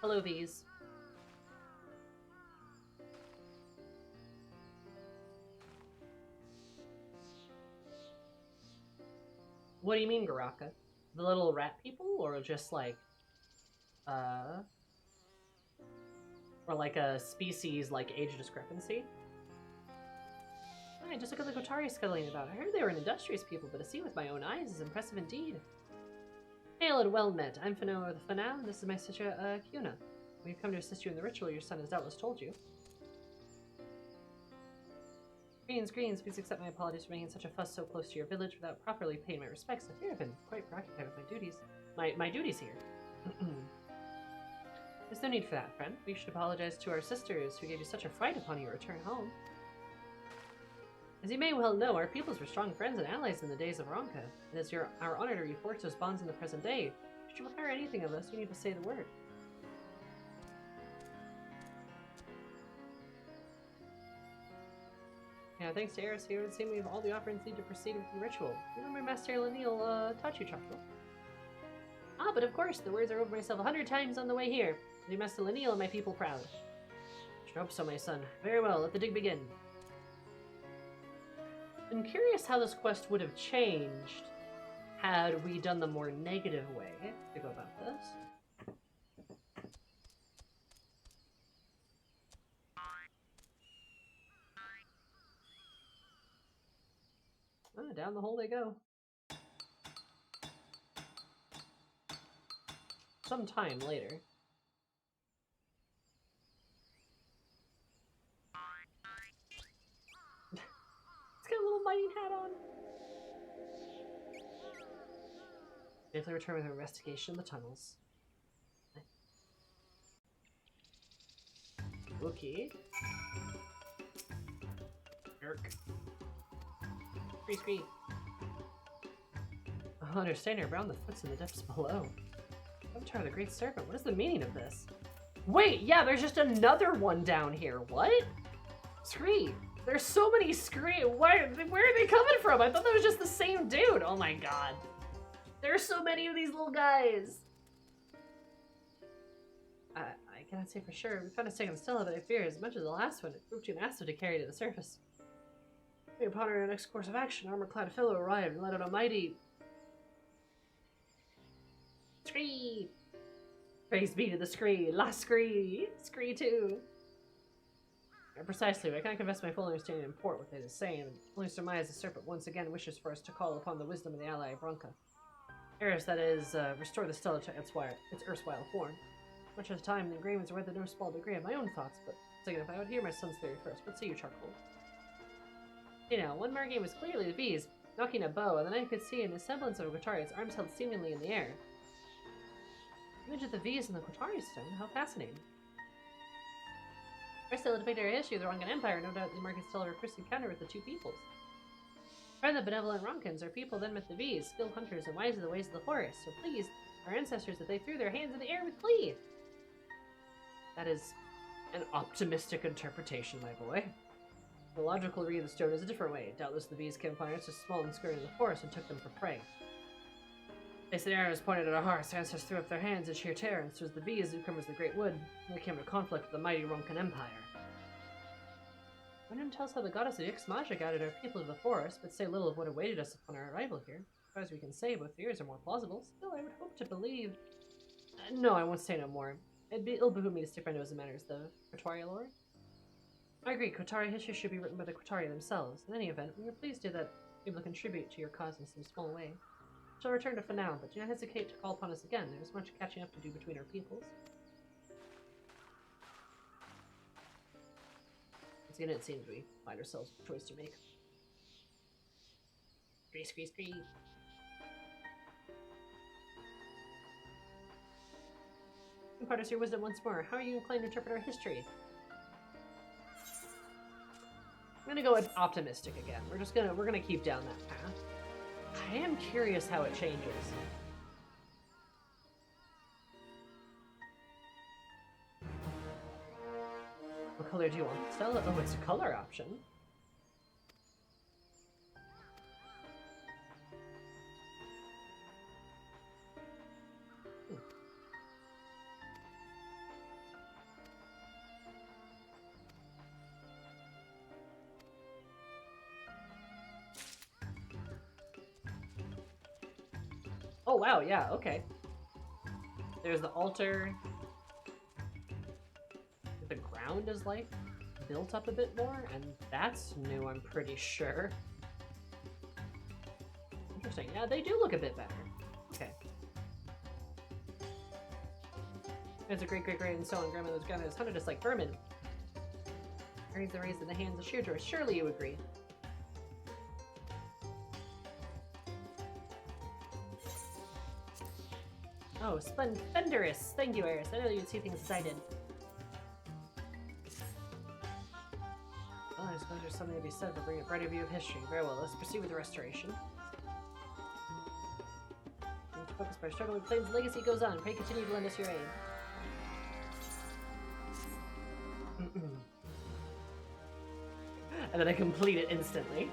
Hello, bees. What do you mean, Garaka? The little rat people, or just like, or like a species like age discrepancy? Hi, just look at the Kotari scuttling about. I heard they were an industrious people, but to see with my own eyes is impressive indeed. Hail and well met. I'm Fanao the Fanao, and this is my sister, Kiuna. We've come to assist you in the ritual your son has doubtless told you. Greens, please accept my apologies for making such a fuss so close to your village without properly paying my respects. I fear I've been quite preoccupied with my duties. My duties here. There's no need for that, friend. We should apologize to our sisters who gave you such a fright upon your return home. As you may well know, our peoples were strong friends and allies in the days of Ronka, and it's our honor to reinforce those bonds in the present day. Should you require anything of us, you need to say the word. Yeah, thanks to Eris here, it seems we have all the offerings needed to proceed with the ritual. You remember Master Laniel taught you, Chocolate? Ah, but of course, the words are over myself 100 times on the way here. Do Master Laniel and my people proud. Should hope so, my son. Very well, let the dig begin. I'm curious how this quest would have changed had we done the more negative way to go about this. Ah, down the hole they go. Some time later. It's got a little mining hat on. Safely return with an investigation of the tunnels. Okay. Jerk. Scree. I understand you're around the foots in the depths below. Avatar of the Great Serpent, what is the meaning of this? Wait, yeah, there's just another one down here. What? Scree. There's so many Scree. Where are they coming from? I thought that was just the same dude. Oh my god. There's so many of these little guys. I cannot say for sure. We found a second Stella, but I fear as much as the last one, it proved too massive to carry to the surface. Upon our next course of action, armor-clad fellow arrived and led out a mighty... Scree! Praise be to the Scree! La Scree! Scree 2! Precisely, but I cannot confess my full understanding and import what they is saying, and only surmise the serpent once again wishes for us to call upon the wisdom of the ally of Ronka. Eris, that is, restore the Stella to its erstwhile form. Much of the time, the engravings are read the no small degree of my own thoughts, but second, if I would hear my son's theory first, what say you, Charcoal? You know, one Margame was clearly the bees, knocking a bow, and then I could see in the semblance of a Qatari, its arms held seemingly in the air. Image of the V's in the Qatari stone, how fascinating. I still depict our history of the Ronkan Empire, no doubt the markets tell of our first encounter with the two peoples. Rather than the benevolent Ronkans, our people then met the V's, skilled hunters and wise of the ways of the forest, so pleased our ancestors that they threw their hands in the air with glee. That is an optimistic interpretation, my boy. The logical read of the stone is a different way. Doubtless the V's came upon us small and skirting the forest and took them for prey. They said arrows pointed at our hearts, ancestors threw up their hands in sheer terror, and so as the V's, newcomers of the Great Wood, they came into conflict with the mighty Ronkan Empire. One didn't tell us how the goddess of XIV guided our people to the forest, but say little of what awaited us upon our arrival here. As far as we can say, both theories are more plausible. Still, I would hope to believe... no, I won't say no more. It'll behoove me to stick my nose in matters, the Qatari lore. I agree, Qatari history should be written by the Qatari themselves. In any event, we are pleased to that able to contribute to your cause in some small way. I shall return to for now, but do not hesitate to call upon us again. There is much catching up to do between our peoples. Once again, it seems we find ourselves a choice to make. Scree. Impart us your wisdom once more. How are you inclined to interpret our history? I'm gonna go optimistic again. We're gonna keep down that path. I am curious how it changes. What color do you want, Stella? Oh, it's a color option. Oh wow, yeah, okay. There's the altar. The ground is like built up a bit more, and that's new, I'm pretty sure. Interesting. Yeah, they do look a bit better. Okay. There's a great and so on. Grandmother's grandmother's hunted us like vermin. Raise the rays in the hands of shears. Surely you agree. Oh, splendorous! Thank you, Eris. I know you'd see things as I did. Well, I suppose there's something to be said for bringing a brighter view of history. Very well, let's proceed with the restoration. To focus by struggling with Plains' legacy goes on. Pray continue to lend us your aid. And then I complete it instantly.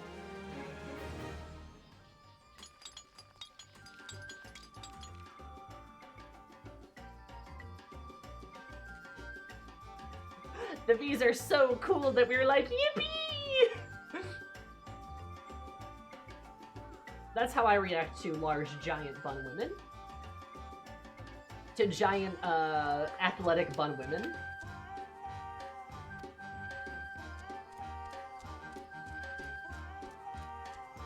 The V's are so cool that we were like, yippee! That's how I react to large, giant bun women. To giant, athletic bun women.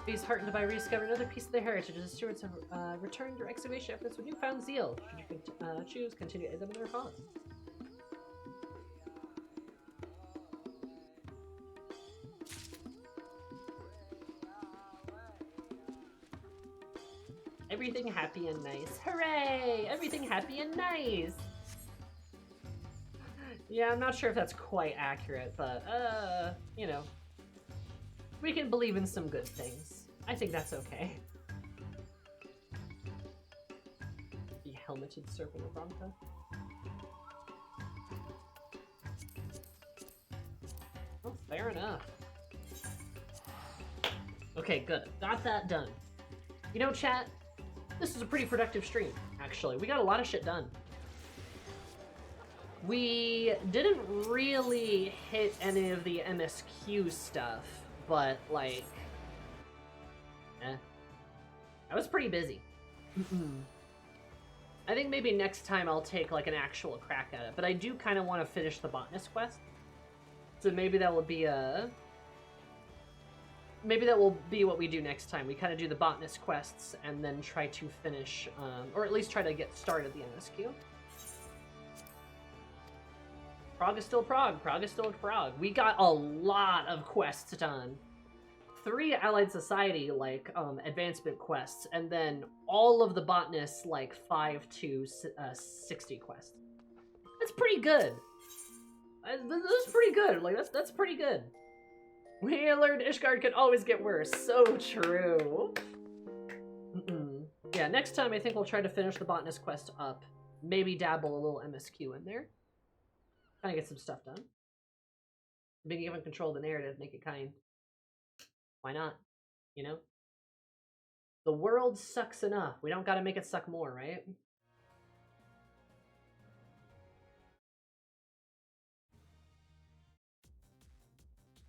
V's heartened by rediscovering another piece of their heritage as the stewards have returned their excavation efforts with newfound zeal. Should you choose, continue to aid them in their cause. Everything happy and nice. Hooray! Everything happy and nice! Yeah, I'm not sure if that's quite accurate, but, you know. We can believe in some good things. I think that's okay. The helmeted serpent of Ronka. Oh, fair enough. Okay, good. Got that done. You know, chat, this is a pretty productive stream, actually. We got a lot of shit done. We didn't really hit any of the MSQ stuff, but, like, I was pretty busy. I think maybe next time I'll take, like, an actual crack at it, but I do kind of want to finish the botanist quest. So maybe that will be maybe that will be what we do next time. We kind of do the botanist quests and then try to finish, or at least try to get started the MSQ. Prague is still Prague. Prague is still Prague. We got a lot of quests done 3 Allied Society, like, advancement quests, and then all of the botanists, like, 5 to 60 quests. That's pretty good. That's pretty good. Like, that's pretty good. We learned Ishgard could always get worse. So true. Yeah, next time I think we'll try to finish the botanist quest up. Maybe dabble a little MSQ in there. Kind of get some stuff done. Being given control of the narrative, make it kind. Why not? You know? The world sucks enough. We don't gotta make it suck more, right?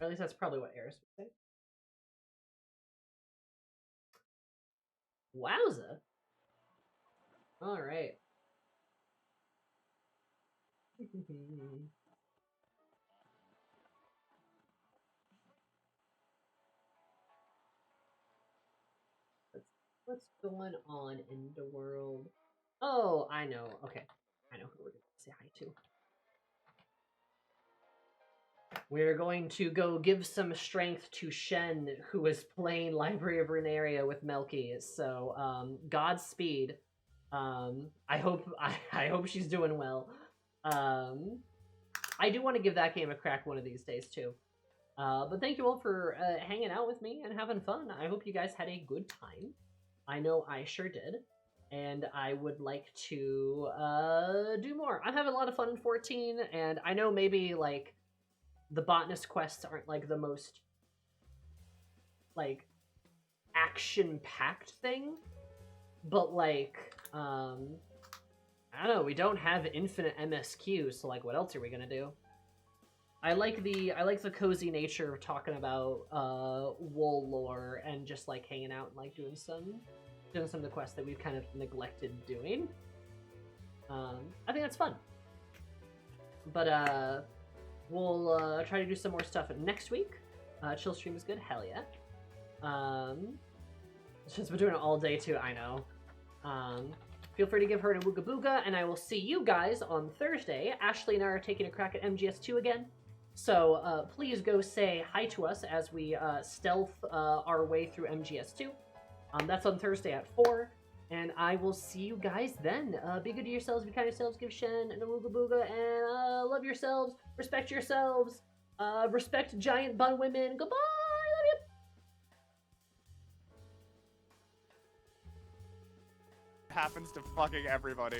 Or at least that's probably what Eris would say. Wowza! Alright. What's going on in the world? Oh, I know. Okay. I know who we're going to say hi to. We're going to go give some strength to Shen, who is playing Library of Runeria with Melky. So, Godspeed. I hope she's doing well. I do want to give that game a crack one of these days too. But thank you all for hanging out with me and having fun. I hope you guys had a good time. I know I sure did. And I would like to do more. I'm having a lot of fun in 14, and I know maybe, like, the botanist quests aren't, like, the most, like, action-packed thing. But, like, I don't know, we don't have infinite MSQ, so, like, what else are we gonna do? I like the cozy nature of talking about wool lore and just, like, hanging out and, like, doing some of the quests that we've kind of neglected doing. I think that's fun. But we'll try to do some more stuff next week. Chill stream is good, hell yeah. Since we're doing it all day too, I know. Feel free to give her a wooga booga, and I will see you guys on Thursday. Ashley and I are taking a crack at MGS2 again. So please go say hi to us as we stealth our way through MGS2. That's on Thursday at 4, and I will see you guys then. Be good to yourselves, be kind to yourselves, give Shen and a wooga booga, and love yourselves, respect yourselves, respect giant bun women. Goodbye, love you.
Happens to fucking everybody.